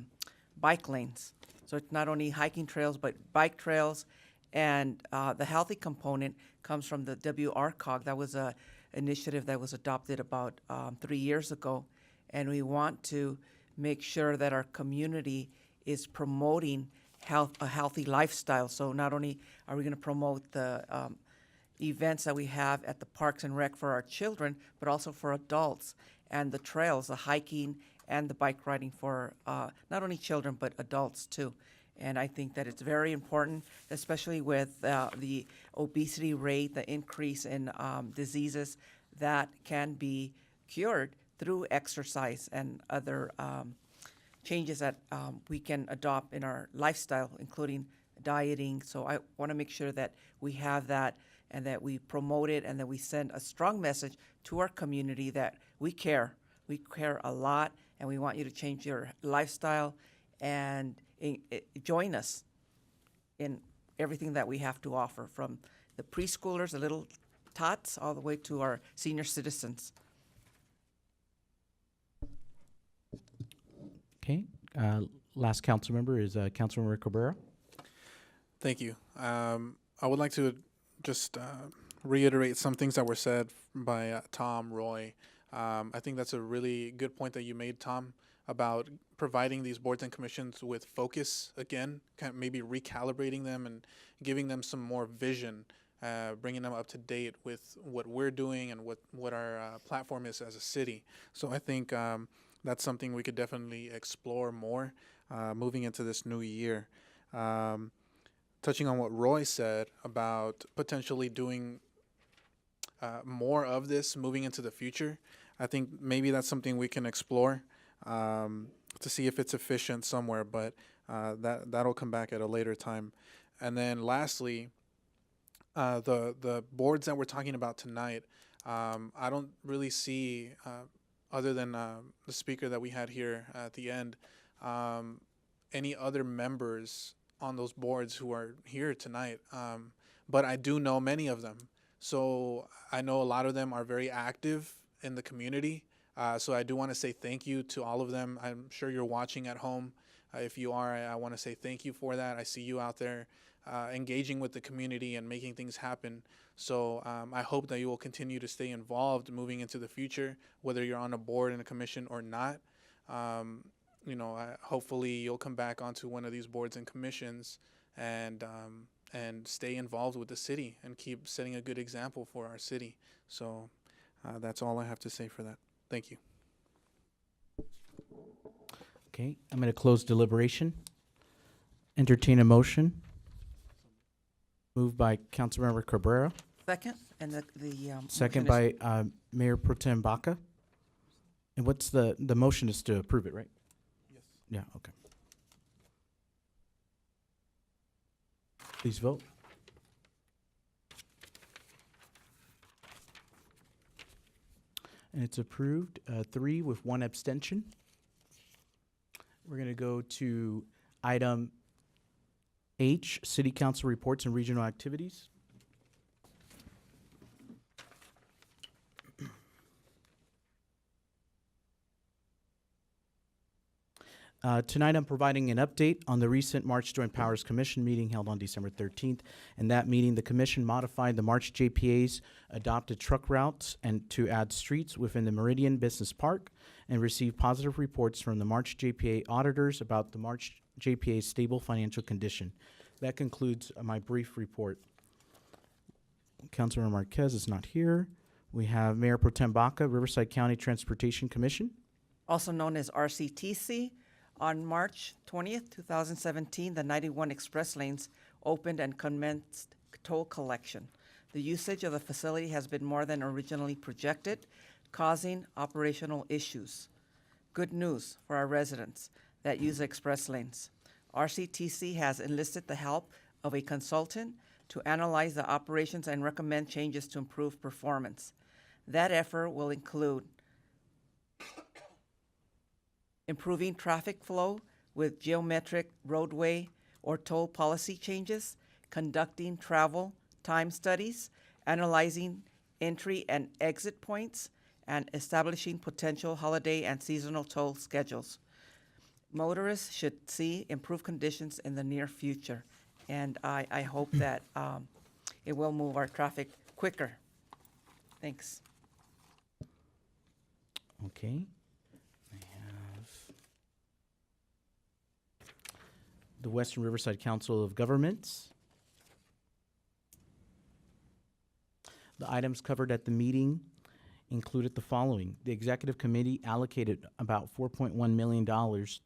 bike lanes. So it's not only hiking trails, but bike trails. And the healthy component comes from the WRCOG. That was a initiative that was adopted about 3 years ago. And we want to make sure that our community is promoting a healthy lifestyle. So not only are we going to promote the events that we have at the Parks and Rec for our children, but also for adults, and the trails, the hiking and the bike riding for not only children, but adults too. And I think that it's very important, especially with the obesity rate, the increase in diseases that can be cured through exercise and other changes that we can adopt in our lifestyle, including dieting. So I want to make sure that we have that and that we promote it and that we send a strong message to our community that we care. We care a lot, and we want you to change your lifestyle and join us in everything that we have to offer, from the preschoolers, the little tots, all the way to our senior citizens. Okay. Last council member is Councilmember Cabrera. Thank you. I would like to just reiterate some things that were said by Tom, Roy. I think that's a really good point that you made, Tom, about providing these boards and commissions with focus again, kind of maybe recalibrating them and giving them some more vision, bringing them up to date with what we're doing and what our platform is as a city. So I think that's something we could definitely explore more moving into this new year. Touching on what Roy said about potentially doing more of this moving into the future, I think maybe that's something we can explore to see if it's efficient somewhere, but that'll come back at a later time. And then lastly, the boards that we're talking about tonight, I don't really see, other than the speaker that we had here at the end, any other members on those boards who are here tonight. But I do know many of them. So I know a lot of them are very active in the community. So I do want to say thank you to all of them. I'm sure you're watching at home. If you are, I want to say thank you for that. I see you out there engaging with the community and making things happen. So I hope that you will continue to stay involved moving into the future, whether you're on a board and a commission or not. Hopefully you'll come back onto one of these boards and commissions and stay involved with the city and keep setting a good example for our city. So that's all I have to say for that. Thank you. Okay, I'm going to close deliberation. Entertain a motion. Moved by Councilmember Cabrera. Second, and Second motion by Mayor Pro Tem Baca. And what's the motion is to approve it, right? Yes. Yeah, okay. Please vote. And it's approved, 3 with 1 abstention. We're going to go to item H, City Council reports and regional activities. Tonight I'm providing an update on the recent March Joint Powers Commission meeting held on December 13th. In that meeting, the Commission modified the March JPA's adopted truck routes and to add streets within the Meridian Business Park, and received positive reports from the March JPA auditors about the March JPA's stable financial condition. That concludes my brief report. Councilor Marquez is not here. We have Mayor Pro Tem Baca, Riverside County Transportation Commission. also known as RCTC. On March 20th, 2017, the 91 express lanes opened and commenced toll collection. The usage of the facility has been more than originally projected, causing operational issues. Good news for our residents that use express lanes. RCTC has enlisted the help of a consultant to analyze the operations and recommend changes to improve performance. That effort will include improving traffic flow with geometric roadway or toll policy changes, conducting travel time studies, analyzing entry and exit points, and establishing potential holiday and seasonal toll schedules. motorists should see improved conditions in the near future. And I hope that it will move our traffic quicker. Thanks. Okay. I have the Western Riverside Council of Governments. The items covered at the meeting included the following. The Executive Committee allocated about $4.1 million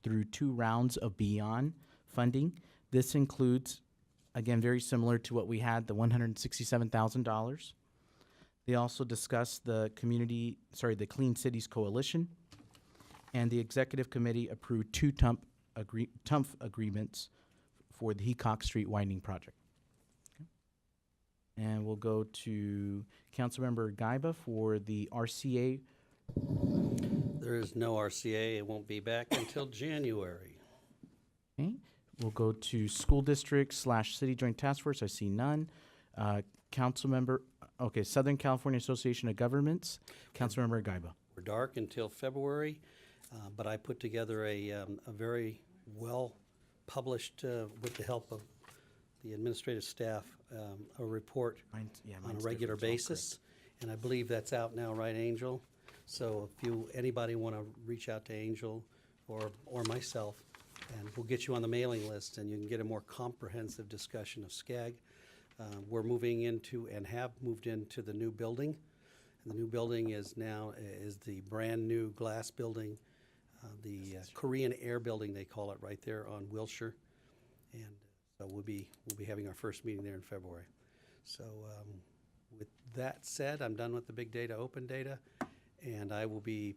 through 2 rounds of Beyond funding. This includes, again, very similar to what we had, the $167,000. They also discussed the Clean Cities Coalition, and the Executive Committee approved 2 TUMF agreements for the Heacock Street widening project. And we'll go to Councilmember Gaiba for the RCA. There is no RCA. It won't be back until January. Okay. We'll go to School District / City Joint Task Force. I see none. Southern California Association of Governments. Councilmember Gaiba. We're dark until February, but I put together a very well published, with the help of the administrative staff, a report on a regular basis, and I believe that's out now, right, Angel? So if anybody want to reach out to Angel or myself, and we'll get you on the mailing list, and you can get a more comprehensive discussion of SCAG. We're moving into and have moved into the new building. And the new building is the brand new glass building, the Korean Air building they call it, right there on Wilshire. And so we'll be having our first meeting there in February. So with that said, I'm done with the big data, open data, and I will be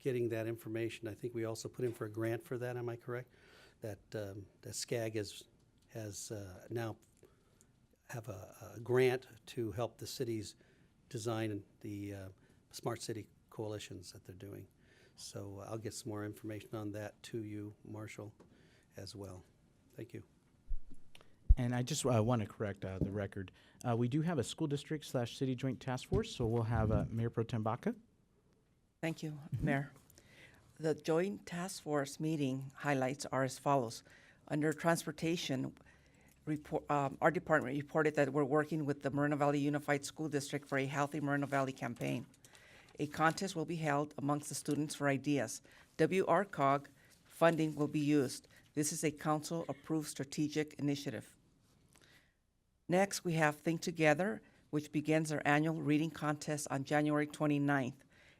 getting that information. I think we also put in for a grant for that. Am I correct? That SCAG has now have a grant to help the cities design the smart city coalitions that they're doing. So I'll get some more information on that to you, Marshall, as well. Thank you. And I just want to correct the record. We do have a School District / City Joint Task Force, so we'll have Mayor Pro Tem Baca. Thank you, Mayor. The Joint Task Force meeting highlights are as follows. Under Transportation, our department reported that we're working with the Moreno Valley Unified School District for a Healthy Moreno Valley campaign. A contest will be held amongst the students for ideas. WRCOG funding will be used. This is a council-approved strategic initiative. Next, we have Think Together, which begins their annual reading contest on January 29th.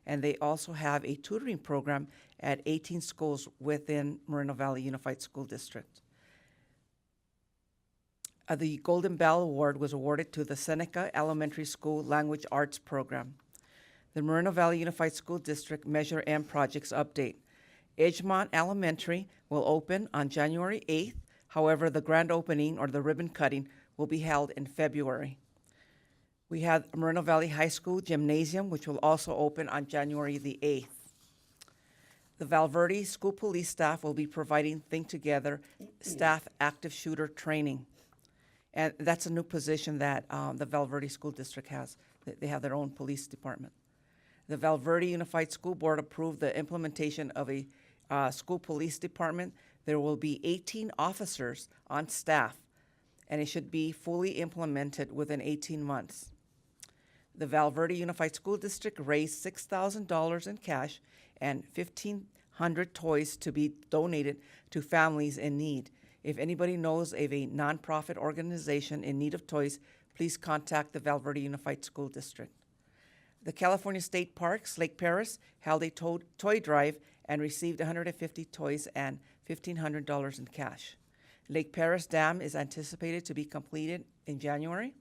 And they also have a tutoring program at 18 schools within Moreno Valley Unified School District. The Golden Bell Award was awarded to the Seneca Elementary School Language Arts Program. The Moreno Valley Unified School District Measure M projects update. Edgemont Elementary will open on January 8th. However, the grand opening or the ribbon cutting will be held in February. We have Moreno Valley High School Gymnasium, which will also open on January the 8th. The Valverde School Police staff will be providing Think Together staff active shooter training. And that's a new position that the Valverde School District has. They have their own police department. The Valverde Unified School Board approved the implementation of a school police department. There will be 18 officers on staff, and it should be fully implemented within 18 months. The Valverde Unified School District raised $6,000 in cash and 1,500 toys to be donated to families in need. If anybody knows of a nonprofit organization in need of toys, please contact the Valverde Unified School District. The California State Parks, Lake Paris, held a toy drive and received 150 toys and $1,500 in cash. Lake Paris Dam is anticipated to be completed in January.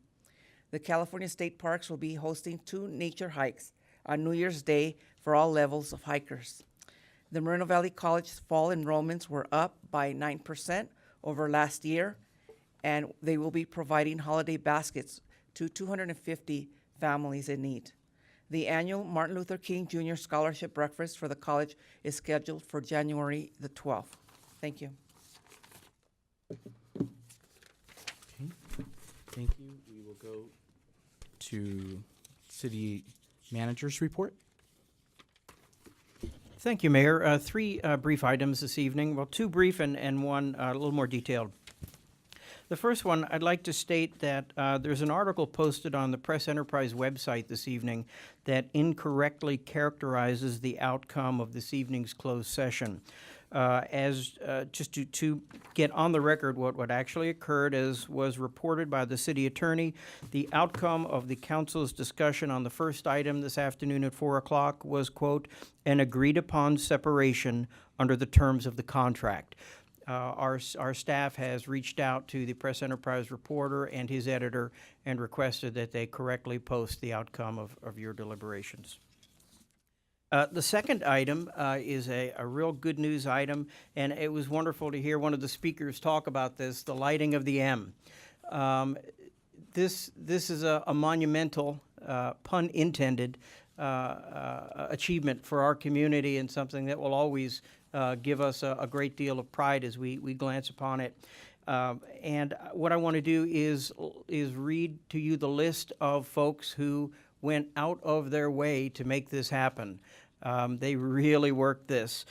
The California State Parks will be hosting 2 nature hikes on New Year's Day for all levels of hikers. The Moreno Valley College fall enrollments were up by 9% over last year, and they will be providing holiday baskets to 250 families in need. The annual Martin Luther King Jr. Scholarship Breakfast for the college is scheduled for January the 12th. Thank you. Okay. Thank you. We will go to City Manager's report. Thank you, Mayor. Three brief items this evening. Well, two brief and one a little more detailed. The first one, I'd like to state that there's an article posted on the Press Enterprise website this evening that incorrectly characterizes the outcome of this evening's closed session. Just to get on the record what actually occurred, as was reported by the city attorney, the outcome of the council's discussion on the first item this afternoon at 4 o'clock was, quote, an agreed upon separation under the terms of the contract. Our staff has reached out to the Press Enterprise reporter and his editor and requested that they correctly post the outcome of your deliberations. The second item is a real good news item, and it was wonderful to hear one of the speakers talk about this, the lighting of the M. This is a monumental, pun intended, achievement for our community and something that will always give us a great deal of pride as we glance upon it. And what I want to do is read to you the list of folks who went out of their way to make this happen. They really worked this.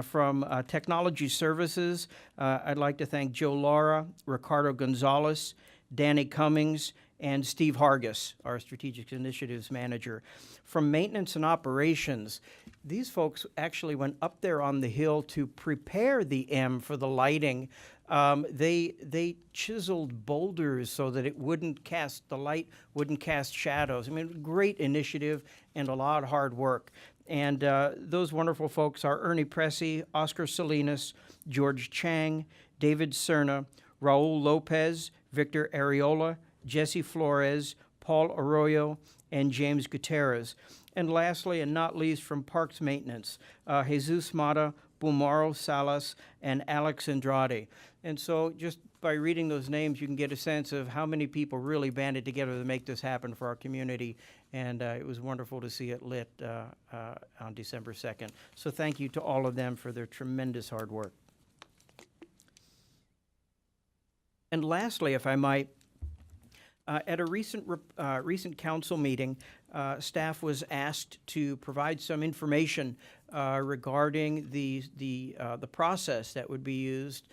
From Technology Services, I'd like to thank Joe Lara, Ricardo Gonzalez, Danny Cummings, and Steve Hargis, our Strategic Initiatives Manager. From Maintenance and Operations, these folks actually went up there on the hill to prepare the M for the lighting. They chiseled boulders so that it wouldn't cast, the light wouldn't cast shadows. I mean, great initiative and a lot of hard work. And those wonderful folks are Ernie Pressey, Oscar Salinas, George Chang, David Cerna, Raul Lopez, Victor Areola, Jesse Flores, Paul Arroyo, and James Gutierrez. And lastly, and not least, from Parks Maintenance, Jesus Mata, Bumaro Salas, and Alex Andrade. And so just by reading those names, you can get a sense of how many people really banded together to make this happen for our community. And it was wonderful to see it lit on December 2nd. So thank you to all of them for their tremendous hard work. And lastly, if I might, at a recent council meeting, staff was asked to provide some information regarding the process that would be used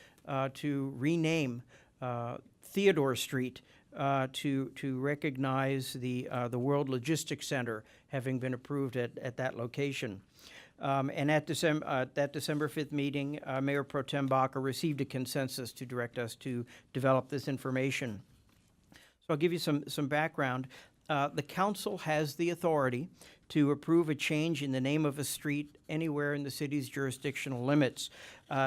to rename Theodore Street to recognize the World Logistics Center having been approved at that location. And at that December 5th meeting, Mayor Pro Tem Baca received a consensus to direct us to develop this information. So I'll give you some background. The council has the authority to approve a change in the name of a street anywhere in the city's jurisdictional limits.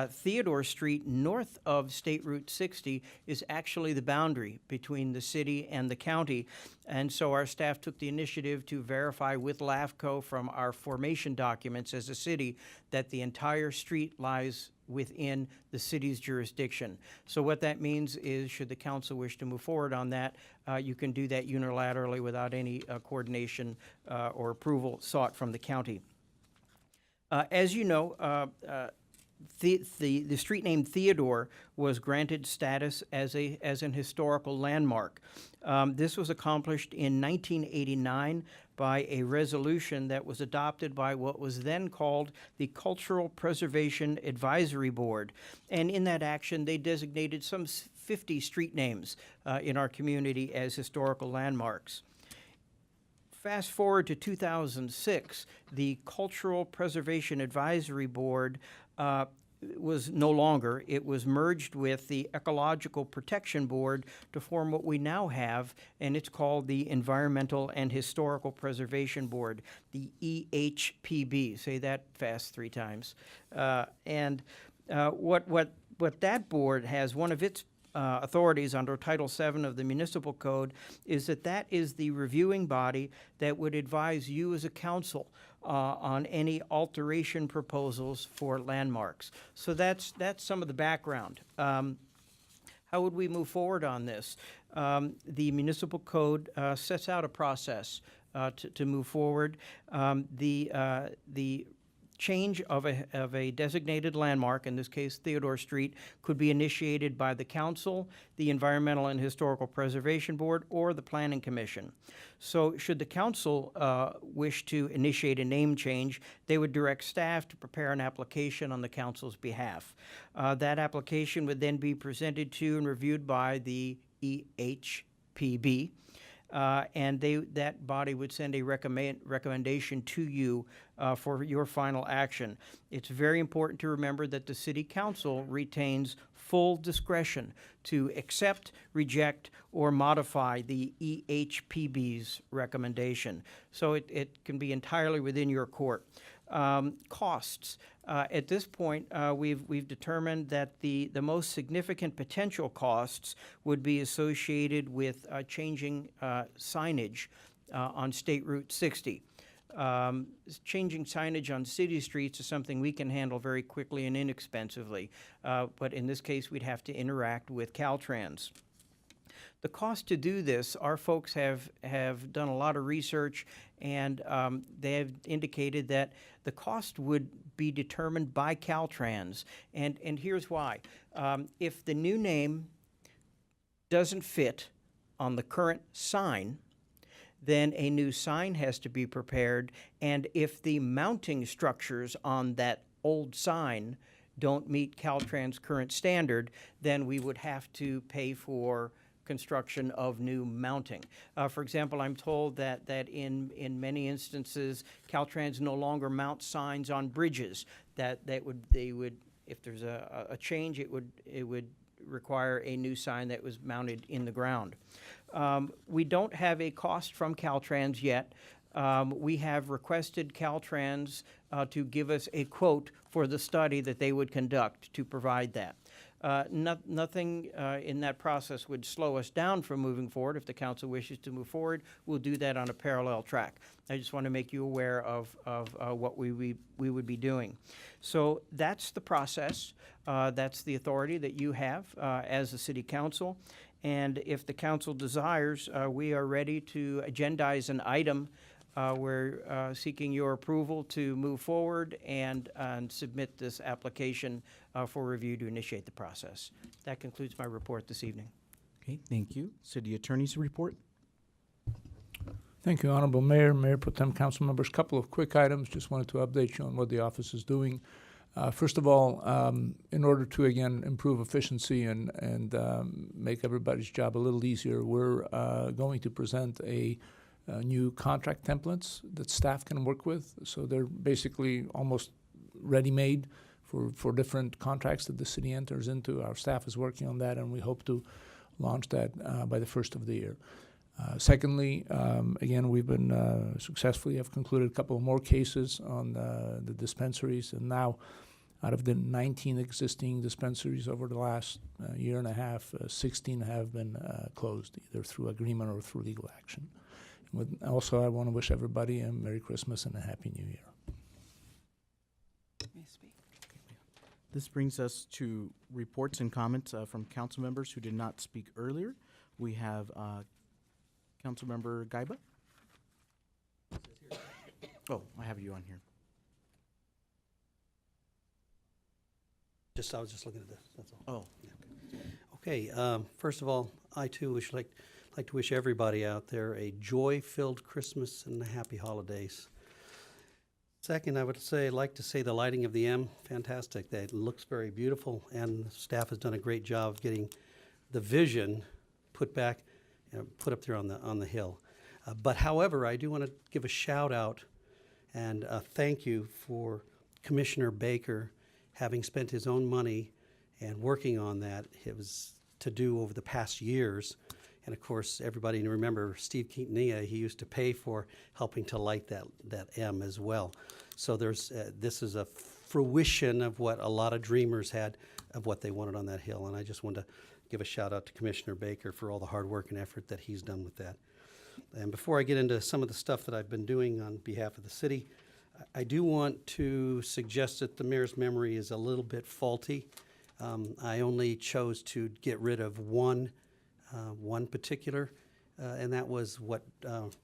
Theodore Street, north of State Route 60, is actually the boundary between the city and the county. And so our staff took the initiative to verify with LAFCO from our formation documents as a city that the entire street lies within the city's jurisdiction. So what that means is, should the council wish to move forward on that, you can do that unilaterally without any coordination or approval sought from the county. As you know, the street name Theodore was granted status as an historical landmark. This was accomplished in 1989 by a resolution that was adopted by what was then called the Cultural Preservation Advisory Board. And in that action, they designated some 50 street names in our community as historical landmarks. Fast forward to 2006, the Cultural Preservation Advisory Board was no longer. It was merged with the Ecological Protection Board to form what we now have, and it's called the Environmental and Historical Preservation Board, the EHPB. Say that fast 3 times. What that board has, one of its authorities under Title VII of the Municipal Code, is that is the reviewing body that would advise you as a council on any alteration proposals for landmarks. So that's some of the background. How would we move forward on this? The Municipal Code sets out a process to move forward. The change of a designated landmark, in this case Theodore Street, could be initiated by the council, the Environmental and Historical Preservation Board, or the Planning Commission. So should the council wish to initiate a name change, they would direct staff to prepare an application on the council's behalf. That application would then be presented to and reviewed by the EHPB. And that body would send a recommendation to you for your final action. It's very important to remember that the City Council retains full discretion to accept, reject, or modify the EHPB's recommendation. So it can be entirely within your court. Costs. At this point, we've determined that the most significant potential costs would be associated with changing signage on State Route 60. Changing signage on city streets is something we can handle very quickly and inexpensively, but in this case, we'd have to interact with Caltrans. The cost to do this, our folks have done a lot of research, and they have indicated that the cost would be determined by Caltrans, and here's why. If the new name doesn't fit on the current sign, then a new sign has to be prepared, and if the mounting structures on that old sign don't meet Caltrans' current standard, then we would have to pay for construction of new mounting. For example, I'm told that in many instances, Caltrans no longer mount signs on bridges. They would if there's a change, it would require a new sign that was mounted in the ground. We don't have a cost from Caltrans yet. We have requested Caltrans to give us a quote for the study that they would conduct to provide that. Nothing in that process would slow us down from moving forward. If the council wishes to move forward, we'll do that on a parallel track. I just want to make you aware of what we would be doing. So that's the process. That's the authority that you have as the city council. And if the council desires, we are ready to agendize an item. We're seeking your approval to move forward and submit this application for review to initiate the process. That concludes my report this evening. Okay, thank you. City Attorney's report. Thank you, Honorable Mayor, Mayor Pro Tem, council members. Couple of quick items. Just wanted to update you on what the office is doing. First of all, in order to, again, improve efficiency and make everybody's job a little easier, we're going to present a new contract templates that staff can work with. So they're basically almost ready-made for different contracts that the city enters into. Our staff is working on that, and we hope to launch that by the first of the year. Secondly, again, we've been successfully have concluded a couple of more cases on the dispensaries, and now out of the 19 existing dispensaries over the last year and a half, 16 have been closed, either through agreement or through legal action. Also, I want to wish everybody a Merry Christmas and a Happy New Year. May I speak? This brings us to reports and comments from council members who did not speak earlier. We have Councilmember Gaiba. Oh, I have you on here. I was just looking at this, that's all. Oh. Yeah. Okay, first of all, I too would like to wish everybody out there a joy-filled Christmas and happy holidays. Second, I would like to say the lighting of the M, fantastic. That looks very beautiful, and the staff has done a great job of getting the vision put up there on the hill. But however, I do want to give a shout out and a thank you for Commissioner Baker having spent his own money and working on that. It was to do over the past years. And of course, everybody remember Steve Quintanilla, he used to pay for helping to light that M as well. So there's this is a fruition of what a lot of dreamers had of what they wanted on that hill. And I just want to give a shout out to Commissioner Baker for all the hard work and effort that he's done with that. And before I get into some of the stuff that I've been doing on behalf of the city, I do want to suggest that the mayor's memory is a little bit faulty. I only chose to get rid of one particular, and that was what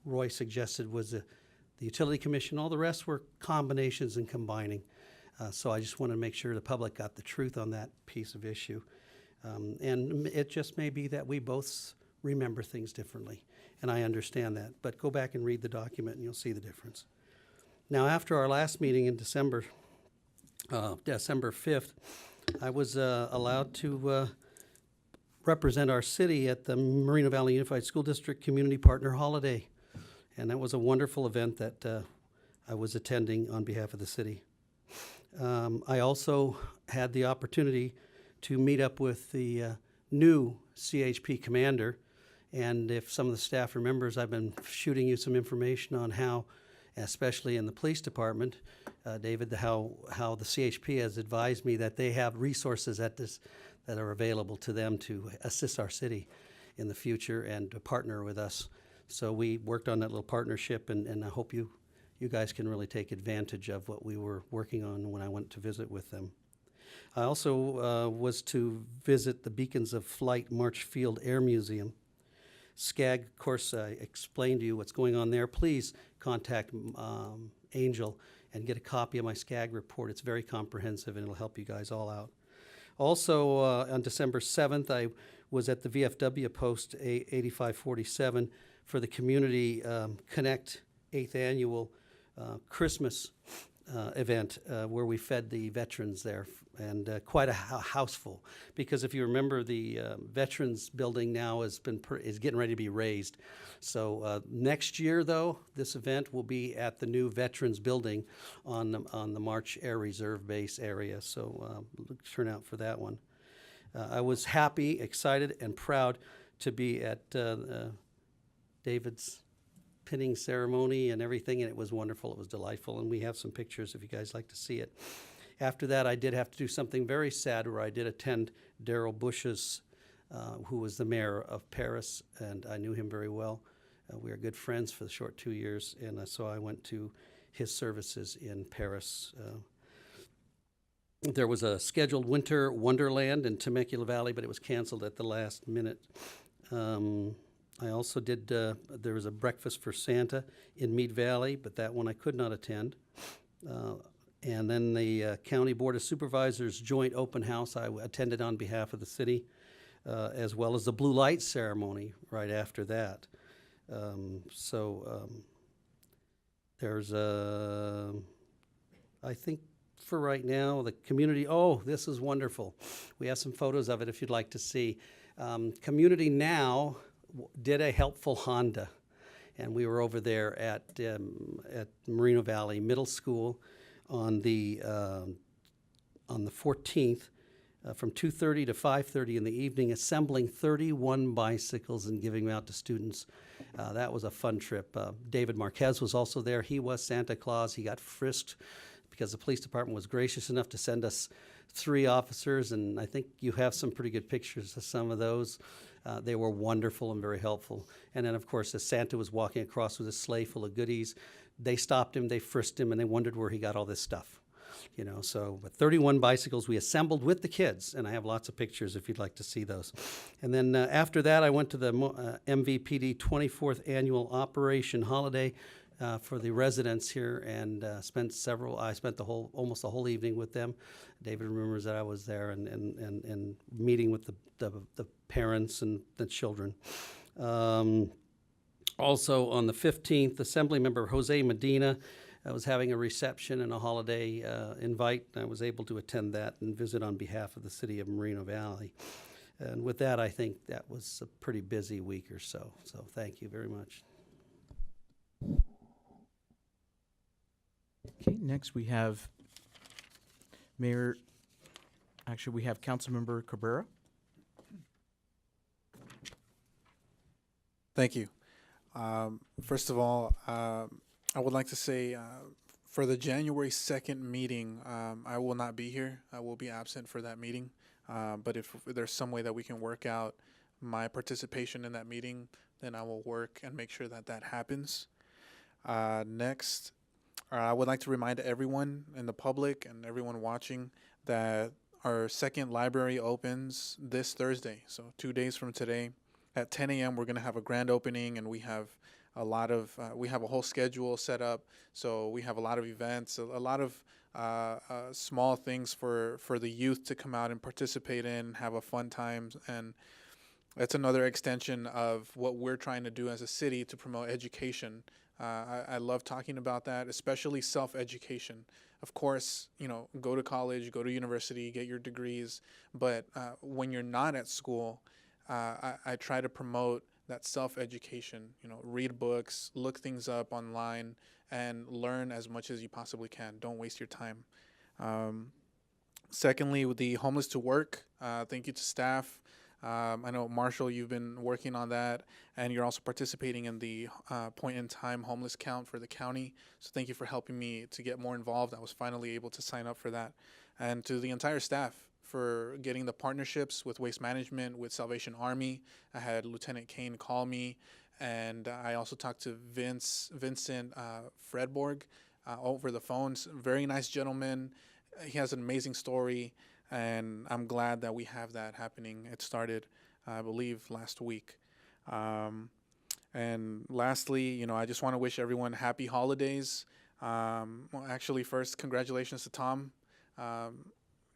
Roy suggested was the Utility Commission. All the rest were combinations and combining. So I just wanted to make sure the public got the truth on that piece of issue. And it just may be that we both remember things differently, and I understand that. But go back and read the document and you'll see the difference. Now, after our last meeting in December 5th, I was allowed to represent our city at the Moreno Valley Unified School District Community Partner Holiday. And that was a wonderful event that I was attending on behalf of the city. I also had the opportunity to meet up with the new CHP commander. And if some of the staff remembers, I've been shooting you some information on how, especially in the police department, David, how the CHP has advised me that they have resources that are available to them to assist our city in the future and to partner with us. So we worked on that little partnership, and I hope you guys can really take advantage of what we were working on when I went to visit with them. I also was to visit the Beacons of Flight March Field Air Museum. SCAG, of course, I explained to you what's going on there. Please contact Angel and get a copy of my SCAG report. It's very comprehensive and it'll help you guys all out. Also, on December 7th, I was at the VFW post 8547 for the Community Connect 8th Annual Christmas event where we fed the veterans there, and quite a house full. Because if you remember, the Veterans Building now is getting ready to be raised. So next year, though, this event will be at the new Veterans Building on the March Air Reserve Base area. So look, turn out for that one. I was happy, excited, and proud to be at David's pinning ceremony and everything, and it was wonderful. It was delightful, and we have some pictures if you guys like to see it. After that, I did have to do something very sad where I did attend Darrell Bush's, who was the mayor of Paris, and I knew him very well. We were good friends for the short 2 years, and so I went to his services in Paris. There was a scheduled winter wonderland in Temecula Valley, but it was canceled at the last minute. I also did, there was a breakfast for Santa in Mead Valley, but that one I could not attend. And then the County Board of Supervisors joint open house I attended on behalf of the city, as well as the blue light ceremony right after that. There's I think for right now, the community, oh, this is wonderful. We have some photos of it if you'd like to see. Community Now did a helpful Honda, and we were over there at Moreno Valley Middle School on the 14th from 2:30 to 5:30 in the evening, assembling 31 bicycles and giving them out to students. That was a fun trip. David Marquez was also there. He was Santa Claus. He got frisked because the police department was gracious enough to send us 3 officers, and I think you have some pretty good pictures of some of those. They were wonderful and very helpful. And then, of course, as Santa was walking across with a sleigh full of goodies, they stopped him, they frisked him, and they wondered where he got all this stuff. You know, so with 31 bicycles we assembled with the kids, and I have lots of pictures if you'd like to see those. And then after that, I went to the MVPD 24th Annual Operation Holiday for the residents here, and I spent almost the whole evening with them. David remembers that I was there and meeting with the parents and the children. Also on the 15th, Assemblymember Jose Medina was having a reception and a holiday invite. I was able to attend that and visit on behalf of the city of Moreno Valley. And with that, I think that was a pretty busy week or so. So thank you very much. Okay, next we have we have Councilmember Cabrera. Thank you. First of all, I would like to say for the January 2nd meeting, I will not be here. I will be absent for that meeting. But if there's some way that we can work out my participation in that meeting, then I will work and make sure that that happens. Next, I would like to remind everyone in the public and everyone watching that our second library opens this Thursday. So 2 days from today at 10 a.m. we're going to have a grand opening, and we have a lot of, we have a whole schedule set up. So we have a lot of events, a lot of small things for the youth to come out and participate in, have a fun time. And that's another extension of what we're trying to do as a city to promote education. I love talking about that, especially self-education. Of course, you know, go to college, go to university, get your degrees. But when you're not at school, I try to promote that self-education. You know, read books, look things up online, and learn as much as you possibly can. Don't waste your time. Secondly, with the Homeless to Work, thank you to staff. I know, Marshall, you've been working on that, and you're also participating in the point-in-time homeless count for the county. So thank you for helping me to get more involved. I was finally able to sign up for that. And to the entire staff for getting the partnerships with Waste Management, with Salvation Army. I had Lieutenant Kane call me, and I also talked to Vincent Fredborg over the phone. Very nice gentleman. He has an amazing story. And I'm glad that we have that happening. It started, I believe, last week. And lastly, you know, I just want to wish everyone happy holidays. Well, actually, first, congratulations to Tom.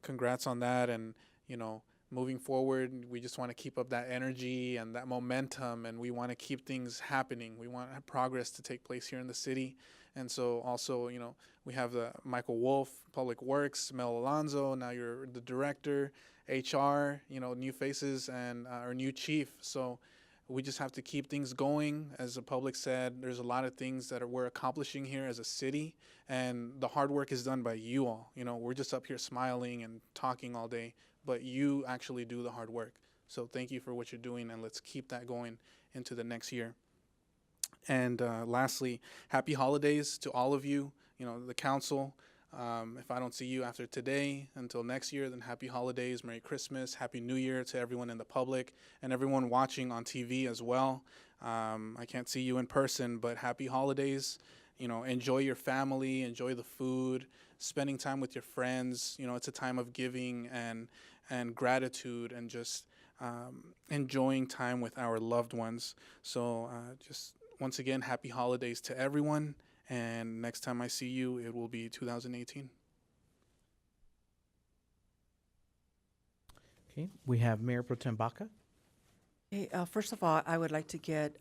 Congrats on that. And, you know, moving forward, we just want to keep up that energy and that momentum, and we want to keep things happening. We want progress to take place here in the city. And so also, you know, we have Michael Wolf, Public Works, Mel Alonzo, now you're the director, HR, you know, new faces, and our new chief. So we just have to keep things going. As the public said, there's a lot of things that we're accomplishing here as a city, and the hard work is done by you all. You know, we're just up here smiling and talking all day, but you actually do the hard work. So thank you for what you're doing, and let's keep that going into the next year. And lastly, happy holidays to all of you, you know, the council. If I don't see you after today until next year, then happy holidays, Merry Christmas, Happy New Year to everyone in the public and everyone watching on TV as well. I can't see you in person, but happy holidays. You know, enjoy your family, enjoy the food, spending time with your friends. You know, it's a time of giving and gratitude, and just enjoying time with our loved ones. So just once again, happy holidays to everyone. And next time I see you, it will be 2018. Okay, we have Mayor Pro Tem Baca. Hey, first of all, I would like to give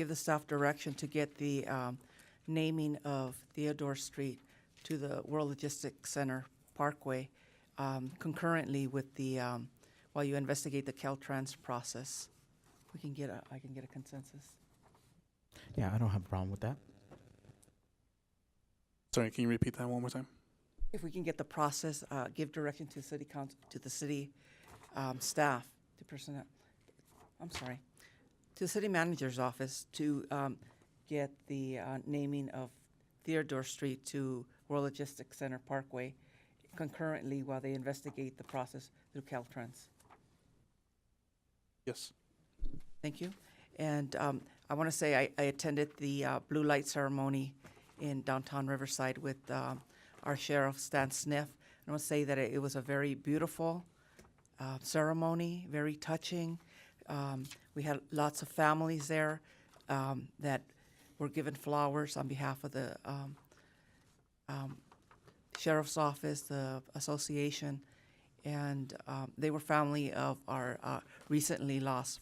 the staff direction to get the naming of Theodore Street to the World Logistics Center Parkway concurrently with the while you investigate the Caltrans process. I can get a consensus. Yeah, I don't have a problem with that. Sorry, can you repeat that one more time? If we can get the process, give direction to city council, to the city staff, to personnel. I'm sorry, to the city manager's office to get the naming of Theodore Street to World Logistics Center Parkway concurrently while they investigate the process through Caltrans. Yes. Thank you. And I want to say I attended the blue light ceremony in downtown Riverside with our sheriff, Stan Sniff. I want to say that it was a very beautiful ceremony, very touching. We had lots of families there that were given flowers on behalf of the sheriff's office, the association, and they were family of our recently lost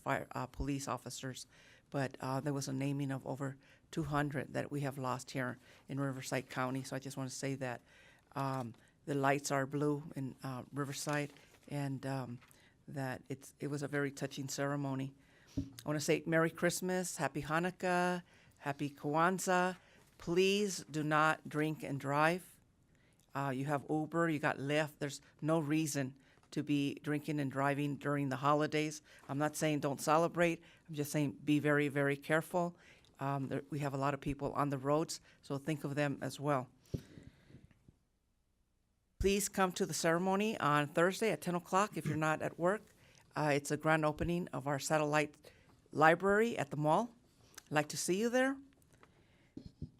police officers. But there was a naming of over 200 that we have lost here in Riverside County. So I just want to say that the lights are blue in Riverside, and that it was a very touching ceremony. I want to say Merry Christmas, Happy Hanukkah, Happy Kwanzaa. Please do not drink and drive. You have Uber, you got Lyft. There's no reason to be drinking and driving during the holidays. I'm not saying don't celebrate. I'm just saying be very, very careful. We have a lot of people on the roads, so think of them as well. Please come to the ceremony on Thursday at 10 o'clock if you're not at work. It's a grand opening of our satellite library at the mall. I'd like to see you there.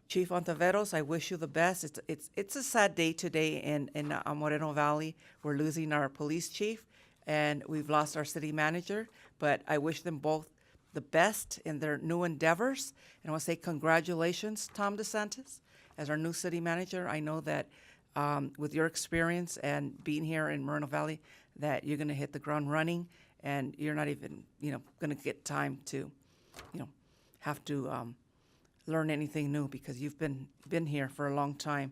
Chief Ontiveros, I wish you the best. It's a sad day today in Moreno Valley. We're losing our police chief, and we've lost our city manager, but I wish them both the best in their new endeavors. And I want to say congratulations, Tom DeSantis, as our new city manager. I know that with your experience and being here in Moreno Valley, that you're going to hit the ground running, and you're not even, going to get time to, have to learn anything new, because you've been here for a long time.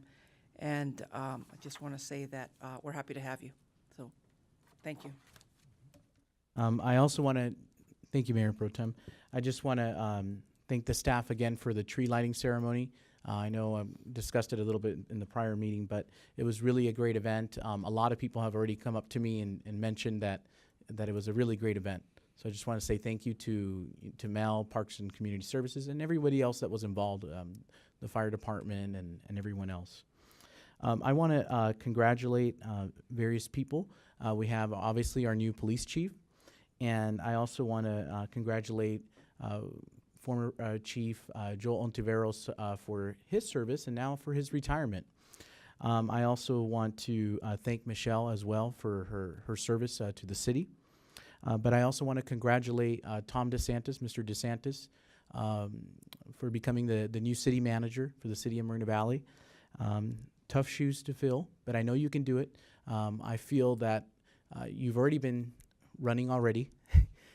And I just want to say that we're happy to have you. So, thank you. I also want to thank you, Mayor Pro Tem. I just want to thank the staff again for the tree lighting ceremony. I know I discussed it a little bit in the prior meeting, but it was really a great event. A lot of people have already come up to me and mentioned that it was a really great event. So I just want to say thank you to Mel, Parks and Community Services, and everybody else that was involved, the fire department and everyone else. I want to congratulate various people. We have obviously our new police chief, and I also want to congratulate former Chief Joel Ontiveros for his service and now for his retirement. I also want to thank Michelle as well for her service to the city. But I also want to congratulate Tom DeSantis, Mr. DeSantis, for becoming the new city manager for the city of Moreno Valley. Tough shoes to fill, but I know you can do it. I feel that you've already been running already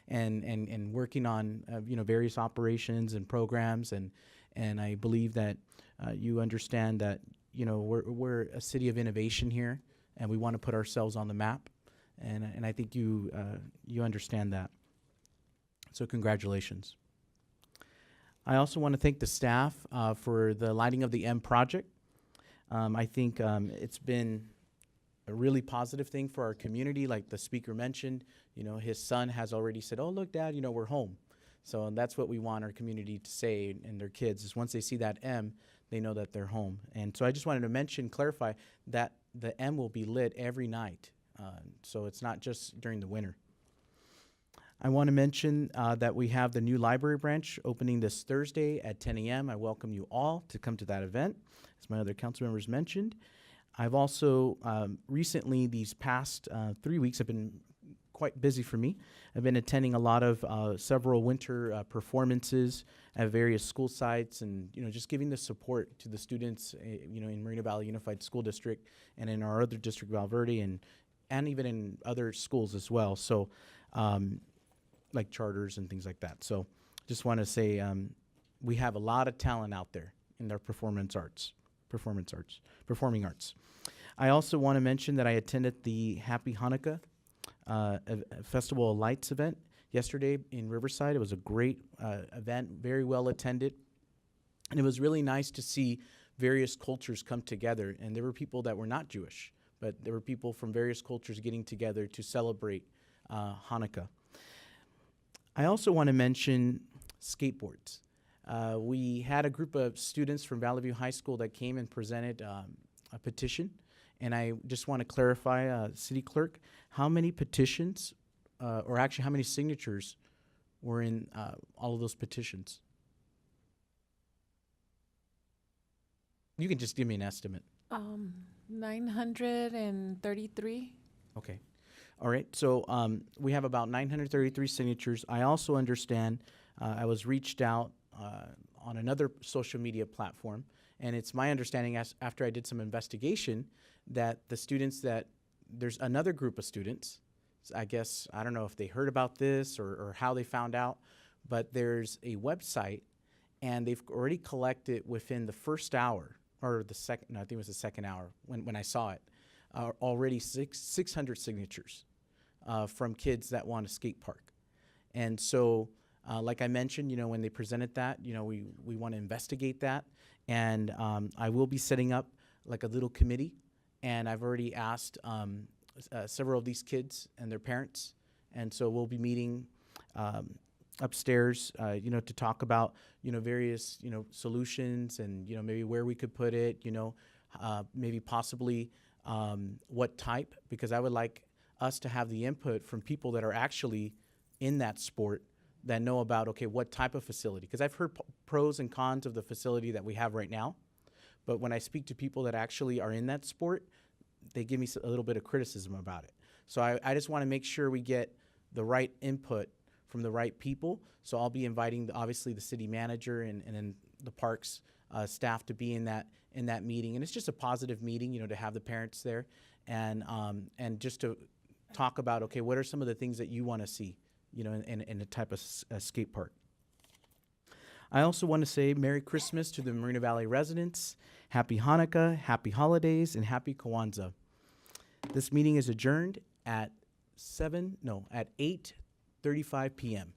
and working on various operations and programs, and I believe that you understand that we're a city of innovation here, and we want to put ourselves on the map, and I think you understand that. So congratulations. I also want to thank the staff for the lighting of the M project. I think it's been a really positive thing for our community. Like the speaker mentioned, his son has already said, "Oh, look, Dad, we're home." So that's what we want our community to say, and their kids, is once they see that M, they know that they're home. And so I just wanted to clarify that the M will be lit every night. So it's not just during the winter. I want to mention that we have the new library branch opening this Thursday at 10 a.m. I welcome you all to come to that event, as my other council members mentioned. I've also recently, these past 3 weeks, have been quite busy for me. I've been attending a lot of several winter performances at various school sites, and just giving the support to the students, in Moreno Valley Unified School District and in our other district, Valverde, and even in other schools as well. So, like charters and things like that. So, just want to say we have a lot of talent out there in their performing arts. I also want to mention that I attended the Happy Hanukkah Festival of Lights event yesterday in Riverside. It was a great event, very well attended, and it was really nice to see various cultures come together. And there were people that were not Jewish, but there were people from various cultures getting together to celebrate Hanukkah. I also want to mention skateboards. We had a group of students from Valley View High School that came and presented a petition, and I just want to clarify, City Clerk, how many petitions, or actually how many signatures were in all of those petitions? You can just give me an estimate. 933. Okay. All right. So we have about 933 signatures. I also understand I was reached out on another social media platform, and it's my understanding, after I did some investigation, that there's another group of students. I guess, I don't know if they heard about this or how they found out, but there's a website, and they've already collected within the first hour, or the second, no, I think it was the second hour when I saw it, already 600 signatures from kids that want a skate park. And so, like I mentioned, when they presented that, we want to investigate that. And I will be setting up like a little committee, and I've already asked several of these kids and their parents. And so we'll be meeting upstairs, to talk about, various, solutions and, maybe where we could put it, maybe possibly what type, because I would like us to have the input from people that are actually in that sport, that know about, okay, what type of facility. Because I've heard pros and cons of the facility that we have right now, but when I speak to people that actually are in that sport, they give me a little bit of criticism about it. So I just want to make sure we get the right input from the right people. So I'll be inviting, obviously, the city manager and then the parks staff to be in that meeting. And it's just a positive meeting, you know, to have the parents there and just to talk about, okay, what are some of the things that you want to see, you know, in a type of skate park. I also want to say Merry Christmas to the Moreno Valley residents, Happy Hanukkah, Happy Holidays, and Happy Kwanzaa. This meeting is adjourned at 8:35 p.m.